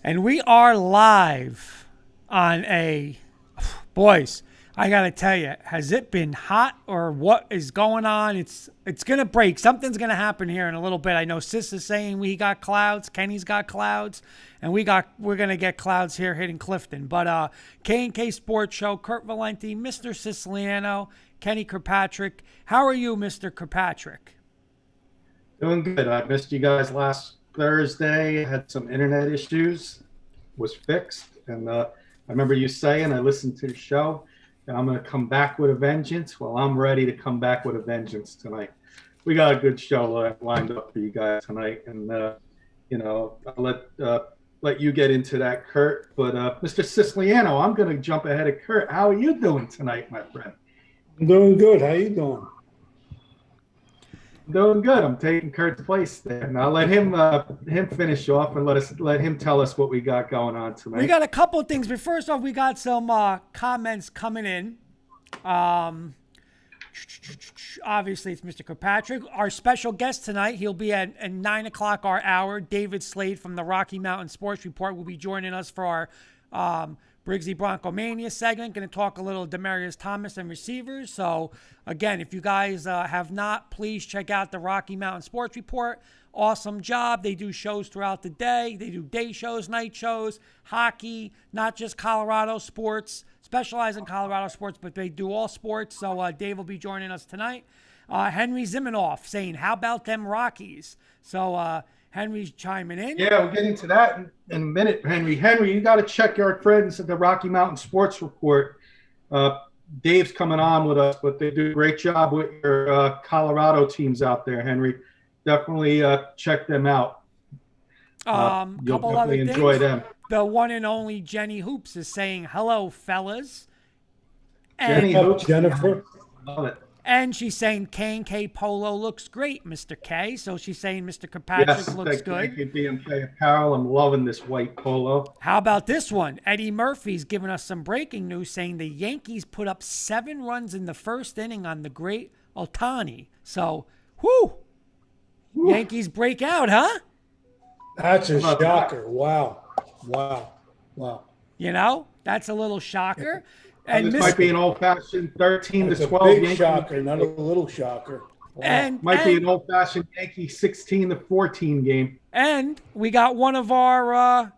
And we are live on a boys. I gotta tell you, has it been hot or what is going on? It's gonna break. Something's gonna happen here in a little bit. I know Sis is saying we got clouds. Kenny's got clouds, and we're gonna get clouds here hitting Clifton. But K&K Sports Show, Kurt Valenti, Mr. Siciliano, Kenny Kirkpatrick. How are you, Mr. Kirkpatrick? Doing good. I missed you guys last Thursday. I had some internet issues, was fixed, and I remember you saying, I listened to the show, and I'm going to come back with a vengeance. Well, I'm ready to come back with a vengeance tonight. We got a good show lined up for you guys tonight, and I'll let you get into that, Kurt. But Mr. Siciliano, I'm going to jump ahead of Kurt. How are you doing tonight, my friend? I'm doing good. How you doing? Doing good. I'm taking Kurt's place there, and I'll let him finish off and let him tell us what we got going on tonight. We got a couple of things, but first off, we got some comments coming in. Obviously, it's Mr. Kirkpatrick. Our special guest tonight, he'll be at 9 o'clock our hour. David Slade from the Rocky Mountain Sports Report will be joining us for our Briggsy Bronco Mania segment. Going to talk a little Demaryius Thomas and receivers. So, again, if you guys have not, please check out the Rocky Mountain Sports Report. Awesome job. They do shows throughout the day. They do day shows, night shows, hockey, not just Colorado sports, specialize in Colorado sports, but they do all sports. So Dave will be joining us tonight. Henry Zimenoff saying, how about them Rockies? So Henry's chiming in. Yeah, we'll get into that in a minute, Henry. Henry, you got to check your friends at the Rocky Mountain Sports Report. Dave's coming on with us, but they do a great job with your Colorado teams out there, Henry. Definitely check them out. You'll Couple other definitely enjoy things. them. The one and only Jenny Hoops is saying, hello, fellas. Jenny And, Hoops, Jennifer. love it. and she's saying K&K Polo looks great, Mr. K. So she's saying Mr. Kirkpatrick Yes, looks thank good. you, DMK Apparel. I'm loving this white polo. How about this one? Eddie Murphy's giving us some breaking news saying the Yankees put up 7 runs in the first inning on the great Ohtani. So, whoo! Yankees break out, huh? That's a shocker. Wow. Wow. Wow. You know, that's a little shocker. And this might be an old-fashioned 13 It's to a 12 big Yankee. shocker, not a little shocker. Wow. and Might be an old-fashioned Yankee 16 to 14 game. and we got one of our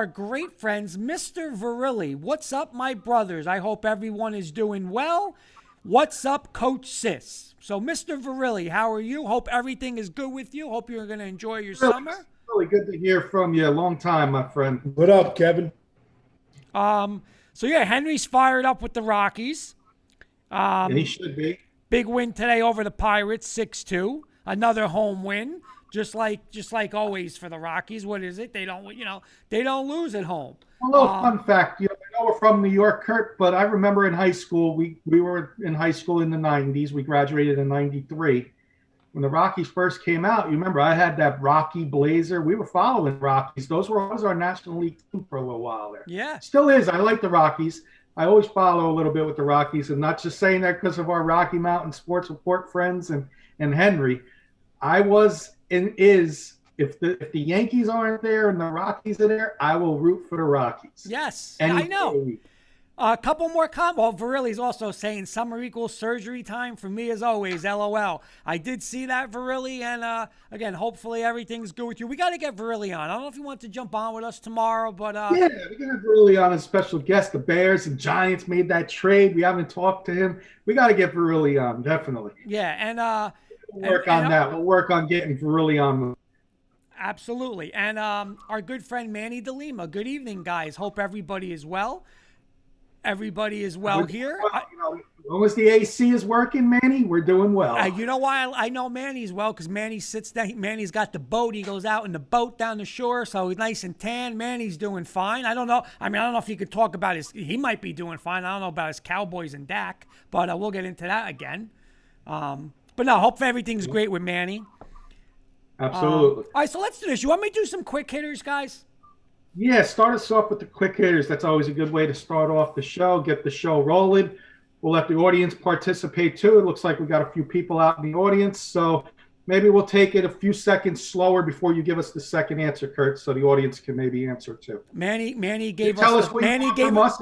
great friends, Mr. Virilli. What's up, my brothers? I hope everyone is doing well. What's up, Coach Sis? So, Mr. Virilli, how are you? Hope everything is good with you. Hope you're going to enjoy your summer. Really good to hear from you. Long time, my friend. What up, Kevin? So yeah, Henry's fired up with the Rockies. And he should be. Big win today over the Pirates, 6-2. Another home win, just like always for the Rockies. What is it? They don't lose at home. A little fun fact, I know we're from New York, Kurt, but I remember in high school, we were in high school in the 90s. We graduated in 93. When the Rockies first came out, you remember I had that Rocky blazer. We were following Rockies. Those were always our National League team for a little while there. Yeah. Still is. I like the Rockies. I always follow a little bit with the Rockies, and not just saying that because of our Rocky Mountain Sports Report friends and Henry. I was and is, if the Yankees aren't there and the Rockies are there, I will root for the Rockies. Yes, Any I day of know. the week. A couple more comments. Well, Virilli's also saying summer equals surgery time for me as always. LOL. I did see that, Virilli, and again, hopefully everything's good with you. We got to get Virilli on. I don't know if you want to jump on with us tomorrow, but Yeah, we're going to have Virilli on as special guest. The Bears and Giants made that trade. We haven't talked to him. We got to get Virilli on, definitely. yeah, and We'll work on that. We'll work on getting Virilli on. absolutely. And our good friend Manny DeLima. Good evening, guys. Hope everybody is well. Everybody is well here. As long as the AC is working, Manny, we're doing well. You know why I know Manny's well? Because Manny sits down. Manny's got the boat. He goes out in the boat down the shore, so he's nice and tan. Manny's doing fine. I don't know. I don't know if you could talk about his. He might be doing fine. I don't know about his Cowboys and Dak, but we'll get into that again. But no, hope everything's great with Manny. Absolutely. All right, so let's do this. You want me to do some quick hitters, guys? Yeah, start us off with the quick hitters. That's always a good way to start off the show, get the show rolling. We'll let the audience participate too. It looks like we got a few people out in the audience. So maybe we'll take it a few seconds slower before you give us the second answer, Kurt, so the audience can maybe answer too. Manny You gave tell us. us what you want from us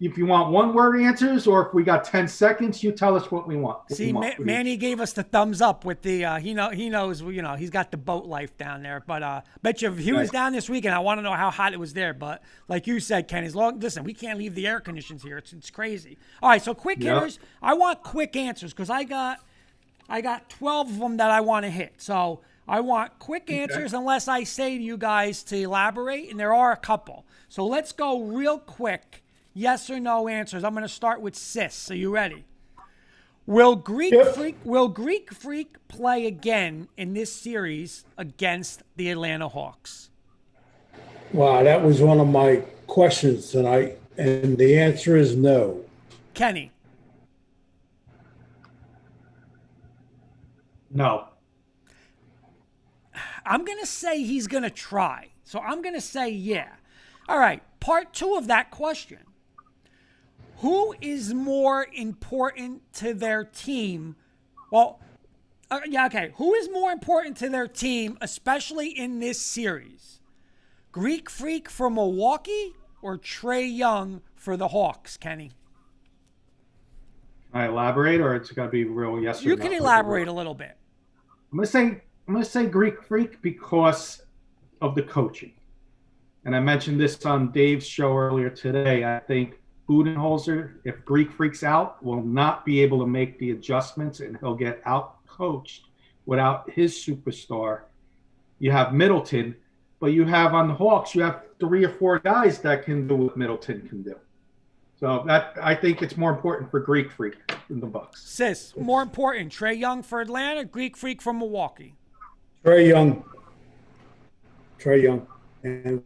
if you want one word answers, or if we got 10 seconds, you tell us what we want. See, Manny gave us the thumbs up with the he knows he's got the boat life down there. But bet you if he was down this weekend, I want to know how hot it was there. But like you said, Ken, listen, we can't leave the air conditions here. It's crazy. All right, so quick hitters. I want quick answers because I got 12 of them that I want to hit. So I want quick answers unless I say to you guys to elaborate, and there are a couple. So let's go real quick. Yes or no answers. I'm going to start with Sis. Are you ready? Will Greek Freak play again in this series against the Atlanta Hawks? Wow, that was one of my questions tonight, and the answer is no. Kenny? No. I'm going to say he's going to try. So I'm going to say yeah. All right, part 2 of that question. Who is more important to their team? Well, Who is more important to their team, especially in this series? Greek Freak for Milwaukee or Trae Young for the Hawks, Kenny? Can I elaborate, or it's got to be real yes or no? You can elaborate a little bit. I'm gonna say Greek Freak because of the coaching. And I mentioned this on Dave's show earlier today. I think Budenholzer, if Greek Freak's out, will not be able to make the adjustments, and he'll get out-coached without his superstar. You have Middleton, but you have on the Hawks, you have 3 or 4 guys that can do what Middleton can do. So that I think it's more important for Greek Freak than the Bucks. Sis, more important, Trae Young for Atlanta, Greek Freak for Milwaukee? Trae Young. And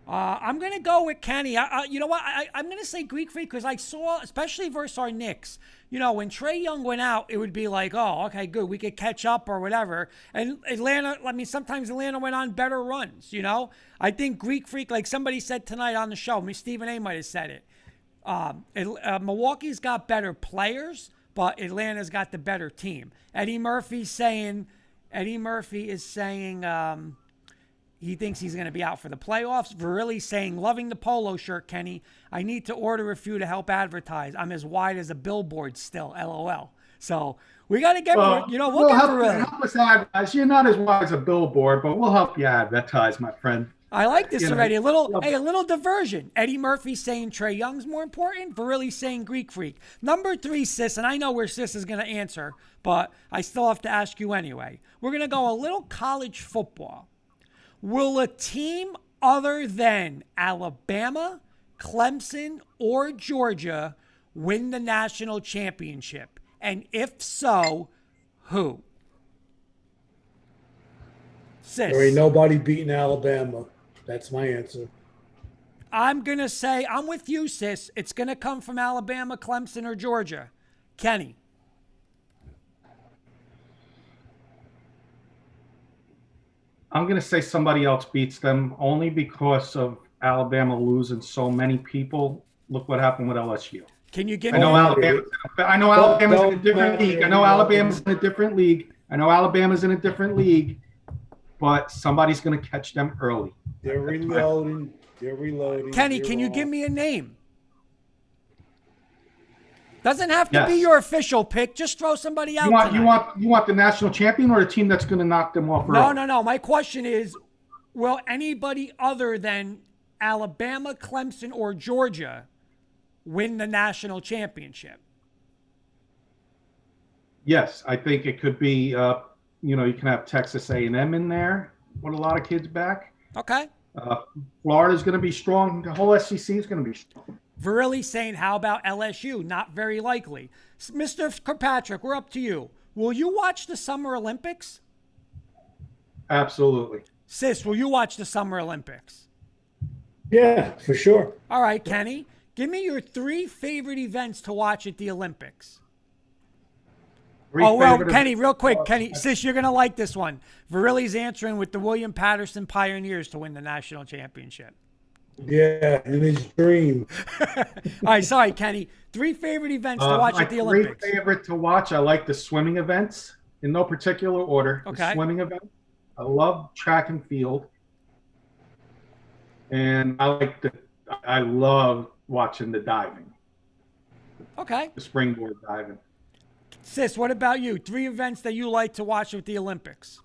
I'm going to go with Kenny. You know what? I'm going to say Greek Freak because I saw, especially versus our Knicks, when Trae Young went out, it would be like, oh, okay, good. We could catch up or whatever. And Atlanta, sometimes Atlanta went on better runs, I think Greek Freak, like somebody said tonight on the show, Stephen A. might have said it. Milwaukee's got better players, but Atlanta's got the better team. Eddie Murphy is saying he thinks he's going to be out for the playoffs. Virilli's saying, loving the polo shirt, Kenny. I need to order a few to help advertise. I'm as wide as a billboard still, LOL. So we got to get, we'll get Virilli. Help us advertise. You're not as wide as a billboard, but we'll help you advertise, my friend. I like this already. A little diversion. Eddie Murphy saying Trae Young's more important. Virilli saying Greek Freak. Number 3, Sis, and I know where Sis is going to answer, but I still have to ask you anyway. We're going to go a little college football. Will a team other than Alabama, Clemson, or Georgia win the national championship? And if so, who? Sis. there ain't nobody beating Alabama. That's my answer. I'm going to say, I'm with you, Sis. It's going to come from Alabama, Clemson, or Georgia. Kenny. I'm going to say somebody else beats them only because of Alabama losing so many people. Look what happened with LSU. Can you give I me? know Alabama's in a different league. I know Alabama's in a different league. But somebody's going to catch them early. They're reloading. Kenny, can you give me a name? Doesn't have to be your official pick. Just throw somebody out. You want the national champion or the team that's going to knock them off early? No. My question is, will anybody other than Alabama, Clemson, or Georgia win the national championship? Yes, I think it could be. You can have Texas A&M in there with a lot of kids back. Okay. Florida's going to be strong. The whole SEC is going to be strong. Virilli saying, how about LSU? Not very likely. Mr. Kirkpatrick, we're up to you. Will you watch the Summer Olympics? Absolutely. Sis, will you watch the Summer Olympics? Yeah, for sure. All right, Kenny, give me your 3 favorite events to watch at the Olympics. Kenny, real quick. Kenny, Sis, you're going to like this one. Virilli's answering with the William Patterson Pioneers to win the national championship. Yeah, in his dream. All right, sorry, Kenny. 3 favorite events to watch My at the three Olympics. favorite to watch, I like the swimming events in no particular order. The Okay. swimming event. I love track and field. And I love watching the diving, Okay. the springboard diving. Sis, what about you? 3 events that you like to watch at the Olympics.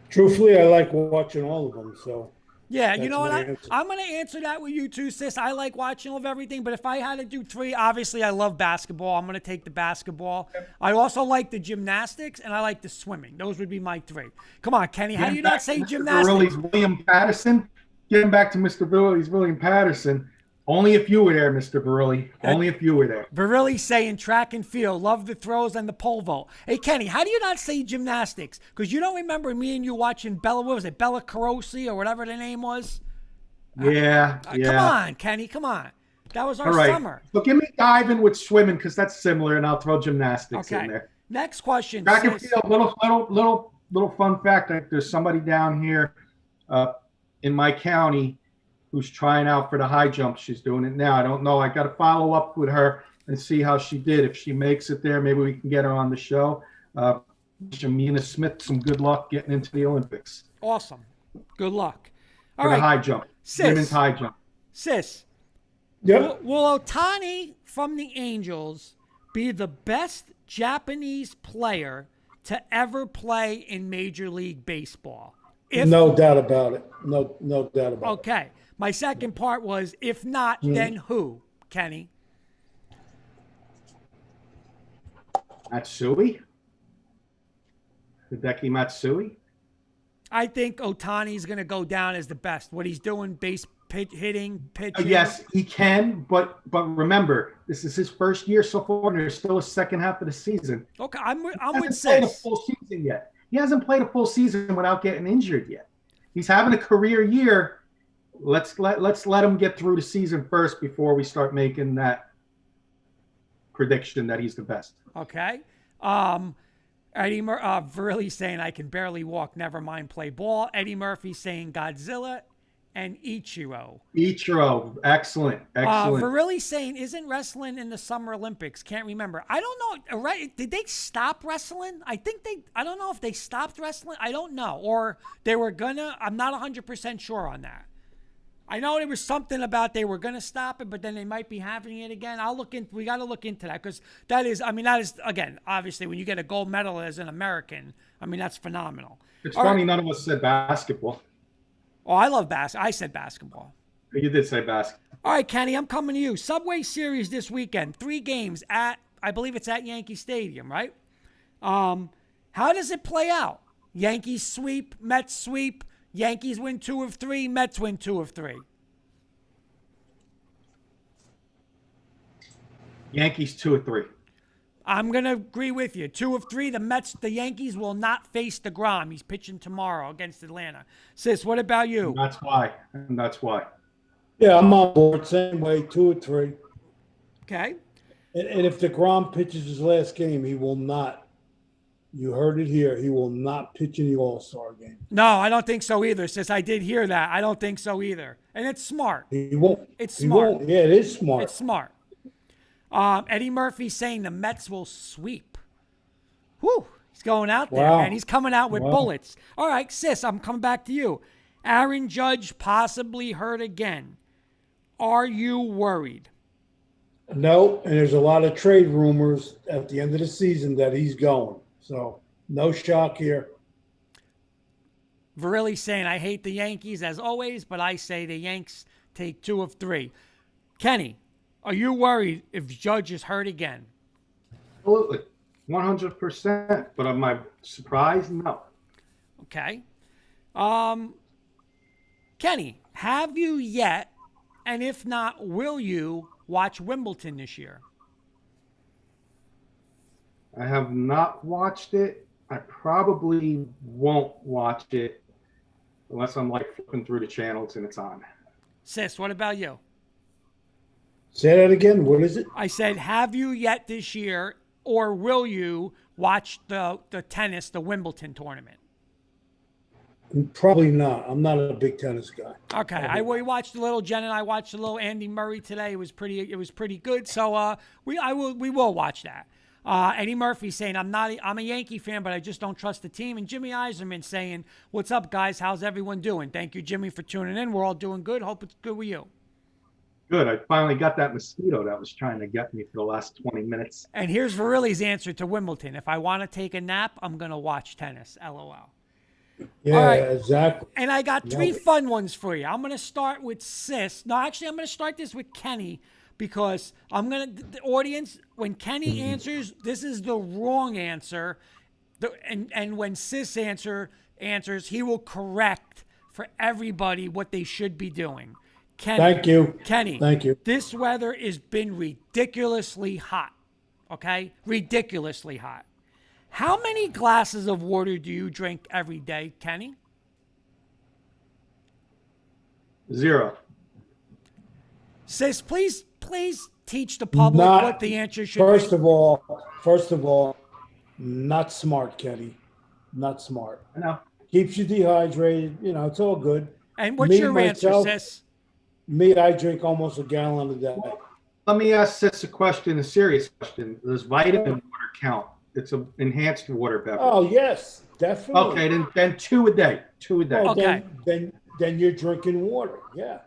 Truthfully, I like watching all of them. So Yeah, you That's know what? my answer. I'm going to answer that with you too, sis. I like watching all of everything, but if I had to do 3, obviously I love basketball. I'm going to take the basketball. I also like the gymnastics and I like the swimming. Those would be my 3. Come on, Kenny. How do you not say Mr. gymnastics? Verrilli's William Patterson. Getting back to Mr. Verrilli's William Patterson. Only if you were there, Mr. Verrilli. Only if you were there. Virilli saying track and field, love the throws and the pole vault. Hey, Kenny, how do you not say gymnastics? Because you don't remember me and you watching Bella, what was it, Bella Carosi or whatever the name was? Yeah, Come yeah. on, Kenny, come on. That was our All right. summer. So give me diving with swimming because that's similar, and I'll throw gymnastics Okay. in there. Next question. Track and sis. field. Little fun fact. There's somebody down here in my county who's trying out for the high jump. She's doing it now. I don't know. I got to follow up with her and see how she did. If she makes it there, maybe we can get her on the show. Shamina Smith, some good luck getting into the Olympics Awesome. Good luck. All for the right, high jump. Sis. Women's high jump. sis. Yep. Will Otani from the Angels be the best Japanese player to ever play in Major League Baseball? No doubt about it. No doubt about it. Okay. My second part was, if not, then who, Kenny? Matsui. Hideki Matsui. I think Otani's going to go down as the best. What he's doing, hitting, pitching. Yes, he can, but remember, this is his first year so far, and there's still a second half of the season. Okay, I'm with Hasn't played a sis. full season yet. He hasn't played a full season without getting injured yet. He's having a career year. Let's let him get through the season first before we start making that prediction that he's the best. Okay. Eddie Verrilli saying I can barely walk, never mind play ball. Eddie Murphy saying Godzilla and Ichiro. Ichiro, excellent. Verrilli saying isn't wrestling in the Summer Olympics? Can't remember. I don't know. Right? Did they stop wrestling? I don't know if they stopped wrestling. I don't know. Or they were gonna. I'm not 100% sure on that. I know there was something about they were going to stop it, but then they might be having it again. We got to look into that because that is, again, obviously when you get a gold medal as an American, that's phenomenal. It's All funny right. none of us said basketball. Oh, I love basketball. I said basketball. You did say basketball. All right, Kenny, I'm coming to you. Subway Series this weekend. 3 games I believe it's at Yankee Stadium, right? How does it play out? Yankees sweep, Mets sweep. Yankees win 2 of 3, Mets win 2 of 3. Yankees 2 of 3. I'm going to agree with you. 2 of 3, the Yankees will not face DeGrom. He's pitching tomorrow against Atlanta. Sis, what about you? And that's why. Yeah, I'm on board. Same way, 2 or 3. Okay. And if DeGrom pitches his last game, he will not. You heard it here. He will not pitch in the All-Star game. No, I don't think so either, sis. I did hear that. I don't think so either. And it's smart. He won't. It's He smart. won't. Yeah, it is smart. It's smart. Eddie Murphy saying the Mets will sweep. Whew. He's going out there, Wow. man. He's coming out with Wow. bullets. All right, sis, I'm coming back to you. Aaron Judge possibly hurt again. Are you worried? No, and there's a lot of trade rumors at the end of the season that he's going. So no shock here. Verrilli saying, I hate the Yankees as always, but I say the Yanks take 2 of 3. Kenny, are you worried if Judge is hurt again? Absolutely. 100%. But am I surprised? No. Okay. Kenny, have you yet, and if not, will you watch Wimbledon this year? I have not watched it. I probably won't watch it unless I'm like flipping through the channels and it's on. Sis, what about you? Say that again. What is it? I said, have you yet this year, or will you watch the tennis, the Wimbledon tournament? Probably not. I'm not a big tennis guy. Okay, we watched a little. Jen and I watched a little Andy Murray today. It was pretty good. So we will watch that. Eddie Murphy saying I'm a Yankee fan, but I just don't trust the team. And Jimmy Eiserman saying, "What's up, guys? How's everyone doing? Thank you, Jimmy, for tuning in. We're all doing good. Hope it's good with you." Good. I finally got that mosquito that was trying to get me for the last 20 minutes. And here's Virilli's answer to Wimbledon: if I want to take a nap, I'm gonna watch tennis. LOL. Yeah, All right. exactly. And I got three fun ones for you. I'm going to start with Sis. No, actually, I'm going to start this with Kenny because the audience, when Kenny answers, this is the wrong answer. And when Sis answers, he will correct for everybody what they should be doing. Kenny, Thank you. Kenny. Thank you. This weather has been ridiculously hot. Okay? Ridiculously hot. How many glasses of water do you drink every day, Kenny? 0. Sis, please teach the public what the answer should First be. First of all, not smart, Kenny. Not smart. I know. Keeps you dehydrated. It's all good. And what's your answer, Sis? Me, I drink almost a gallon a day. Let me ask Sis a serious question. Does vitamin water count? It's an enhanced water beverage. Oh, yes, definitely. Okay, then 2 a day. 2 a day. Oh, Okay. Then you're drinking water. Yeah,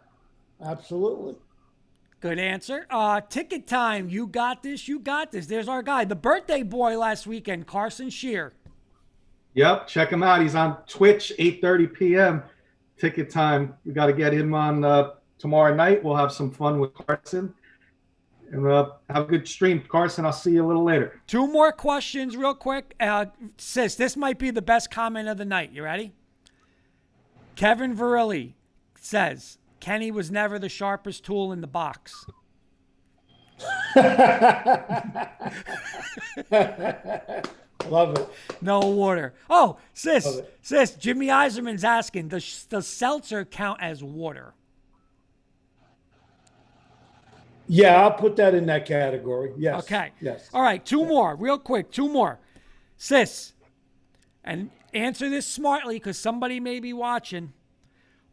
absolutely. Good answer. Ticket time. You got this. You got this. There's our guy, the birthday boy last weekend, Carson Shear. Yep, check him out. He's on Twitch, 8:30 p.m. Ticket time. We got to get him on tomorrow night. We'll have some fun with Carson. And have a good stream. Carson, I'll see you a little later. 2 more questions real quick. Sis, this might be the best comment of the night. You ready? Kevin Virilli says, Kenny was never the sharpest tool in the box. Love it. No water. Oh, sis, Jimmy Eiserman's asking, does the seltzer count as water? Yeah, I'll put that in that category. Yes. Okay. Yes. All right, 2 more, real quick, 2 more. Sis, and answer this smartly because somebody may be watching.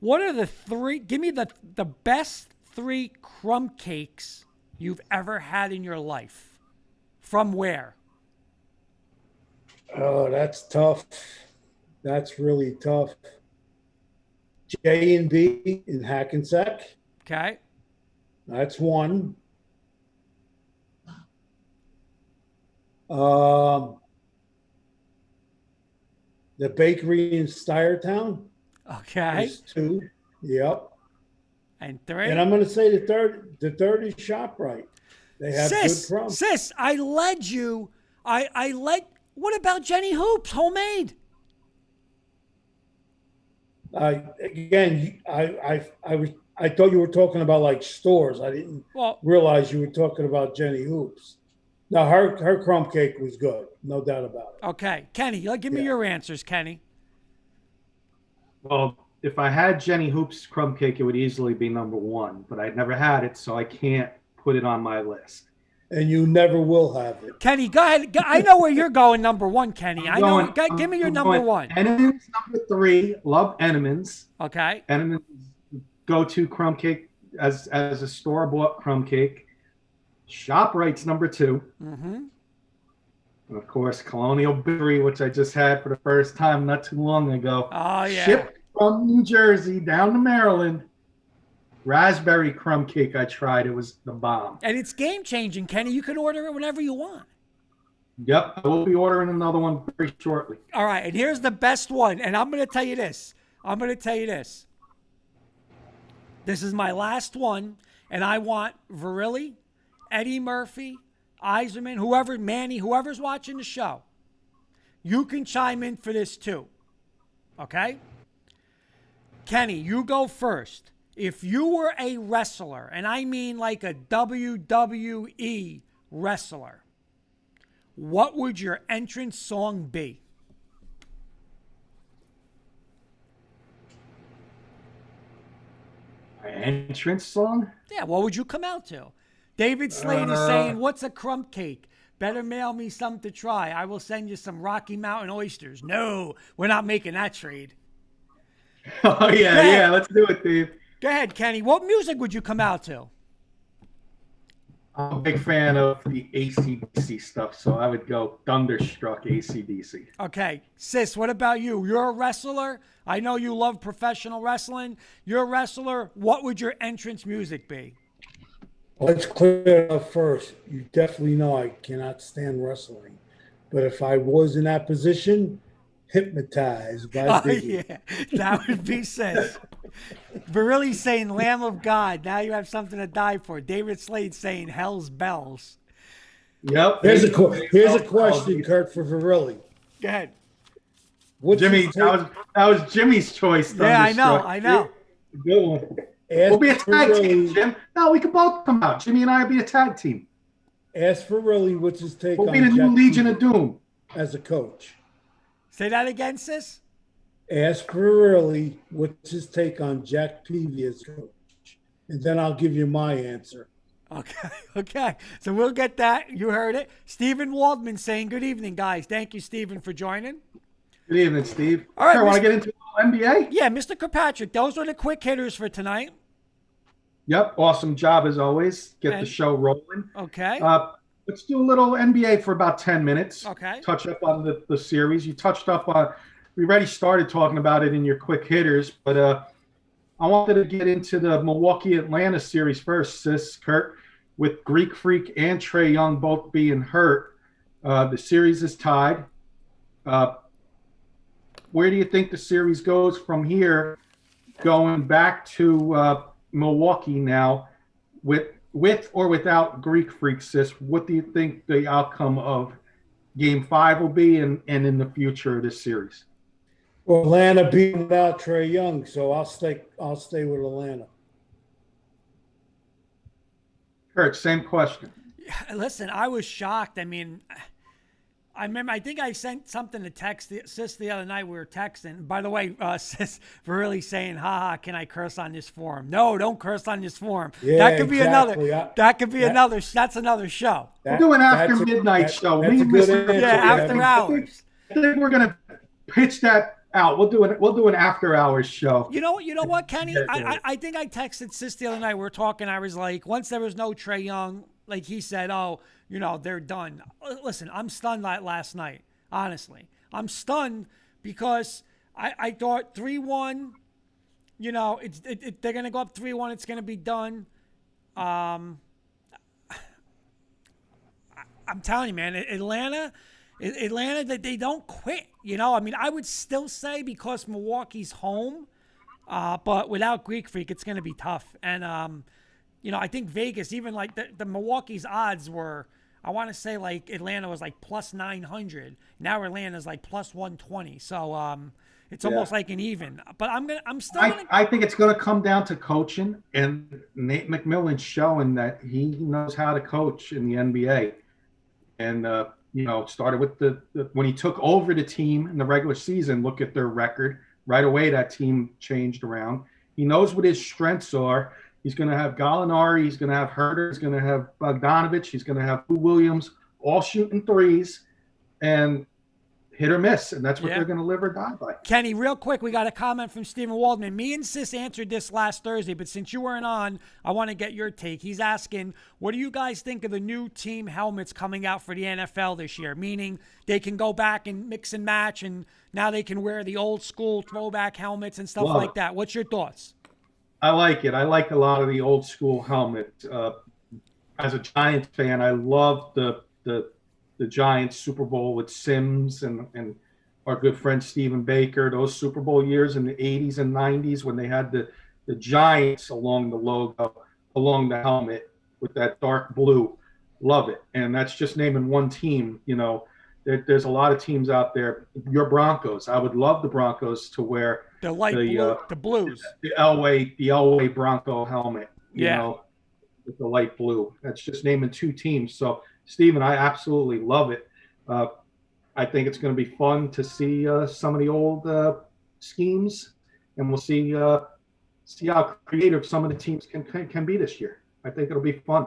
What are the 3, give me the best 3 crumb cakes you've ever had in your life. From where? Oh, that's tough. That's really tough. J&B in Hackensack. Okay. That's one. The bakery in Stuyertown. Okay. Is 2. Yep. And 3. And I'm going to say the third is ShopRite. They have good crumbs. Sis, I led you. What about Jenny Hoops, homemade? Again, I thought you were talking about like stores. I didn't realize you were talking about Jenny Hoops. Now her crumb cake was good, no doubt about it. Okay, Kenny, give me your answers, Kenny. Well, if I had Jenny Hoop's crumb cake, it would easily be number 1, but I'd never had it, so I can't put it on my list. And you never will have it. Kenny, go ahead. I know where you're going, number 1, Kenny. Give me your number 1. Entenmann's number 3. Love Entenmann's. Okay. Entenmann's go-to crumb cake as a store-bought crumb cake. ShopRite's number 2. Mm-hmm. And of course, Colonial Bakery, which I just had for the first time not too long ago. Oh, yeah. Shipped from New Jersey down to Maryland. Raspberry crumb cake I tried. It was the bomb. And it's game-changing, Kenny. You can order it whenever you want. Yep, I will be ordering another one very shortly. All right, and here's the best one. And I'm going to tell you this. This is my last one, and I want Virilli, Eddie Murphy, Eiserman, Manny, whoever's watching the show. You can chime in for this too. Okay? Kenny, you go first. If you were a wrestler, and I mean like a WWE wrestler, what would your entrance song be? My entrance song? Yeah, what would you come out to? David Slade is saying, what's a crumb cake? Better mail me some to try. I will send you some Rocky Mountain oysters. No, we're not making that trade. Oh yeah, let's do it, Dave. Go ahead, Kenny. What music would you come out to? I'm a big fan of the AC/DC stuff, so I would go Thunderstruck AC/DC. Okay, sis, what about you? You're a wrestler. I know you love professional wrestling. You're a wrestler. What would your entrance music be? Let's clear it up first. You definitely know I cannot stand wrestling. But if I was in that position, Hypnotized by Briggsy. Yeah, that would be sis. Virilli saying Lamb of God. Now you have something to die for. David Slade saying Hell's Bells. Yep. Here's a question, Kurt, for Virilli. Go ahead. Jimmy, that was Jimmy's choice. Yeah, I know. Good one. We'll be a tag team, Jim. No, we can both come out. Jimmy and I will be a tag team. Ask Virilli what's his take We'll on be the new Legion of Doom as a coach. Say that again, sis? Ask Virilli what's his take on Jack Peavy as coach. And then I'll give you my answer. Okay. So we'll get that. You heard it. Stephen Waldman saying good evening, guys. Thank you, Stephen, for joining. Good evening, Steve. All right. Want to get into NBA? Yeah, Mr. Kirkpatrick, those were the quick hitters for tonight. Yep. Awesome job as always. Get the show rolling. Okay. Let's do a little NBA for about 10 minutes. Okay. Touch up on the series. You touched up on, we already started talking about it in your quick hitters, but I wanted to get into the Milwaukee-Atlanta series first, sis, Kurt, with Greek Freak and Trae Young both being hurt. The series is tied. Where do you think the series goes from here, going back to Milwaukee now with or without Greek Freak, sis? What do you think the outcome of Game 5 will be and in the future of this series? Well, Atlanta beat without Trae Young, so I'll stay with Atlanta. Kurt, same question. Listen, I was shocked. I mean, I think I sent something to text sis the other night. We were texting. By the way, sis really saying, haha, can I curse on this forum? No, don't curse on this forum. Yeah, that could be exactly. That's another show. We'll do an after midnight show. After hours. I think we're going to pitch that out. We'll do an after hours show. You know what, Kenny? I think I texted sis the other night. We were talking. I was like, once there was no Trae Young, like he said, they're done. Listen, I'm stunned last night. Honestly, I'm stunned because I thought 3-1. They're gonna go up 3-1. It's gonna be done. I'm telling you, man, Atlanta, that they don't quit. I would still say because Milwaukee's home, but without Greek Freak, it's gonna be tough. And I think Vegas, even like the Milwaukee's odds were, I want to say like Atlanta was like plus 900. Now Atlanta's like plus 120. So it's almost like an even. But I think it's going to come down to coaching, and Nate McMillan's showing that he knows how to coach in the NBA. And started with when he took over the team in the regular season. Look at their record right away. That team changed around. He knows what his strengths are. He's going to have Gallinari. He's going to have Herter. He's going to have Bogdanovich. He's going to have Lou Williams, all shooting threes and hit or miss. And that's what they're going to live or die by. Kenny, real quick, we got a comment from Stephen Waldman. Me and Sis answered this last Thursday, but since you weren't on, I want to get your take. He's asking, what do you guys think of the new team helmets coming out for the NFL this year? Meaning they can go back and mix and match, and now they can wear the old school throwback helmets and stuff like that. What's your thoughts? I like it. I like a lot of the old school helmets. As a Giants fan, I love the Giants Super Bowl with Sims and our good friend Stephen Baker. Those Super Bowl years in the 80s and 90s when they had the Giants along the logo, along the helmet with that dark blue. Love it. And that's just naming one team. There's a lot of teams out there. Your Broncos. I would love the Broncos to wear the light blue, the blues, the Elway Bronco helmet. With the light blue. That's just naming two teams. So, Steven, I absolutely love it. I think it's going to be fun to see some of the old schemes, and we'll see how creative some of the teams can be this year. I think it'll be fun.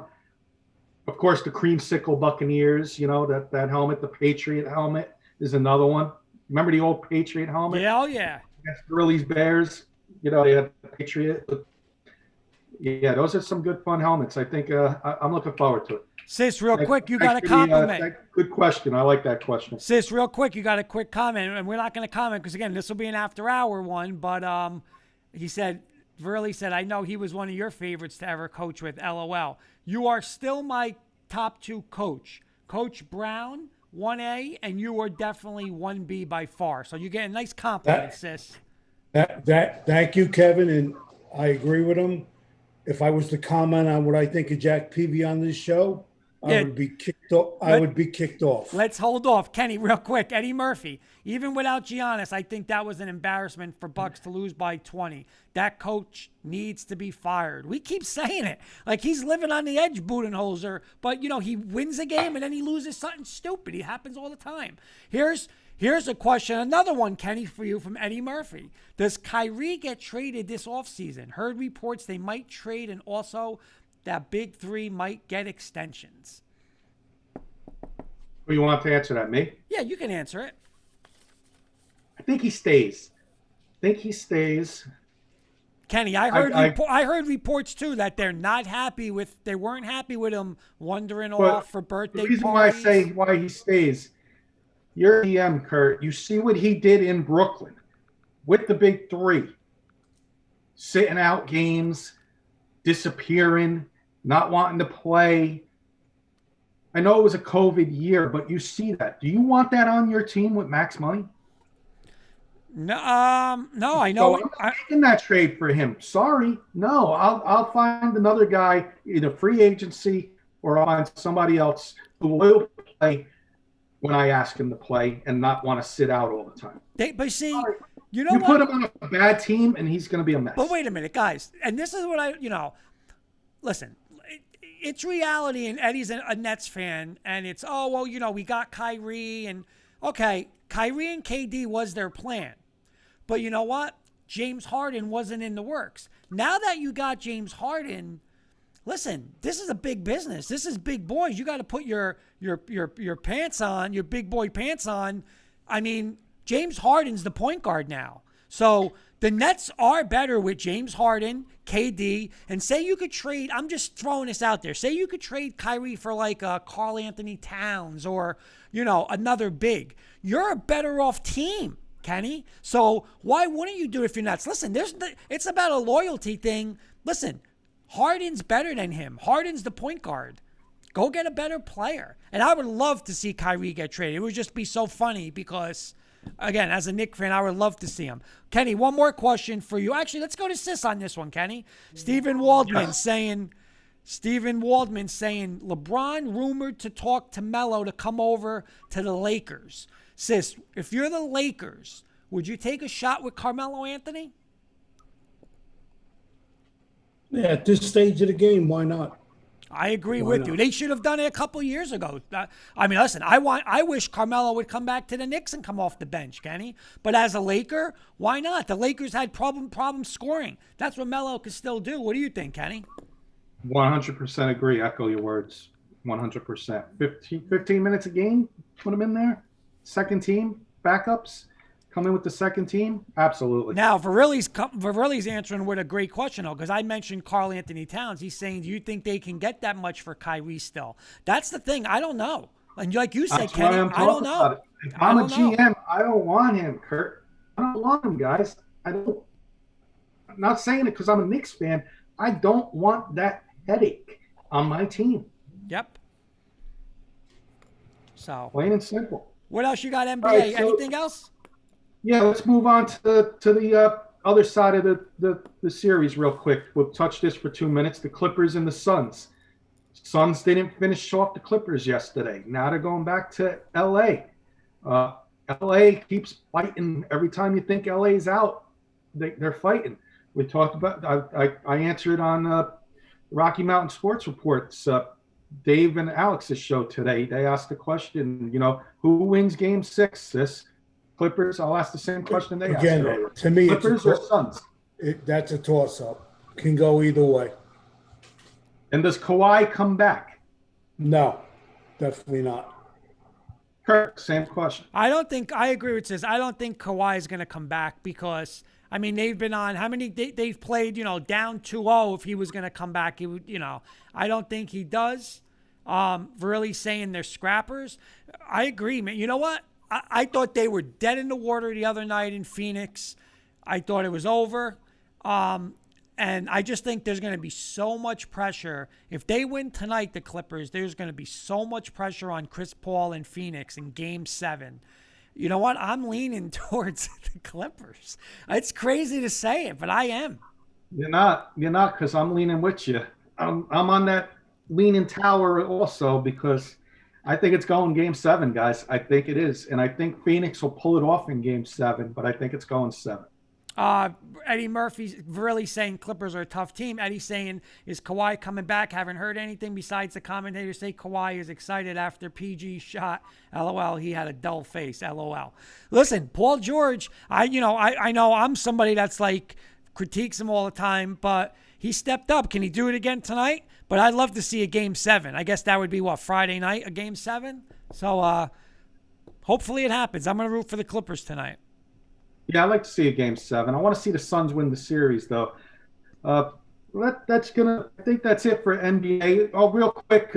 Of course, the creamsicle Buccaneers, that helmet, the Patriot helmet is another one. Remember the old Patriot helmet? Yeah, oh yeah. against Gurley's Bears. You know, they had the Patriot. Yeah, those are some good fun helmets. I think I'm looking forward to it. Sis, real quick, you got a compliment. Good question. I like that question. Sis, real quick, you got a quick comment, and we're not going to comment because, again, this will be an after-hour one, but he said, Verley said, I know he was one of your favorites to ever coach with, LOL. You are still my top 2 coach. Coach Brown, 1A, and you are definitely 1B by far. So you get a nice compliment, sis. Thank you, Kevin, and I agree with him. If I was to comment on what I think of Jack Peavy on this show, I would be kicked off. I would be kicked off. Let's hold off. Kenny, real quick. Eddie Murphy. Even without Giannis, I think that was an embarrassment for Bucks to lose by 20. That coach needs to be fired. We keep saying it. Like he's living on the edge, Budenholzer. But, you know, he wins a game and then he loses something stupid. It happens all the time. Here's a question. Another one, Kenny, for you from Eddie Murphy. Does Kyrie get traded this offseason? Heard reports they might trade and also that big 3 might get extensions. Who you want to answer that? Me? Yeah, you can answer it. I think he stays. Kenny, I heard reports too that they weren't happy with him wandering off for birthday parties. The reason why I say why he stays, you're DM, Kurt. You see what he did in Brooklyn with the big 3, sitting out games, disappearing, not wanting to play. I know it was a COVID year, but you see that. Do you want that on your team with max money? No, I know. So I'm not making that trade for him. Sorry, no. I'll find another guy, either free agency or I'll find somebody else who will play when I ask him to play and not want to sit out all the time. But see, sorry. You what? Put him on a bad team and he's going to be a mess. But wait a minute, guys. And this is what listen, it's reality, and Eddie's a Nets fan, and it's, we got Kyrie, and okay, Kyrie and KD was their plan. But you know what? James Harden wasn't in the works. Now that you got James Harden, listen, this is a big business. This is big boys. You got to put your pants on, your big boy pants on. I mean, James Harden's the point guard now. So the Nets are better with James Harden, KD, and say you could trade, I'm just throwing this out there, say you could trade Kyrie for like Karl Anthony Towns or, another big. You're a better off team, Kenny. So why wouldn't you do it if you're Nets? Listen, it's about a loyalty thing. Listen, Harden's better than him. Harden's the point guard. Go get a better player. And I would love to see Kyrie get traded. It would just be so funny because, again, as a Knicks fan, I would love to see him. Kenny, one more question for you. Actually, let's go to Sis on this one, Kenny. Stephen Waldman saying LeBron rumored to talk to Melo to come over to the Lakers. Sis, if you're the Lakers, would you take a shot with Carmelo Anthony? Yeah, at this stage of the game, why not? I agree with you. They should have done it a couple of years ago. Listen, I wish Carmelo would come back to the Knicks and come off the bench, Kenny. But as a Laker, why not? The Lakers had problem scoring. That's what Melo could still do. What do you think, Kenny? 100% agree. Echo your words. 100%. 15 minutes a game, put him in there. Second team, backups. Come in with the second team? Absolutely. Now, Verrilli's answering with a great question, though, because I mentioned Karl Anthony Towns. He's saying, do you think they can get that much for Kyrie still? That's the thing. I don't know. And like you said, Kenny, I don't know. If I'm a GM, I don't want him, Kurt. I don't want him, guys. I'm not saying it because I'm a Knicks fan. I don't want that headache on my team. Yep. So plain and simple. What else you got, NBA? Right, anything else? Yeah, let's move on to the other side of the series real quick. We'll touch this for 2 minutes. The Clippers and the Suns. Suns didn't finish off the Clippers yesterday. Now they're going back to L.A. L.A. keeps fighting. Every time you think L.A.'s out, they're fighting. We talked about I answered on Rocky Mountain Sports Reports, Dave and Alex's show today. They asked the question, who wins Game 6, sis? Clippers? I'll ask the same question they asked. Again, to me, Clippers or Suns? That's a toss-up. Can go either way. And does Kawhi come back? No, definitely not. Kirk, same question. I don't think I agree with this. I don't think Kawhi is going to come back because I mean they've been on how many they've played, down 2-0. If he was going to come back, he would, I don't think he does. Really saying they're scrappers. I agree, man. You know what? I thought they were dead in the water the other night in Phoenix. I thought it was over. And I just think there's going to be so much pressure. If they win tonight, the Clippers, there's going to be so much pressure on Chris Paul and Phoenix in Game 7. You know what? I'm leaning towards the Clippers. It's crazy to say it, but I am. You're not, because I'm leaning with you. I'm on that leaning tower also because I think it's going Game 7, guys. I think it is. And I think Phoenix will pull it off in Game 7, but I think it's going 7. Eddie Murphy's really saying Clippers are a tough team. Eddie's saying, is Kawhi coming back? Haven't heard anything besides the commentators say Kawhi is excited after PG shot. LOL, he had a dull face. LOL. Listen, Paul George, I know I'm somebody that's like critiques him all the time, but he stepped up. Can he do it again tonight? But I'd love to see a Game 7. I guess that would be Friday night, a Game 7? So hopefully it happens. I'm going to root for the Clippers tonight. Yeah, I'd like to see a Game 7. I want to see the Suns win the series, though. I think that's it for NBA. Oh, real quick,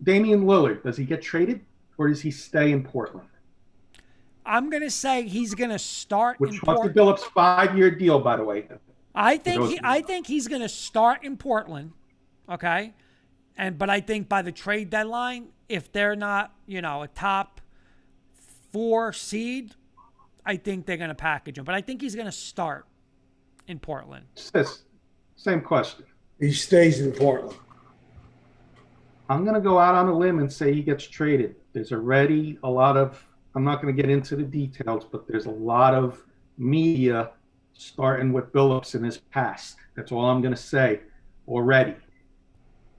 Damian Lillard, does he get traded or does he stay in Portland? I'm going to say he's going to start Which in Buster Portland. Billups' 5-year deal, by the way. I think he's going to start in Portland, okay? But I think by the trade deadline, if they're not, a top 4 seed, I think they're going to package him. But I think he's going to start in Portland. Same question. He stays in Portland. I'm going to go out on a limb and say he gets traded. There's already a lot of, I'm not going to get into the details, but there's a lot of media starting with Billups in his past. That's all I'm going to say already.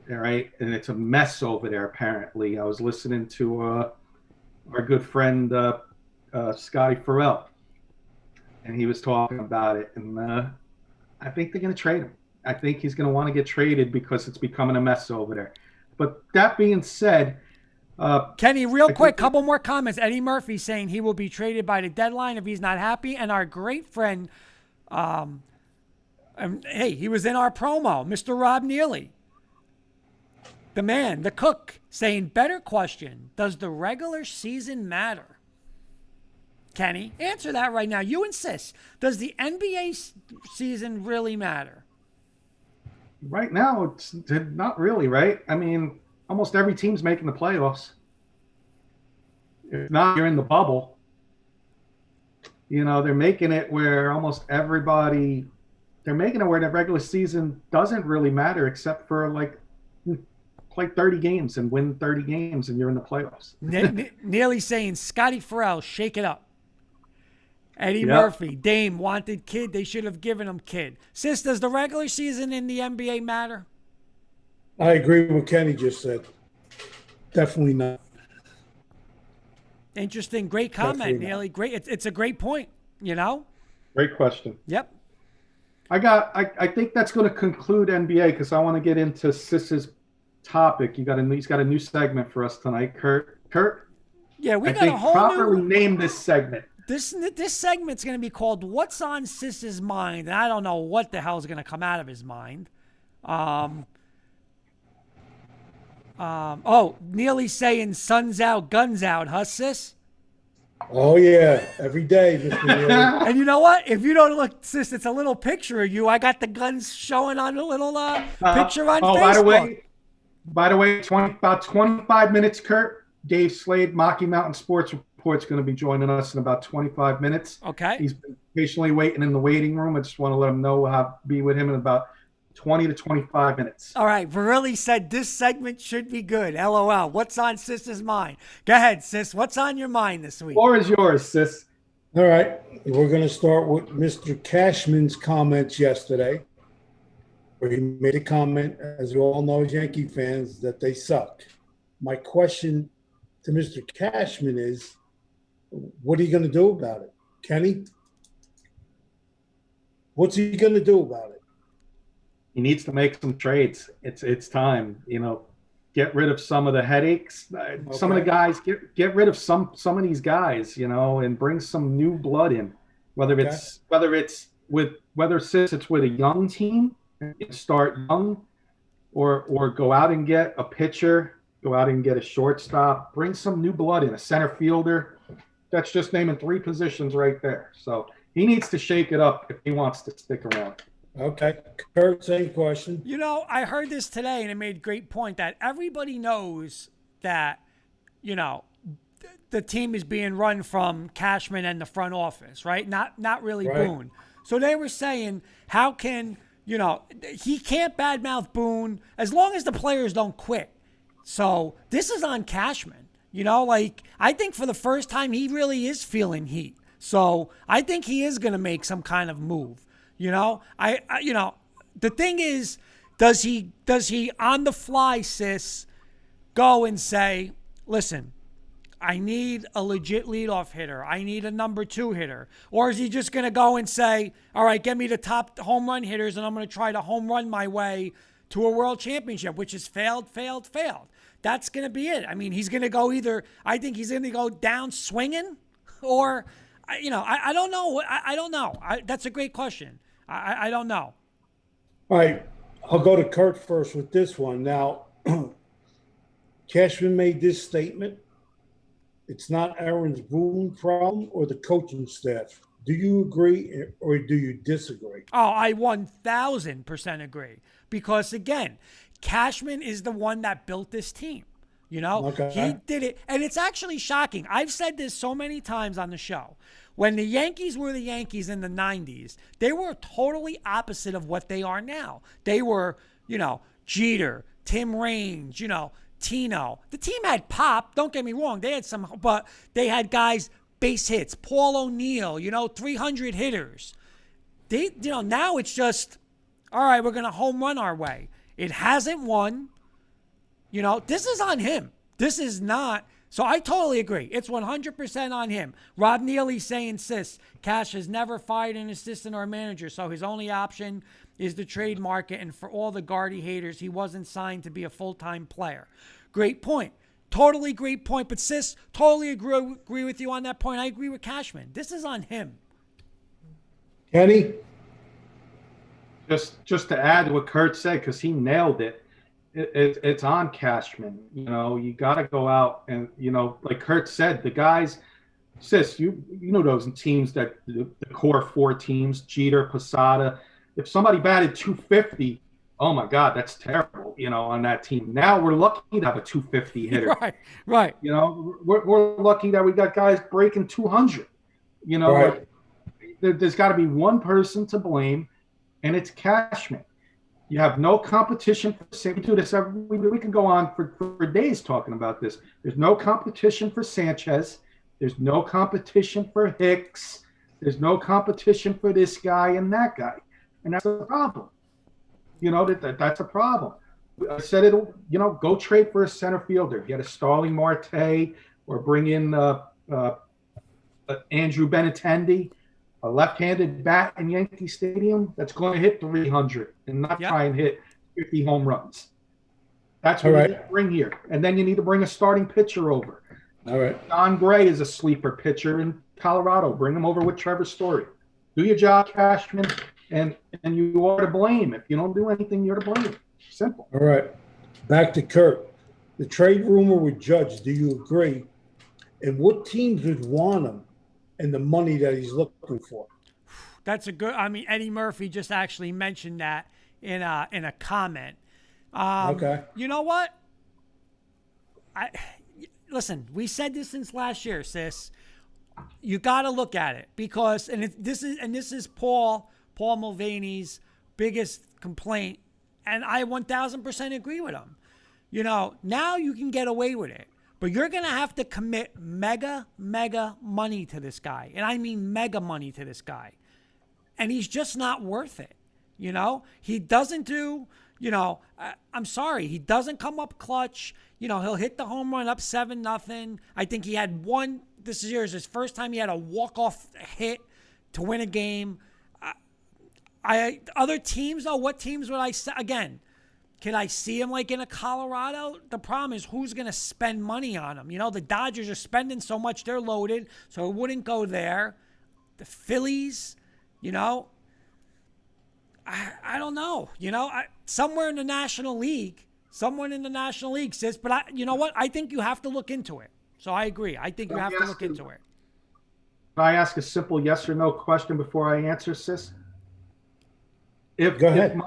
All right. And it's a mess over there, apparently. I was listening to our good friend Scotty Farrell, and he was talking about it. And I think they're going to trade him. I think he's going to want to get traded because it's becoming a mess over there. But that being said, Kenny, real quick, couple more comments. Eddie Murphy saying he will be traded by the deadline if he's not happy. And our great friend, hey, he was in our promo, Mr. Rob Neely. The man, the cook, saying, better question, does the regular season matter? Kenny, answer that right now. You insist. Does the NBA season really matter? Right now, it's not really, right? I mean, almost every team's making the playoffs. If not, you're in the bubble. They're making it where almost everybody, they're making it where the regular season doesn't really matter except for play 30 games and win 30 games and you're in the playoffs. Nearly saying, Scotty Farrell, shake it up. Eddie Murphy, Dame wanted kid. They should have given him kid. Sis, does the regular season in the NBA matter? I agree with what Kenny just said. Definitely not. Interesting. Great comment, Definitely Nearly. Great. It's a great point, Great question. Yep. I think that's going to conclude NBA because I want to get into Sis's topic. He's got a new segment for us tonight. Kurt? Yeah, we got I think a whole properly new... name this segment. This segment's going to be called What's on Sis's Mind? And I don't know what the hell is going to come out of his mind. Nearly saying sun's out, guns out, huh, Sis? Oh, yeah. Every day, Mr. Neely. And you know what? If you don't look, Sis, it's a little picture of you. I got the guns showing on a little picture on Facebook. By the way, about 25 minutes, Kurt. Dave Slade, Mocky Mountain Sports Report's going to be joining us in about 25 minutes. Okay. He's been patiently waiting in the waiting room. I just want to let him know I'll be with him in about 20 to 25 minutes. All right. Varelli said this segment should be good. LOL. What's on Sis's mind? Go ahead, Sis. What's on your mind this week? Floor is yours, Sis. All right. We're going to start with Mr. Cashman's comments yesterday, where he made a comment, as you all know as Yankee fans, that they suck. My question to Mr. Cashman is, what are you going to do about it? Kenny? What's he going to do about it? He needs to make some trades. It's time. get rid of some of the headaches. Some of the guys get rid of some of these guys, and bring some new blood in. Whether it's it's with a young team and start young, or go out and get a pitcher, go out and get a shortstop, bring some new blood in, a center fielder. That's just naming 3 positions right there. So he needs to shake it up if he wants to stick around. Okay. Kurt, same question. I heard this today, and it made a great point that everybody knows that, the team is being run from Cashman and the front office, right? Not really Right. Boone. So they were saying, how can, he can't badmouth Boone as long as the players don't quit. So this is on Cashman. I think for the first time he really is feeling heat. So I think he is going to make some kind of move. The thing is, does he on the fly, sis, go and say, listen, I need a legit leadoff hitter. I need a number 2 hitter. Or is he just going to go and say, all right, get me the top home run hitters, and I'm going to try to home run my way to a world championship, which is failed. That's going to be it. I mean, he's going to go I think he's going to go down swinging, or, I don't know. I don't know. That's a great question. I don't know. All right. I'll go to Kurt first with this one. Now, Cashman made this statement. It's not Aaron's Boone problem or the coaching staff. Do you agree or do you disagree? Oh, I 1,000% agree. Because, again, Cashman is the one that built this team. Okay. He did it. And it's actually shocking. I've said this so many times on the show. When the Yankees were the Yankees in the 90s, they were totally opposite of what they are now. They were, Jeter, Tim Raines, Tino. The team had pop. Don't get me wrong. They had but they had guys, base hits, Paul O'Neill, 300 hitters. Now it's just, all right, we're going to home run our way. It hasn't won. This is on him. This is not. So I totally agree. It's 100% on him. Rob Neely saying, sis, Cash has never fired an assistant or a manager, so his only option is the trade market. And for all the Gardy haters, he wasn't signed to be a full-time player. Great point. Totally great point. But, sis, totally agree with you on that point. I agree with Cashman. This is on him. Kenny? Just to add to what Kurt said, because he nailed it. It's on Cashman. You got to go out and, like Kurt said, the guys, sis, you know those teams that the core 4 teams, Jeter, Posada. If somebody batted 250, oh my God, that's terrible, on that team. Now we're lucky to have a 250 hitter. Right. We're lucky that we got guys breaking 200. Right. There's got to be one person to blame, and it's Cashman. You have no competition for we do this we can go on for days talking about this. There's no competition for Sanchez. There's no competition for Hicks. There's no competition for this guy and that guy. And that's a problem. That's a problem. I said it, go trade for a center fielder. Get a Starling Marte or bring in Andrew Benintendi. A left-handed bat in Yankee Stadium that's going to hit 300 and not try and hit 50 home runs. That's what you need to bring here. And then you need to bring a starting pitcher over. All right. Don Gray is a sleeper pitcher in Colorado. Bring him over with Trevor Story. Do your job, Cashman, and you are to blame. If you don't do anything, you're to blame. Simple. All right. Back to Kurt. The trade rumor with Judge, do you agree? And what teams would want him? And the money that he's looking for. That's a good. Eddie Murphy just actually mentioned that in a comment. Okay. You know what? Listen. We said this since last year, sis. You got to look at it because, this is Paul Mulvaney's biggest complaint, and I 1,000% agree with him. Now you can get away with it. But you're going to have to commit mega money to this guy. And I mean mega money to this guy. And he's just not worth it. He doesn't do, I'm sorry. He doesn't come up clutch. He'll hit the home run up 7-0. I think he had one, this year is his first time he had a walk-off hit to win a game. Other teams, though, what teams would I say? Again, Can I see him like in a Colorado? The problem is who's going to spend money on him. You know, the Dodgers are spending so much, they're loaded, so it wouldn't go there. The Phillies, you know, I don't know. You know, somewhere in the National League, sis. But you know what? I think you have to look into it. So I agree. I think you have to look into it. Can I ask a simple yes or no question before I answer, sis? Go ahead.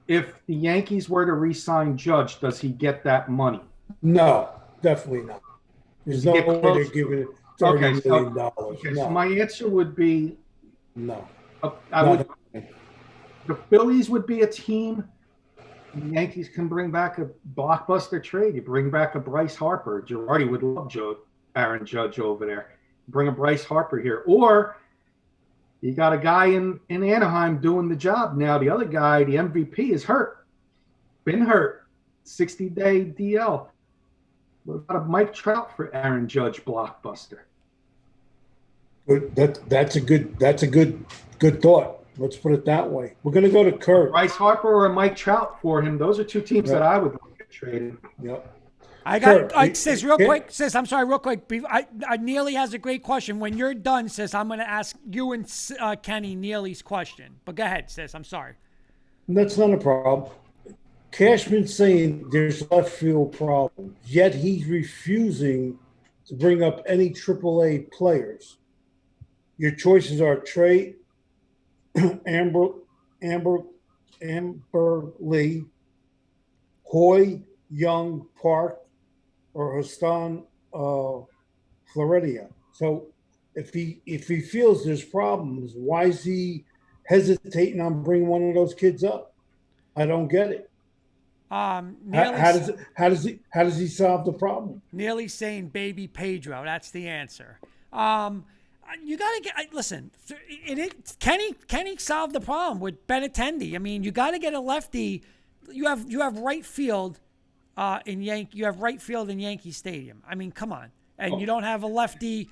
If the Yankees were to re-sign Judge, does he get that money? No, definitely not. There's no way they're giving it $30 million. Okay, No. so my answer would be No. The Phillies would be a team. The Yankees can bring back a blockbuster trade. You bring back a Bryce Harper. Girardi would love Aaron Judge over there. Bring a Bryce Harper here. Or you got a guy in Anaheim doing the job now. The other guy, the MVP, is hurt. Been hurt. 60-day DL. What about a Mike Trout for Aaron Judge blockbuster? That's a good thought. Let's put it that way. We're going to go to Kurt. Bryce Harper or a Mike Trout for him. Those are two teams that I would look at trading. Yep. I got, sis, real quick. Sis, I'm sorry, real quick. Neely has a great question. When you're done, sis, I'm going to ask you and Kenny Neely's question. But go ahead, sis. I'm sorry. That's not a problem. Cashman's saying there's left field problems, yet he's refusing to bring up any AAA players. Your choices are Trey, Amber Lee, Hoy, Young, Park, or Hassan Floridia. So if he feels there's problems, why is he hesitating on bringing one of those kids up? I don't get it. How does he solve the problem? Neely's saying baby Pedro. That's the answer. You got to get. Listen, Kenny solved the problem with Benintendi. I mean, you got to get a lefty. You have right field in Yankee Stadium. I mean, come on, and you don't have a lefty,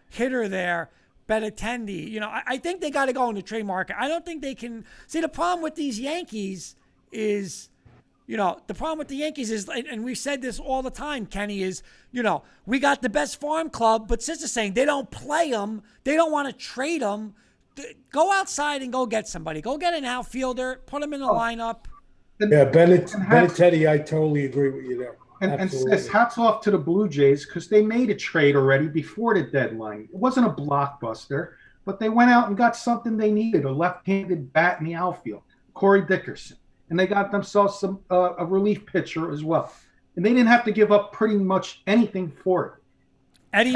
hitter there. Benintendi. I think they got to go in the trade market. I don't think they can see the problem with these Yankees is. The problem with the Yankees is, and we've said this all the time, Kenny, is, we got the best farm club, but Sister's saying they don't play them. They don't want to trade them. Go outside and go get somebody. Go get an outfielder. Put them in the lineup. Yeah, Benintendi, I totally agree with you there. And hats off to the Blue Jays because they made a trade already before the deadline. It wasn't a blockbuster, but they went out and got something they needed, a left-handed bat in the outfield, Corey Dickerson. And they got themselves a relief pitcher as well. And they didn't have to give up pretty much anything for it.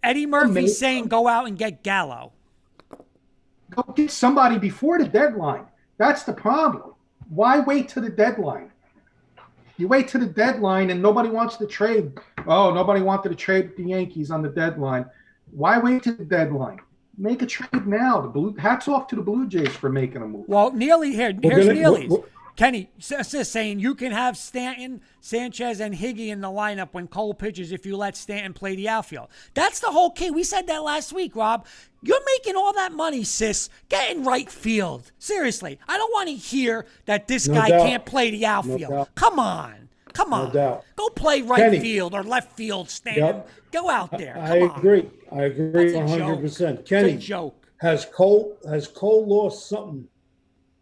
Eddie Murphy's saying go out and get Gallo. Go get somebody before the deadline. That's the problem. Why wait to the deadline? You wait to the deadline and nobody wants to trade. Oh, nobody wanted to trade with the Yankees on the deadline. Why wait to the deadline? Make a trade now. Hats off to the Blue Jays for making a move. Well, here's Neely's. Kenny saying you can have Stanton, Sanchez, and Higgy in the lineup when Cole pitches if you let Stanton play the outfield. That's the whole key. We said that last week, Rob. You're making all that money, sis. Get in right field. Seriously. I don't want to hear that this guy can't play the outfield. Come on. No doubt. Go play right field or left field, Stanton. Yep. Go out there. I agree 100%. Kenny, it's a joke. Has Cole lost something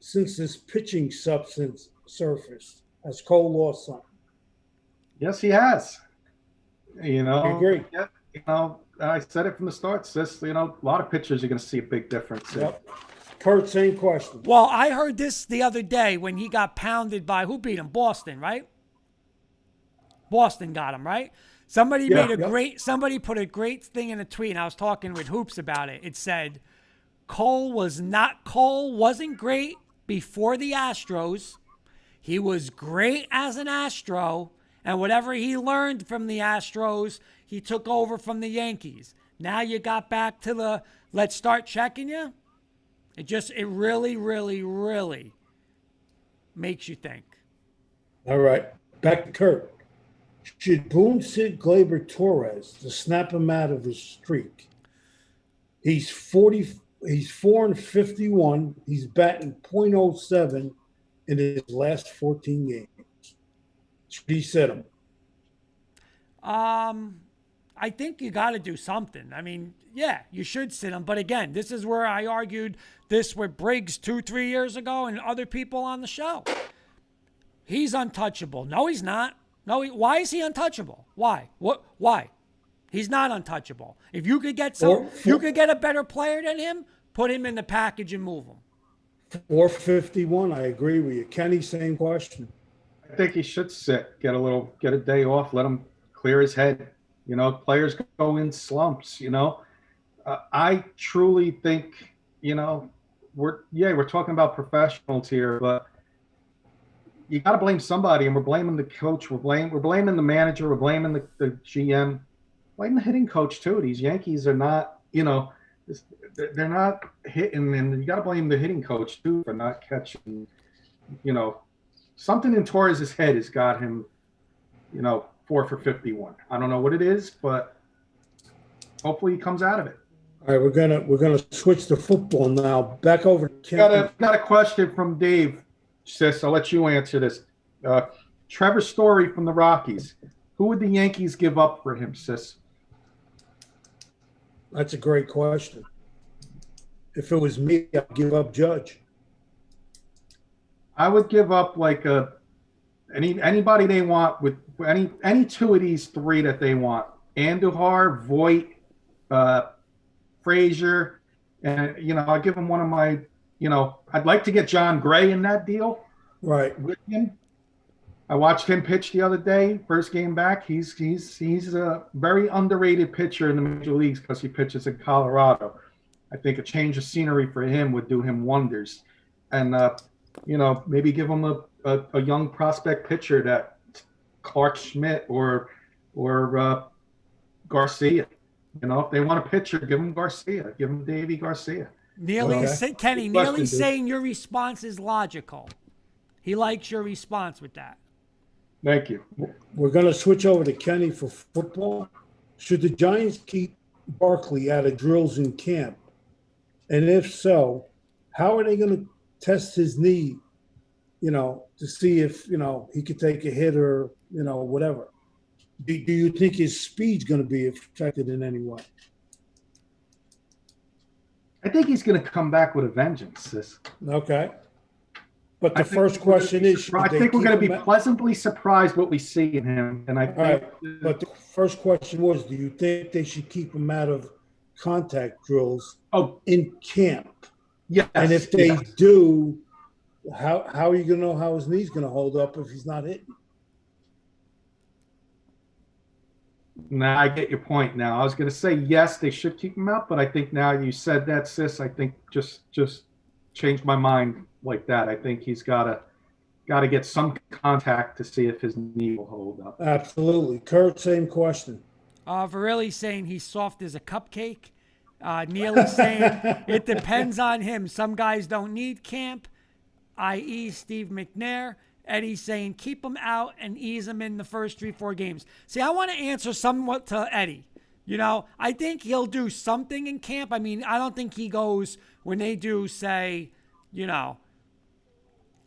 since this pitching substance surfaced? Has Cole lost something? Yes, he has. I agree. Yeah, I said it from the start, sis. A lot of pitchers are going to see a big difference. Yep. Kurt, same question. Well, I heard this the other day when he got pounded by who beat him? Boston, right? Boston got him, right? Somebody put a great thing in a tweet, and I was talking with Hoops about it. It said Cole wasn't great before the Astros. He was great as an Astro, and whatever he learned from the Astros, he took over from the Yankees. Now you got back to the let's start checking you. It really, really, really makes you think. All right. Back to Kurt. Should Boone sit Gleyber Torres to snap him out of his streak? He's 4 and 51. He's batting .07. in his last 14 games? Should he sit him? I think you got to do something. I mean, yeah, you should sit him. But again, this is where I argued this with Briggs 2-3 years ago and other people on the show. He's untouchable. No, he's not. No, why is he untouchable? Why? What? Why? He's not untouchable. If you could get you could get a better player than him, put him in the package and move him. 451. I agree with you. Kenny, same question. I think he should sit, get a day off, let him clear his head. You know, players go in slumps. You know, I truly think, you know, we're talking about professionals here, but you got to blame somebody, and we're blaming the coach, we're blaming the manager, we're blaming the GM, blame the hitting coach too. These Yankees are not, you know, they're not hitting, and you got to blame the hitting coach too for not catching. You know, something in Torres' head has got him, you know, 4 for 51. I don't know what it is, but hopefully he comes out of it. All right, we're gonna switch to football now. Back over to Kenny. Got a question from Dave. Sis, I'll let you answer this. Trevor Story from the Rockies. Who would the Yankees give up for him, Sis? That's a great question. If it was me, I'd give up Judge. I would give up like anybody they want with any two of these three that they want. Andujar, Voit, Frazier, and you know, I'll give them one of my. You know, I'd like to get John Gray in that deal. Right. With him. I watched him pitch the other day, first game back. He's a very underrated pitcher in the major leagues because he pitches in Colorado. I think a change of scenery for him would do him wonders. And, you know, maybe give him a young prospect pitcher that Clark Schmidt or Garcia. You know, if they want a pitcher, give him Garcia. Give him Davy Garcia. Kenny, Neely's saying your response is logical. He likes your response with that. Thank you. We're going to switch over to Kenny for football. Should the Giants keep Barkley out of drills in camp? And if so, how are they going to test his knee, you know, to see if, you know, he could take a hit or, you know, whatever? Do you think his speed's going to be affected in any way? I think he's going to come back with a vengeance, Sis. Okay. But the first question is, I think we're going to be pleasantly surprised what we see in him. And I think, right. But the first question was, do you think they should keep him out of contact drills in camp? Yes. And if they do, how are you going to know how his knee's going to hold up if he's not hitting? Now I get your point now. I was going to say, yes, they should keep him out, but I think now you said that, Sis, I think just changed my mind like that. I think he's got to get some contact to see if his knee will hold up. Absolutely. Kurt, same question. Varelli's saying he's soft as a cupcake. Neely's saying it depends on him. Some guys don't need camp, i.e. Steve McNair. Eddie's saying keep him out and ease him in the first 3-4 games. See, I want to answer somewhat to Eddie. You know, I think he'll do something in camp. I mean, I don't think he goes when they do, say, you know,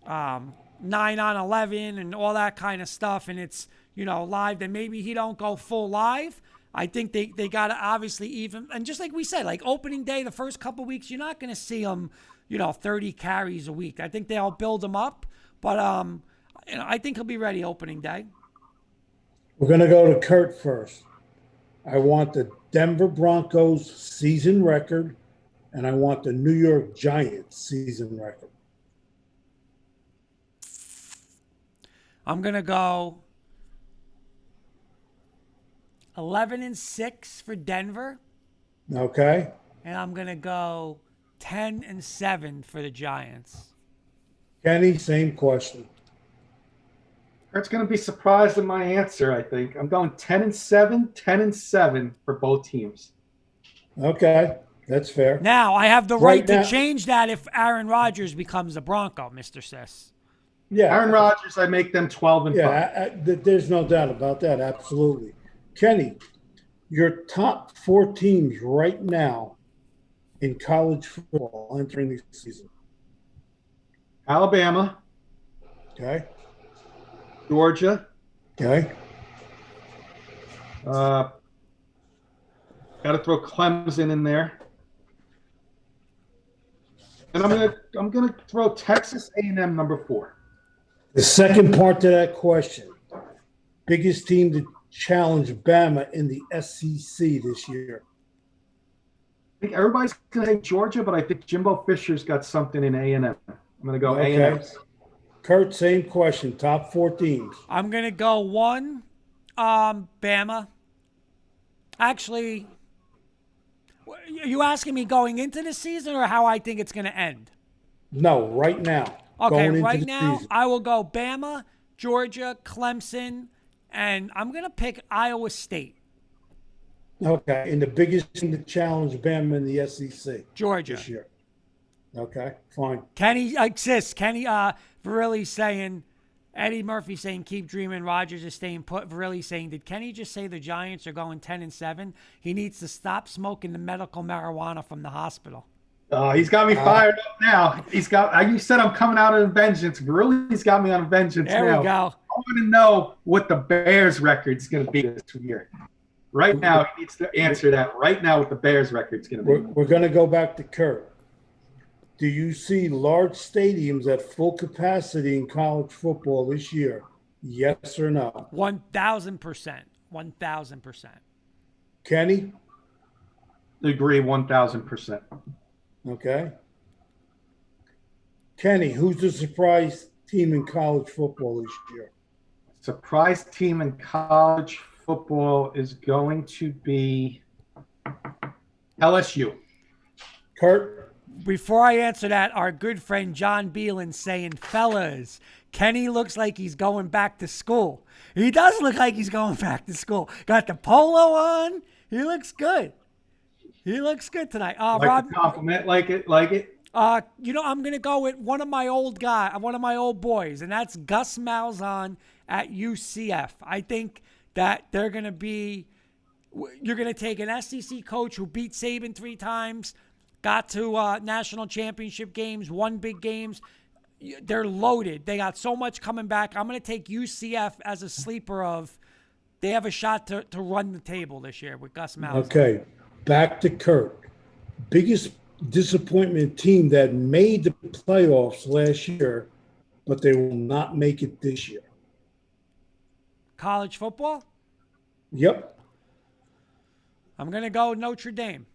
9-on-11 and all that kind of stuff, and it's, you know, live, then maybe he don't go full live. I think they got to obviously even, and just like we said, like opening day, the first couple weeks, you're not going to see him, you know, 30 carries a week. I think they'll build him up, but you know, I think he'll be ready opening day. We're going to go to Kurt first. I want the Denver Broncos season record, and I want the New York Giants season record. I'm going to go 11-6 for Denver. Okay. And I'm going to go 10-7 for the Giants. Kenny, same question. Kurt's going to be surprised at my answer, I think. I'm going 10-7, 10-7 for both teams. Okay, that's fair. Now, I have the right to change that if Aaron Rodgers becomes a Bronco, Mr. Sis. Yeah. Aaron Rodgers, I make them 12-5. Yeah, there's no doubt about that, absolutely. Kenny, your top 4 teams right now in college football entering the season. Alabama, Okay. Georgia. Okay. Got to throw Clemson in there. And I'm gonna throw Texas A&M number 4. The second part to that question. Biggest team to challenge Bama in the SEC this year. I think everybody's gonna say Georgia, but I think Jimbo Fisher's got something in A&M. I'm gonna go Okay. A&M. Kurt, same question. Top 4 teams. I'm going to go 1, Bama. Actually, are you asking me going into the season or how I think it's going to end? No, right now. Okay, Going into right the now, season. I will go Bama, Georgia, Clemson, and I'm going to pick Iowa State. Okay. And the biggest team to challenge Bama in the SEC Georgia. this year. Okay, fine. Kenny Virilli saying, Eddie Murphy saying, keep dreaming. Rogers is staying put. Virilli saying, did Kenny just say the Giants are going 10-7? He needs to stop smoking the medical marijuana from the hospital. He's got me fired up now. You said I'm coming out on vengeance. Virilli's got me on vengeance now. There we go. I want to know what the Bears record's going to be this year. Right now, he needs to answer that. Right now, what the Bears record's going to be. We're going to go back to Kurt. Do you see large stadiums at full capacity in college football this year? Yes or no? 1,000%. 1,000%. Kenny? Agree 1,000%. Okay. Kenny, who's the surprise team in college football this year? Surprise team in college football is going to be LSU. Kurt? Before I answer that, our good friend John Beelan saying, fellas, Kenny looks like he's going back to school. He does look like he's going back to school. Got the polo on. He looks good. He looks good tonight. Rob, the compliment, like it. I'm gonna go with one of my old boys, and that's Gus Malzahn at UCF. I think that you're gonna take an SEC coach who beat Saban 3 times, got to national championship games, won big games. They're loaded. They got so much coming back. I'm gonna take UCF as a sleeper of. They have a shot to run the table this year with Gus Malzahn. Okay, back to Kurt. Biggest disappointment team that made the playoffs last year, but they will not make it this year. College football? Yep. I'm going to go Notre Dame.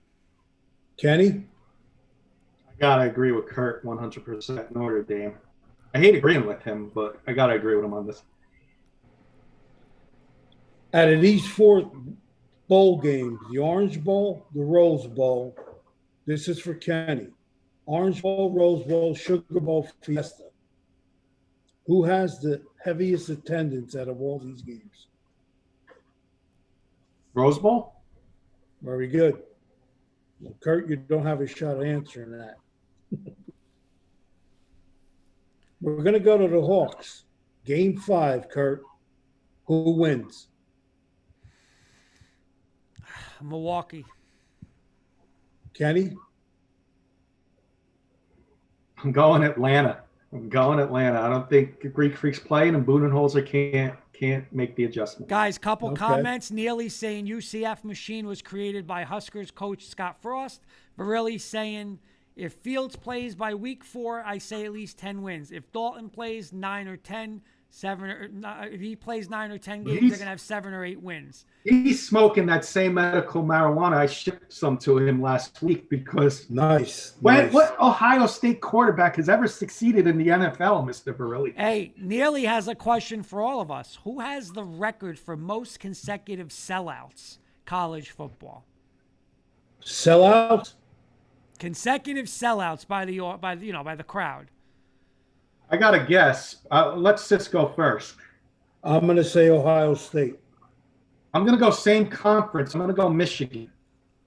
Kenny? I got to agree with Kurt 100%. Notre Dame. I hate agreeing with him, but I got to agree with him on this. Out of these 4 bowl games, the Orange Bowl, the Rose Bowl, this is for Kenny. Orange Bowl, Rose Bowl, Sugar Bowl, Fiesta. Who has the heaviest attendance out of all these games? Rose Bowl? Very good. Well, Kurt, you don't have a shot at answering that. We're going to go to the Hawks. Game 5, Kurt. Who wins? Milwaukee. Kenny? I'm going Atlanta. I don't think Greek Freak's playing, and Budenholzer can't make the adjustment. Guys, couple Okay. comments. Neely saying UCF machine was created by Huskers coach Scott Frost. Virilli saying if Fields plays by week 4, I say at least 10 wins. If Dalton plays 9 or 10, if he plays 9 or 10 games, they're going to have 7 or 8 wins. He's smoking that same medical marijuana. I shipped some to him last week because Nice. what Ohio State quarterback has ever succeeded in the NFL, Mr. Virilli? Hey, Neely has a question for all of us. Who has the record for most consecutive sellouts college football? Sellout? Consecutive sellouts by the crowd. I got to guess. Let's just go first. I'm going to say Ohio State. I'm going to go same conference. I'm going to go Michigan.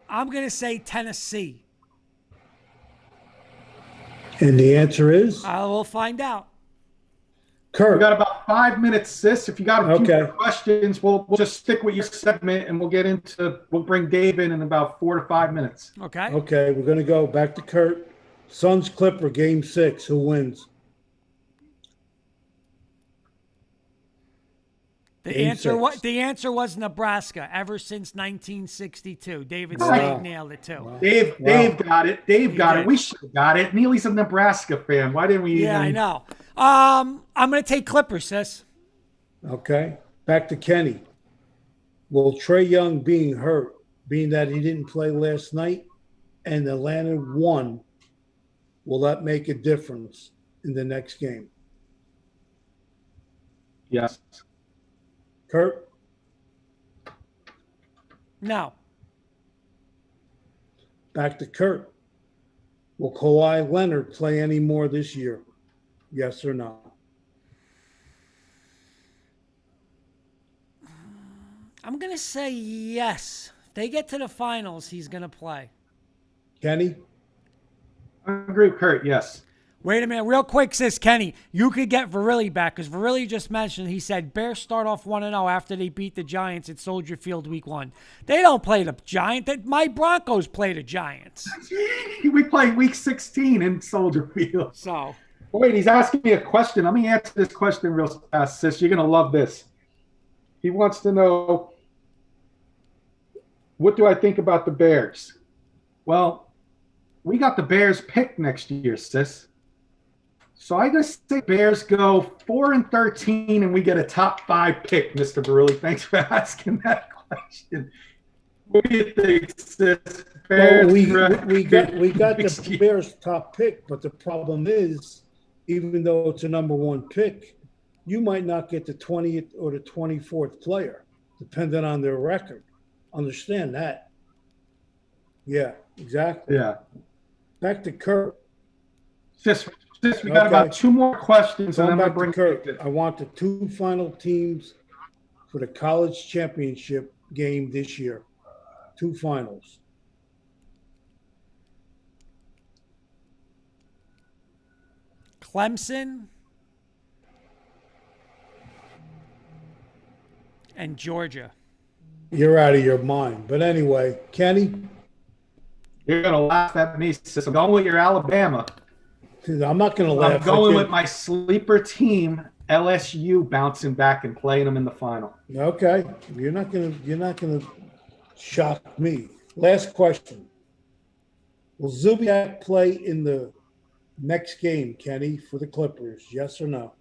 I'm going to say Tennessee. And the answer is? We'll find out. Kurt. We got about 5 minutes, sis. If you got a few Okay. more questions, we'll just stick with your segment and we'll bring Dave in about 4 to 5 minutes. Okay. Okay, we're going to go back to Kurt. Suns Clipper, game 6. Who wins? Game six. The answer was Nebraska ever since 1962. David Wow. Slade nailed it too. Wow. Dave got it. Dave got did. it. We should have got it. Neely's a Nebraska fan. Why didn't we even? Yeah, I know. I'm gonna take Clippers, sis. Okay. Back to Kenny. Will Trey Young being hurt, being that he didn't play last night, and Atlanta won, will that make a difference in the next game? Yes. Kurt? No. Back to Kurt. Will Kawhi Leonard play any more this year? Yes or no? I'm gonna say yes. If they get to the finals, he's gonna play. Kenny? I agree with Kurt. Yes. Wait a minute, real quick, sis Kenny. You could get Virilli back because Virilli just mentioned he said Bears start off 1-0 after they beat the Giants at Soldier Field week 1. They don't play the Giants. My Broncos play the Giants. We play week 16 in Soldier Field. So Wait, he's asking me a question. Let me answer this question real fast, sis. You're going to love this. He wants to know, what do I think about the Bears? Well, we got the Bears picked next year, sis. So I just say Bears go 4-13 and we get a top 5 pick, Mr. Virilli. Thanks for asking that question. What do you think, sis? Bears, Well, we got the Bears top pick, but the problem is, even though it's a number 1 pick, you might not get the 20th or the 24th player, depending on their record. Understand that. Yeah, exactly. Yeah. Back to Kurt. Sis, we got about 2 more questions, and Going then we'll back to bring Kurt. I want the 2 final teams for the college championship game this year. 2 finals. Clemson and Georgia. You're out of your mind. But anyway, Kenny, You're going to laugh at me, sis. I'm going with your Alabama. I'm not going to laugh. I'm going at with you. my sleeper team, LSU, bouncing back and playing them in the final. Okay, you're not gonna shock me. Last question: will Zubiak play in the next game, Kenny, for the Clippers? Yes or no?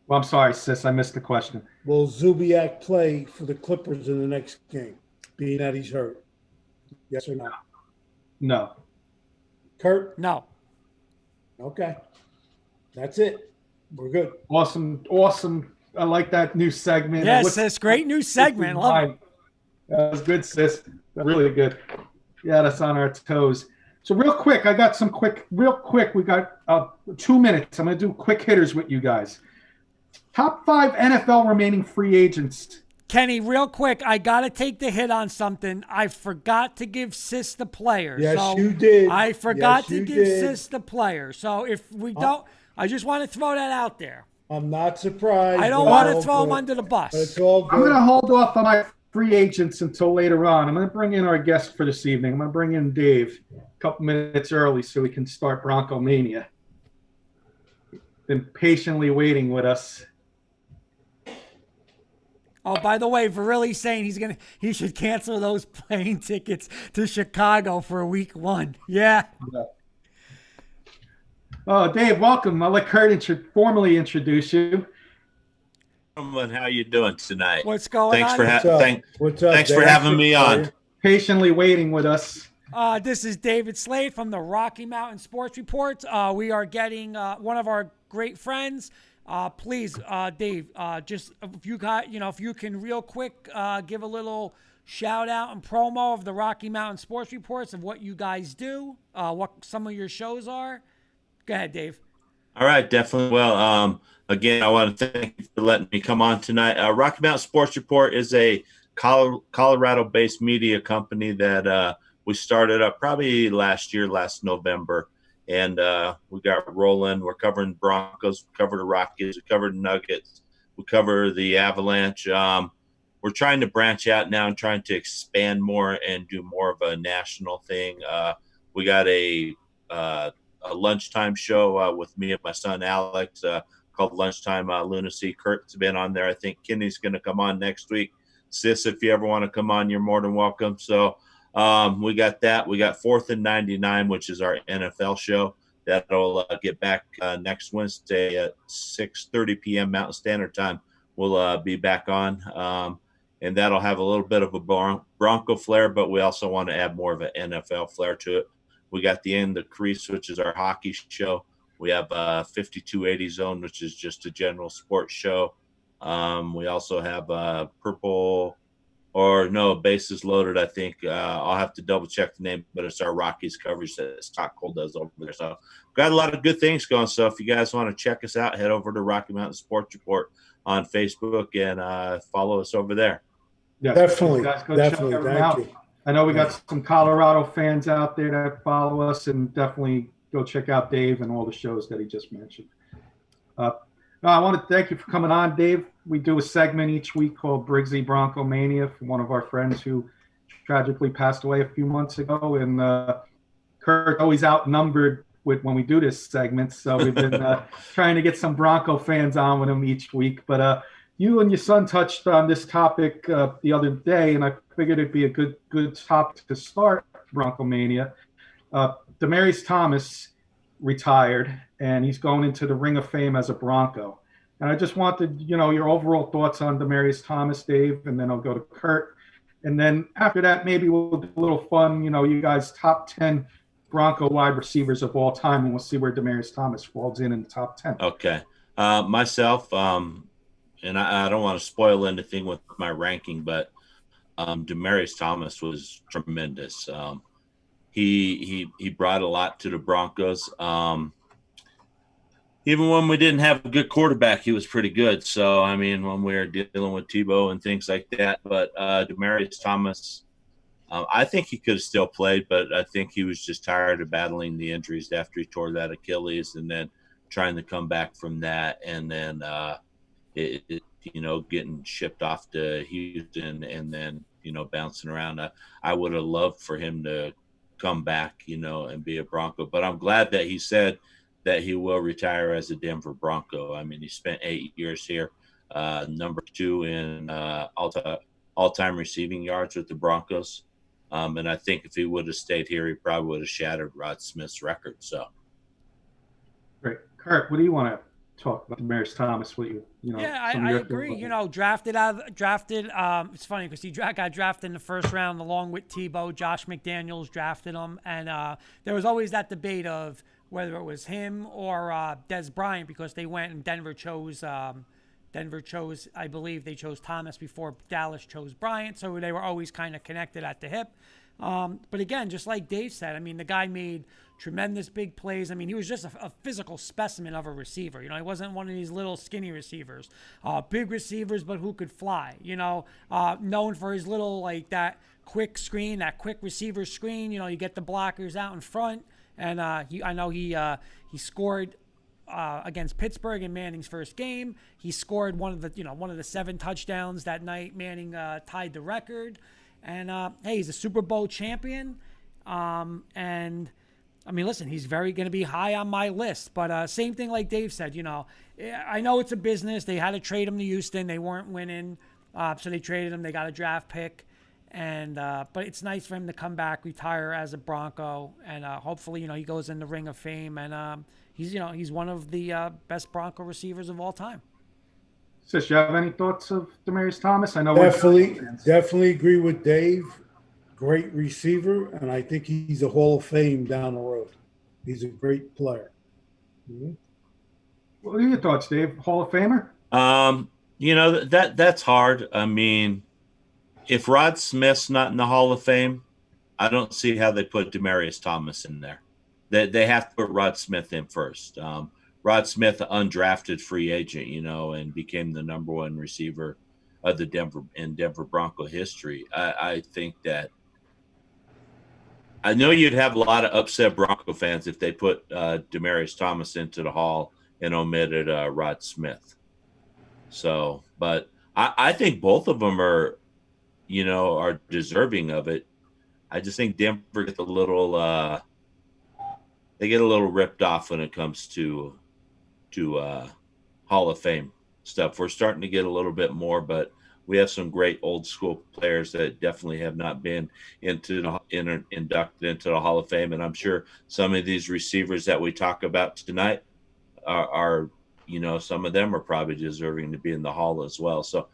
Well, I'm sorry, sis. I missed the question. Will Zubiak play for the Clippers in the next game, being that he's hurt? Yes or no? No. Kurt? No. Okay, that's it. We're good. Awesome. I like that new segment. Yes, sis. Great new segment. Love it. That was good, sis. Really good. Yeah, that's on our toes. So real quick, I got some real quick. We got 2 minutes. I'm going to do quick hitters with you guys. Top 5 NFL remaining free agents. Kenny, real quick, I got to take the hit on something. I forgot to give Sis the player. Yes, so you did. I forgot Yes, to you give did. Sis the player. So if we don't, I just want to throw that out there. I'm not surprised. I don't but want it's to all throw him good. under the But bus. it's all I'm going good. to hold off on my free agents until later on. I'm going to bring in our guest for this evening. I'm going to bring in Dave a couple minutes early so we can start Bronco Mania. Been patiently waiting with us. Oh, by the way, Virilli's saying he should cancel those plane tickets to Chicago for week 1. Yeah. Oh, Dave, welcome. I'll let Kurt formally introduce you. Gentlemen, how you doing tonight? What's going on? What's up, Thanks for Dave? having me on. Patiently waiting with us. This is David Slade from the Rocky Mountain Sports Report. We are getting one of our great friends. Please, Dave, just if you can real quick give a little shout out and promo of the Rocky Mountain Sports Reports of what you guys do, what some of your shows are. Go ahead, Dave. All right, definitely. Well, again, I want to thank you for letting me come on tonight. Rocky Mountain Sports Report is a Colorado-based media company that we started up probably last November. And we got rolling. We're covering Broncos, we cover the Rockies, we cover the Nuggets, we cover the Avalanche. We're trying to branch out now and trying to expand more and do more of a national thing. We got a lunchtime show with me and my son Alex called Lunchtime Lunacy. Kurt's been on there. I think Kenny's going to come on next week. Sis, if you ever want to come on, you're more than welcome. So we got that. We got 4th and 99, which is our NFL show. That'll get back next Wednesday at 6:30 p.m. Mountain Standard Time. We'll be back on. And that'll have a little bit of a Bronco flair, but we also want to add more of an NFL flair to it. We got the In the Crease, which is our hockey show. We have 5280 Zone, which is just a general sports show. We also have Bases Loaded, I think. I'll have to double check the name, but it's our Rockies coverage that Stock Cold does over there. So got a lot of good things going. So if you guys want to check us out, head over to Rocky Mountain Sports Report on Facebook and follow us over there. Yes, Definitely. guys, go Definitely. check them Thank out. you. I know we got some Colorado fans out there that follow us, and definitely go check out Dave and all the shows that he just mentioned. I want to thank you for coming on, Dave. We do a segment each week called Briggsy Bronco Mania from one of our friends who tragically passed away a few months ago. And Kurt always outnumbered when we do this segment. So we've been trying to get some Bronco fans on with him each week. But you and your son touched on this topic the other day, and I figured it'd be a good topic to start Bronco Mania. Demaryius Thomas retired, and he's going into the Ring of Fame as a Bronco. And I just wanted, your overall thoughts on Demaryius Thomas, Dave, and then I'll go to Kurt. And then after that, maybe we'll do a little fun, you guys' top 10 Bronco wide receivers of all time, and we'll see where Demaryius Thomas falls in the top 10. Okay. Myself, and I don't want to spoil anything with my ranking, but Demaryius Thomas was tremendous. He brought a lot to the Broncos. Even when we didn't have a good quarterback, he was pretty good. So, I mean, when we were dealing with Tebow and things like that. But Demaryius Thomas, I think he could have still played, but I think he was just tired of battling the injuries after he tore that Achilles and then trying to come back from that. And then, getting shipped off to Houston and then, bouncing around. I would have loved for him to come back, and be a Bronco. But I'm glad that he said that he will retire as a Denver Bronco. I mean, he spent 8 years here, number 2 in all-time receiving yards with the Broncos. And I think if he would have stayed here, he probably would have shattered Rod Smith's record. So, Great. Kurt, what do you want to talk about Demaryius Thomas? I agree. Drafted. It's funny because he got drafted in the first round along with Tebow. Josh McDaniels drafted him, and there was always that debate of whether it was him or Dez Bryant, because they went and Denver chose. I believe they chose Thomas before Dallas chose Bryant, so they were always kind of connected at the hip. But again, just like Dave said, I mean, the guy made tremendous big plays. I mean, he was just a physical specimen of a receiver. He wasn't one of these little skinny receivers. Big receivers, but who could fly. Known for his little, that quick screen, that quick receiver screen. You get the blockers out in front. And I know he scored against Pittsburgh in Manning's first game. He scored one of the 7 touchdowns that night. Manning tied the record. And hey, he's a Super Bowl champion. And I mean, listen, he's going to be high on my list. But same thing like Dave said. I know it's a business. They had to trade him to Houston. They weren't winning, so they traded him. They got a draft pick. And but it's nice for him to come back, retire as a Bronco, and hopefully he goes in the Ring of Fame, and he's one of the best Bronco receivers of all time. Sis, you have any thoughts of Demaryius Thomas? I know definitely agree with Dave. Great receiver, and I think he's a Hall of Fame down the road. He's a great player. Mm-hmm. What are your thoughts, Dave? Hall of Famer? That's hard. I mean, if Rod Smith's not in the Hall of Fame, I don't see how they put Demaryius Thomas in there. They have to put Rod Smith in first. Rod Smith, undrafted free agent, and became the number 1 receiver of the Denver Bronco history. I think that I know you'd have a lot of upset Bronco fans if they put Demaryius Thomas into the Hall and omitted Rod Smith. So, but I think both of them are deserving of it. I just think Denver gets a little they get a little ripped off when it comes to Hall Hall of Fame stuff. We're starting to get a little bit more, but we have some great old school players that definitely have not been inducted into the Hall of Fame. And I'm sure some of these receivers that we talk about tonight are some of them are probably deserving to be in the Hall as well. So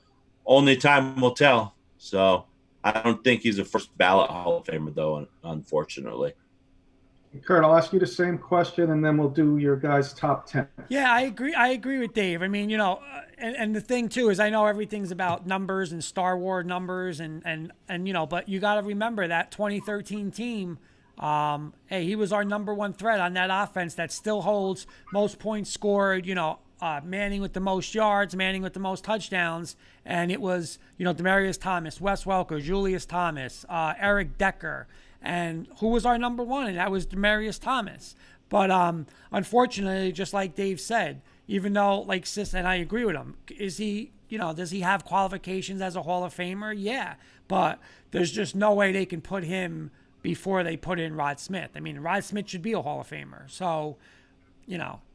only time will tell. So I don't think he's a first ballot Hall of Famer, though, unfortunately. Kurt, I'll ask you the same question, and then we'll do your guys' top 10. Yeah, I agree. I agree with Dave. I mean, and the thing too is I know everything's about numbers and Star Wars numbers and but you got to remember that 2013 team. Hey, he was our number one threat on that offense that still holds most points scored. Manning with the most yards, Manning with the most touchdowns, and it was Demaryius Thomas, Wes Welker, Julius Thomas, Eric Decker. And who was our number one? And that was Demaryius Thomas. But unfortunately, just like Dave said, even though, and I agree with him, is he, does he have qualifications as a Hall of Famer? Yeah. But there's just no way they can put him before they put in Rod Smith. I mean, Rod Smith should be a Hall of Famer. So,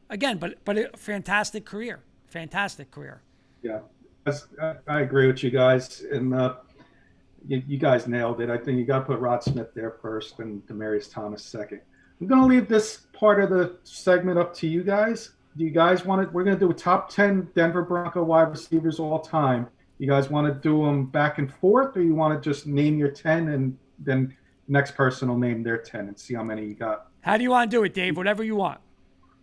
again, but a fantastic career. Fantastic career. Yeah. I agree with you guys. And you guys nailed it. I think you got to put Rod Smith there first and Demaryius Thomas second. I'm going to leave this part of the segment up to you guys. Do you guys want to? We're going to do a top 10 Denver Bronco wide receivers all time. You guys want to do them back and forth, or you want to just name your 10 and then next person will name their 10 and see how many you got? How do you want to do it, Dave? Whatever you want.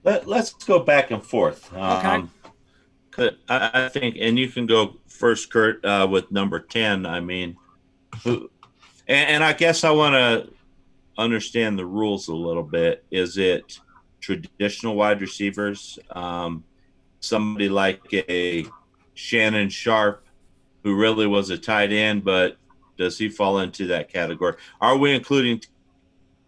Let's go back and forth. Okay. I think, and you can go first, Kurt, with number 10. I mean, and I guess I want to understand the rules a little bit. Is it traditional wide receivers? Somebody like a Shannon Sharp, who really was a tight end, but does he fall into that category? Are we including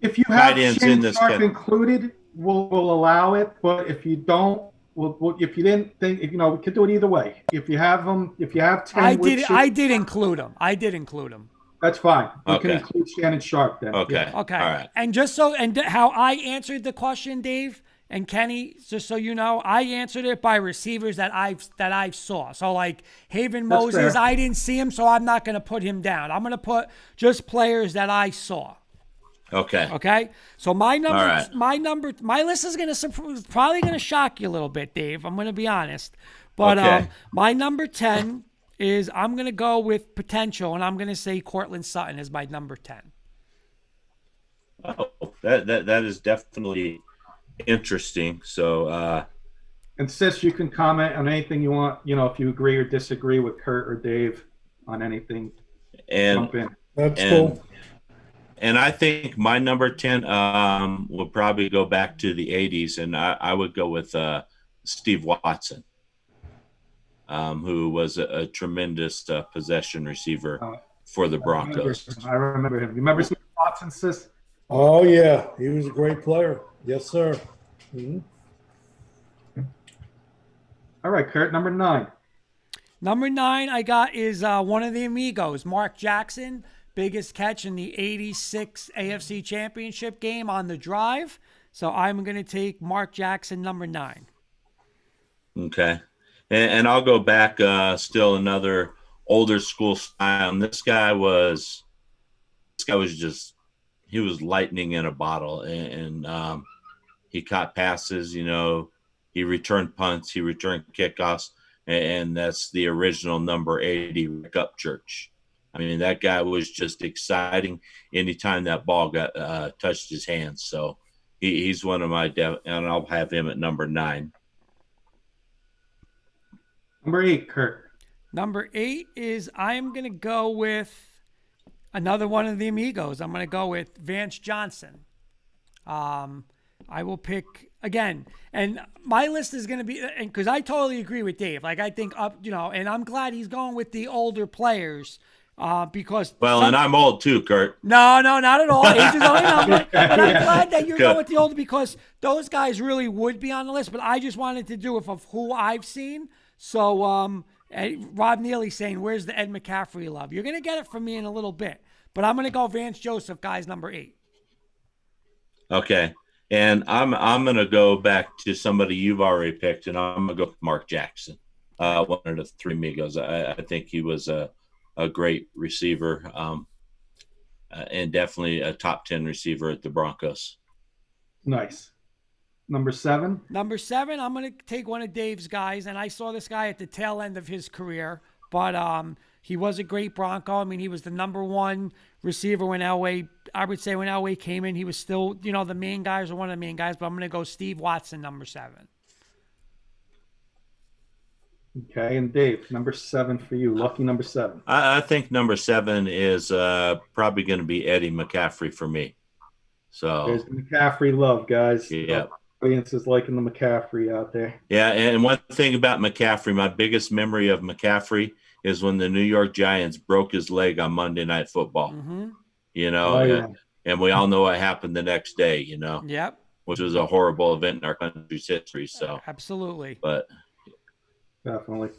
if you have tight ends Shannon in this Sharp included, we'll allow it. But if you don't, if you didn't think, we could do it either way. If you have them, if you have 10, I did include him. That's fine. We Okay. can include Shannon Sharp then. Okay. Yeah. Okay. All right. And how I answered the question, Dave and Kenny, just so you know, I answered it by receivers that I saw. So like Haven That's Moses, fair. I didn't see him, so I'm not going to put him down. I'm going to put just players that I saw. Okay. Okay. So my All right. my list is probably going to shock you a little bit, Dave. I'm going to be honest, but Okay. my number 10 is I'm going to go with potential, and I'm going to say Cortland Sutton is my number 10. Oh, that is definitely interesting. So, And Sis, you can comment on anything you want. If you agree or disagree with Kurt or Dave on anything, and jump in. That's and cool. and I think my number 10 will probably go back to the 80s, and I would go with Steve Watson, who was a tremendous possession receiver for the Broncos. I remember him. You remember Steve Watson, Sis? Oh, yeah. He was a great player. Yes, sir. Mhm. All right, Kurt, number 9. Number 9 I got is one of the amigos, Mark Jackson, biggest catch in the 86 AFC Championship game on the drive. So I'm going to take Mark Jackson, number 9. Okay. And I'll go back, still another older school style. And this guy was just, he was lightning in a bottle. And he caught passes, he returned punts, he returned kickoffs. And that's the original number 80, Rick Upchurch. I mean, that guy was just exciting anytime that ball got touched his hands. So he's one of my and I'll have him at number 9. Number 8, Kurt. Number 8 is I'm going to go with another one of the amigos. I'm going to go with Vance Johnson. I will pick again, and my list is going to be, because I totally agree with Dave. Like I think and I'm glad he's going with the older players because. Well, and I'm old too, Kurt. No, not at all. Age is only a number. But I'm glad that you're going with the older because those guys really would be on the list. But I just wanted to do it of who I've seen. So Rob Neely saying, "Where's the Ed McCaffrey love?" You're going to get it from me in a little bit, but I'm going to go Vance Joseph, guys, number 8. Okay. And I'm gonna go back to somebody you've already picked, and I'm gonna go with Mark Jackson, one of the three Migos. I think he was a great receiver, and definitely a top 10 receiver at the Broncos. Nice. Number 7. Number 7, I'm going to take one of Dave's guys, and I saw this guy at the tail end of his career, but he was a great Bronco. I mean, he was the number 1 receiver when Elway, I would say when Elway came in, he was still, the main guys or one of the main guys, but I'm going to go Steve Watson, number 7. Okay, and Dave, number 7 for you. Lucky number 7. I think number 7 is probably going to be Eddie McCaffrey for me. So There's the McCaffrey love, guys. Yeah. Audience is liking the McCaffrey out there. Yeah, and one thing about McCaffrey, my biggest memory of McCaffrey is when the New York Giants broke his leg on Monday Night Football. Mm-hmm. And we all know what happened the next day, Yep. which was a horrible event in our country's history. So Absolutely. But Definitely.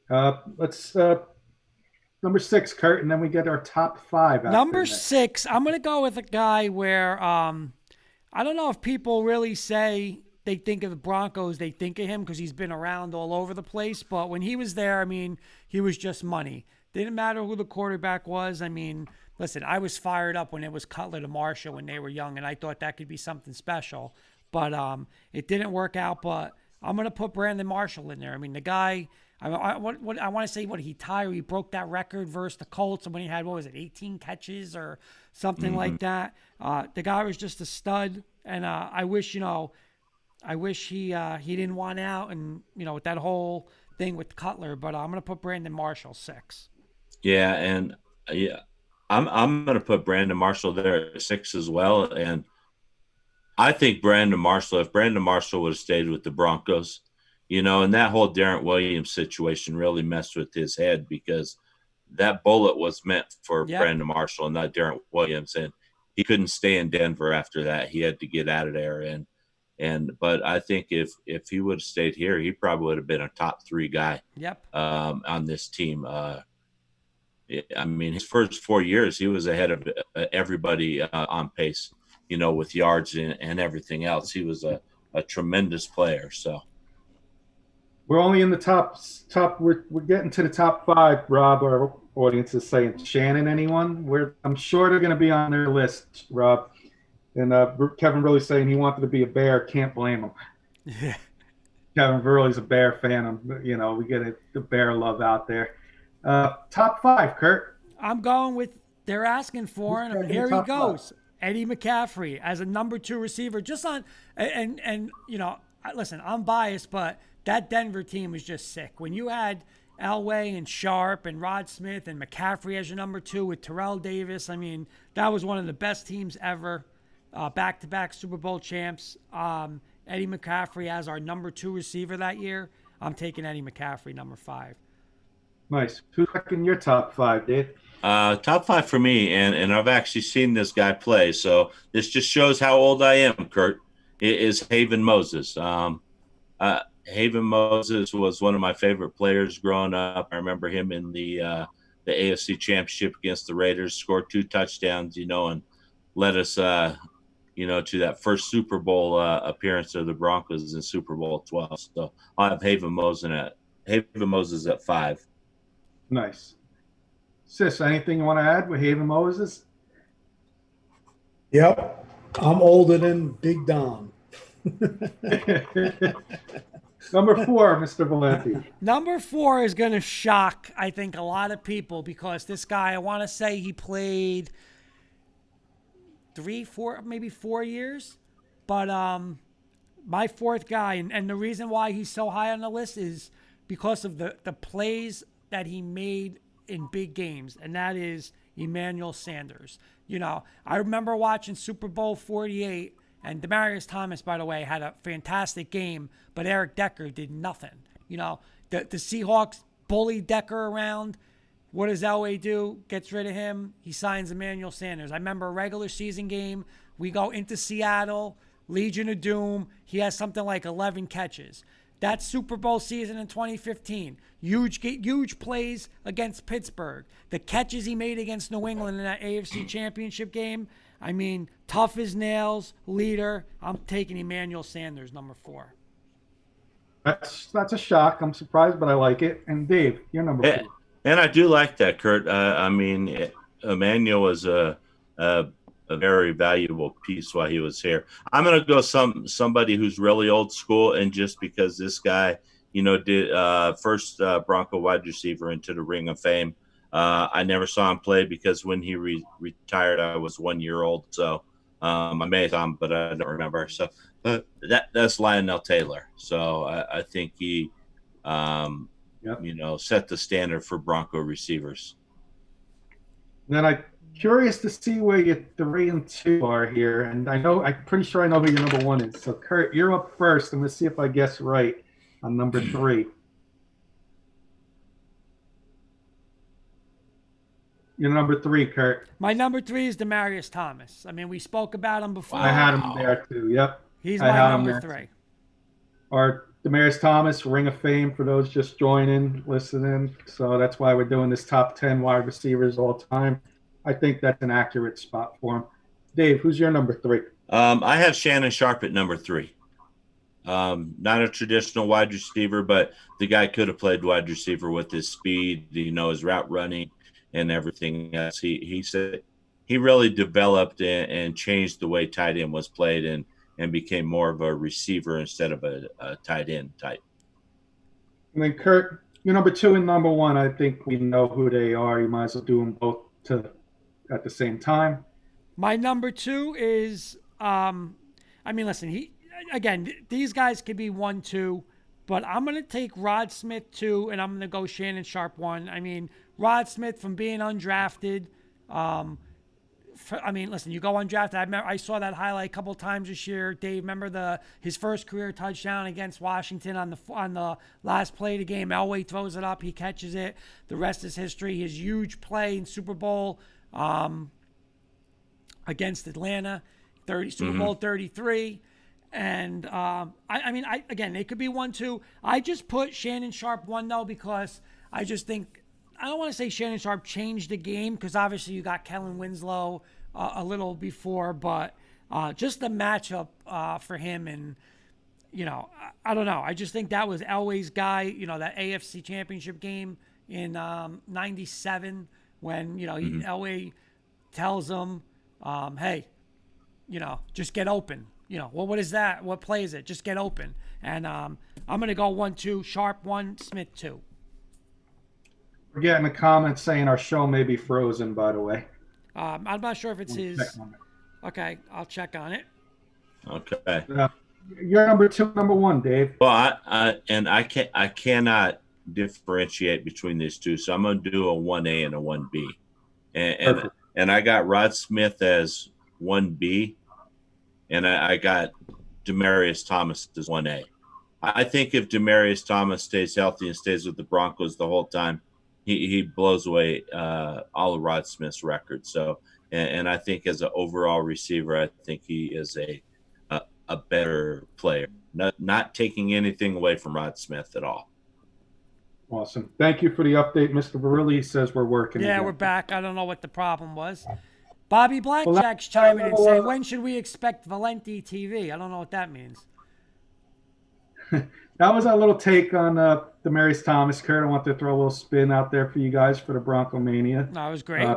Let's number 6, Kurt, and then we get our top 5. Number 6, I'm going to go with a guy where I don't know if people really say they think of the Broncos, they think of him because he's been around all over the place. But when he was there, I mean, he was just money. Didn't matter who the quarterback was. I mean, listen, I was fired up when it was Cutler to Marshall when they were young, and I thought that could be something special. But it didn't work out. But I'm going to put Brandon Marshall in there. I mean, the guy, I want to say he broke that record versus the Colts when he had, 18 catches or something like that. The guy was just a stud, and I wish he didn't want out, and with that whole thing with Cutler. But I'm going to put Brandon Marshall 6. yeah, and I'm going to put Brandon Marshall there at 6 as well. And I think if Brandon Marshall would have stayed with the Broncos, and that whole Darren Williams situation really messed with his head, because that bullet was meant for Brandon Marshall and not Darren Williams. And he couldn't stay in Denver after that. He had to get out of there. But I think if he would have stayed here, he probably would have been a top 3 guy on this team. I mean, his first 4 years, he was ahead of everybody on pace, with yards and everything else. He was a tremendous player. So we're only in the top. We're getting to the top 5. Rob, our audience is saying Shannon. Anyone? I'm sure they're going to be on their list, Rob. And Kevin Burley's saying he wanted to be a Bear. Can't blame him. Yeah. Kevin Burley's a Bear fan. We get the Bear love out there. Top 5, Kurt. I'm going with, they're asking for him, and here he goes. 5. Eddie McCaffrey as a number 2 receiver, just on, and listen, I'm biased, but that Denver team was just sick. When you had Elway and Sharp and Rod Smith and McCaffrey as your number 2 with Terrell Davis, I mean, that was one of the best teams ever. Back-to-back Super Bowl champs. Eddie McCaffrey as our number 2 receiver that year. I'm taking Eddie McCaffrey, number 5. Nice. Who's in your top 5, Dave? Top 5 for me, and I've actually seen this guy play, so this just shows how old I am, Kurt, is Haven Moses. Haven Moses was one of my favorite players growing up. I remember him in the AFC Championship against the Raiders, scored 2 touchdowns, and led us to that first Super Bowl appearance of the Broncos in Super Bowl 12. So I'll have Haven Moses at 5. Nice. Sis, anything you want to add with Haven Moses? Yep. I'm older than Big Don. Number 4, Mr. Valenti. Number 4 is going to shock, I think, a lot of people, because this guy, I want to say he played 4 years. But my 4th guy, and the reason why he's so high on the list is because of the plays that he made in big games, and that is Emmanuel Sanders. I remember watching Super Bowl 48, and Demaryius Thomas, by the way, had a fantastic game, but Eric Decker did nothing. The Seahawks bullied Decker around. What does Elway do? Gets rid of him. He signs Emmanuel Sanders. I remember a regular season game. We go into Seattle, Legion of Doom. He has something like 11 catches. That Super Bowl season in 2015, huge plays against Pittsburgh. The catches he made against New England in that AFC Championship game. I mean, tough as nails, leader. I'm taking Emmanuel Sanders, number 4. That's a shock. I'm surprised, but I like it. And Dave, you're number 4. And I do like that, Kurt. I mean, Emmanuel was a very valuable piece while he was here. I'm going to go somebody who's really old school, and just because this guy, did first Bronco wide receiver into the Ring of Fame. I never saw him play because when he retired, I was 1 year old. So I may have saw him, but I don't remember. So that's Lionel Taylor. So I think he, set the standard for Bronco receivers. Then I'm curious to see where your 3 and 2 are here. And I'm pretty sure I know who your number 1 is. So Kurt, you're up first. I'm going to see if I guess right on number 3. Your number 3, Kurt. My number 3 is Demaryius Thomas. I mean, we spoke about him before. I had him there too. Yep. He's my number 3. Our Demaryius Thomas, Ring of Fame for those just joining, listening. So that's why we're doing this top 10 wide receivers all time. I think that's an accurate spot for him. Dave, who's your number 3? I have Shannon Sharpe at number 3. Not a traditional wide receiver, but the guy could have played wide receiver with his speed, his route running and everything else. He said he really developed and changed the way tight end was played and became more of a receiver instead of a tight end type. And then Kurt, your number 2 and number 1, I think we know who they are. You might as well do them both at the same time. My number 2 is, listen, these guys could be 1, 2, but I'm going to take Rod Smith 2, and I'm going to go Shannon Sharpe 1. I mean, Rod Smith from being undrafted. Listen, you go undrafted. I saw that highlight a couple times this year. Dave, remember his first career touchdown against Washington on the last play of the game. Elway throws it up, he catches it. The rest is history. His huge play in Super Bowl against Atlanta, Super Bowl 33. And they could be 1, 2. I just put Shannon Sharpe 1 though because I just think. I don't want to say Shannon Sharpe changed the game because obviously you got Kellen Winslow a little before, but just the matchup for him and, I don't know. I just think that was Elway's guy, that AFC Championship game in 97 when, Elway tells him, hey, just get open. What is that? What play is it? Just get open. And I'm going to go 1, 2, Sharpe 1, Smith 2. We're getting a comment saying our show may be frozen, by the way. I'm not sure if it's his. Okay, I'll check on it. Okay. You're number 2, number 1, Dave. Well, I cannot differentiate between these two, so I'm going to do a 1A and a 1B. And I got Rod Smith as 1B, and I got Demaryius Thomas as 1A. I think if Demaryius Thomas stays healthy and stays with the Broncos the whole time, he blows away all of Rod Smith's records. So, and I think as an overall receiver, I think he is a better player. Not taking anything away from Rod Smith at all. Awesome. Thank you for the update, Mr. Verrilli. Says we're working. Yeah, again. we're back. I don't know what the problem was. Bobby Blackjack's chiming in and saying, when should we expect Valenti TV? I don't know what that means. That was our little take on Demaryius Thomas. Kurt, I want to throw a little spin out there for you guys for the Bronco Mania. No, it was great.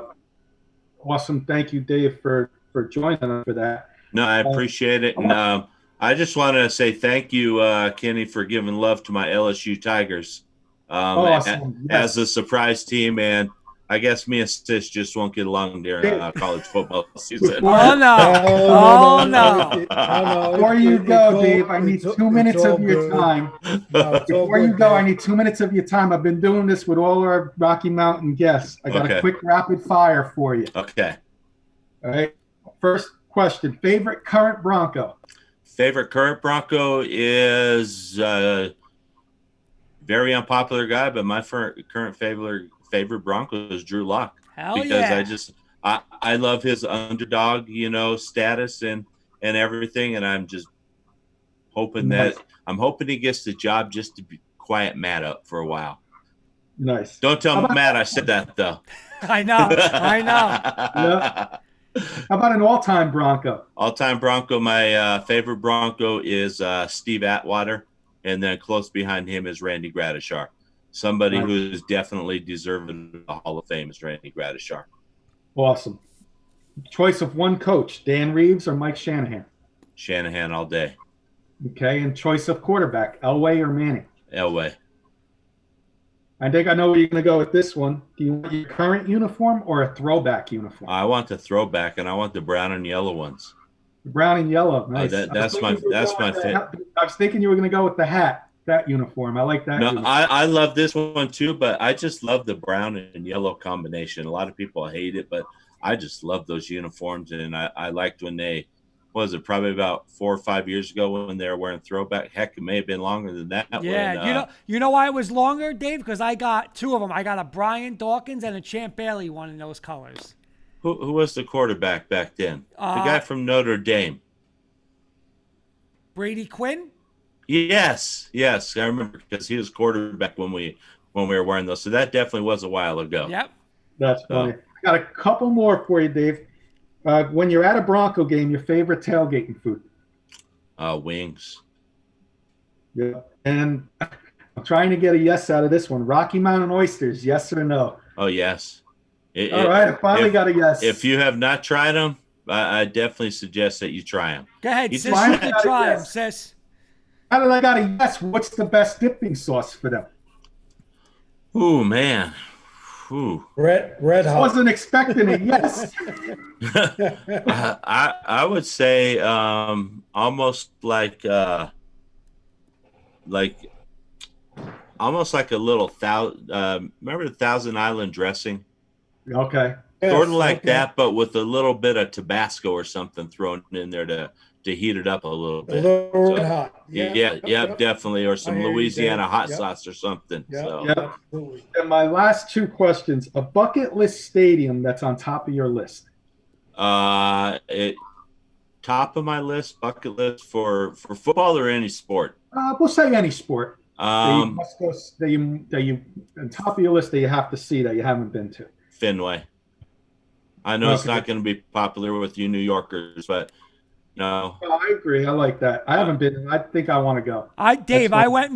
Awesome. Thank you, Dave, for joining us for that. No, I appreciate it. And I just want to say thank you, Kenny, for giving love to my LSU Tigers awesome. As a surprise team. And I guess me and Stitch just won't get along during college football season. Oh, no. Before you go, Dave, I need 2 minutes of your time. Before you go, I need 2 minutes of your time. I've been doing this with all our Rocky Mountain guests. I got a quick rapid fire for you. Okay. All right. First question. Favorite current Bronco? Favorite current Bronco is very unpopular guy, but my current favorite Bronco is Drew Lock. Because I love his underdog, status and everything, and I'm just hoping he gets the job just to be quiet Matt up for a while. Nice. Don't tell Matt I said that though. I know. Yeah. How about an all-time Bronco? All-time Bronco, my favorite Bronco is Steve Atwater, and then close behind him is Randy Gradishar. Somebody Nice. who is definitely deserving of the Hall of Fame is Randy Gradishar. Awesome. Choice of one coach, Dan Reeves or Mike Shanahan? Shanahan all day. Okay, and choice of quarterback, Elway or Manning? Elway. I think I know where you're going to go with this one. Do you want your current uniform or a throwback uniform? I want the throwback, and I want the brown and yellow ones. Brown and yellow. Nice. That's my fit. I was thinking you were going to go with the hat, that uniform. I like that. No, uniform. I love this one too, but I just love the brown and yellow combination. A lot of people hate it, but I just love those uniforms, and I liked when they – was it probably about 4 or 5 years ago when they were wearing throwback? Heck, it may have been longer than that. Yeah, when, you know why it was longer, Dave? Because I got two of them. I got a Brian Dawkins and a Champ Bailey one in those colors. Who was the quarterback back then? The guy from Notre Dame. Brady Quinn? Yes, I remember because he was quarterback when we were wearing those. So that definitely was a while ago. Yep. That's funny. I got a couple more for you, Dave. When you're at a Bronco game, your favorite tailgating food? Wings. Yeah. And I'm trying to get a yes out of this one. Rocky Mountain oysters, yes or no? Oh, yes. All right, I finally got a yes. If you have not tried them, I definitely suggest that you try them. Go ahead, sis. You can try them, sis. How did I got a yes? What's the best dipping sauce for them? Ooh, man. Ooh. Red hot. I wasn't expecting it. Yes. I would say almost like almost like a little remember the Thousand Island dressing? Okay. Yes, Sort of like that, but with a little bit of Tabasco or something thrown in there to heat it up a little bit. A little red hot. Yeah, definitely, or some Louisiana hot Yep. sauce or something. Yeah, So. absolutely. And my last two questions: a bucket list stadium that's on top of your list. Top of my list, bucket list for football or any sport. We'll say any sport. Um, that you on top of your list that you have to see that you haven't been to. Fenway. I know it's not going to be popular with you New Yorkers, but no. Oh, I agree. I like that. I haven't been. I think I want to go. Dave, I went.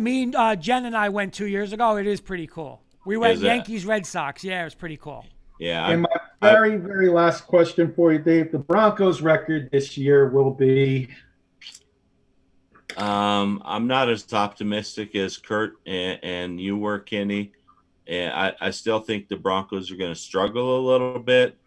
Jen and I went 2 years ago. It is pretty cool. We went Yankees, Red Sox. Yeah, it was pretty cool. Yeah. And my very last question for you, Dave. The Broncos record this year will be. I'm not as optimistic as Kurt and you were, Kenny. And I still think the Broncos are going to struggle a little bit.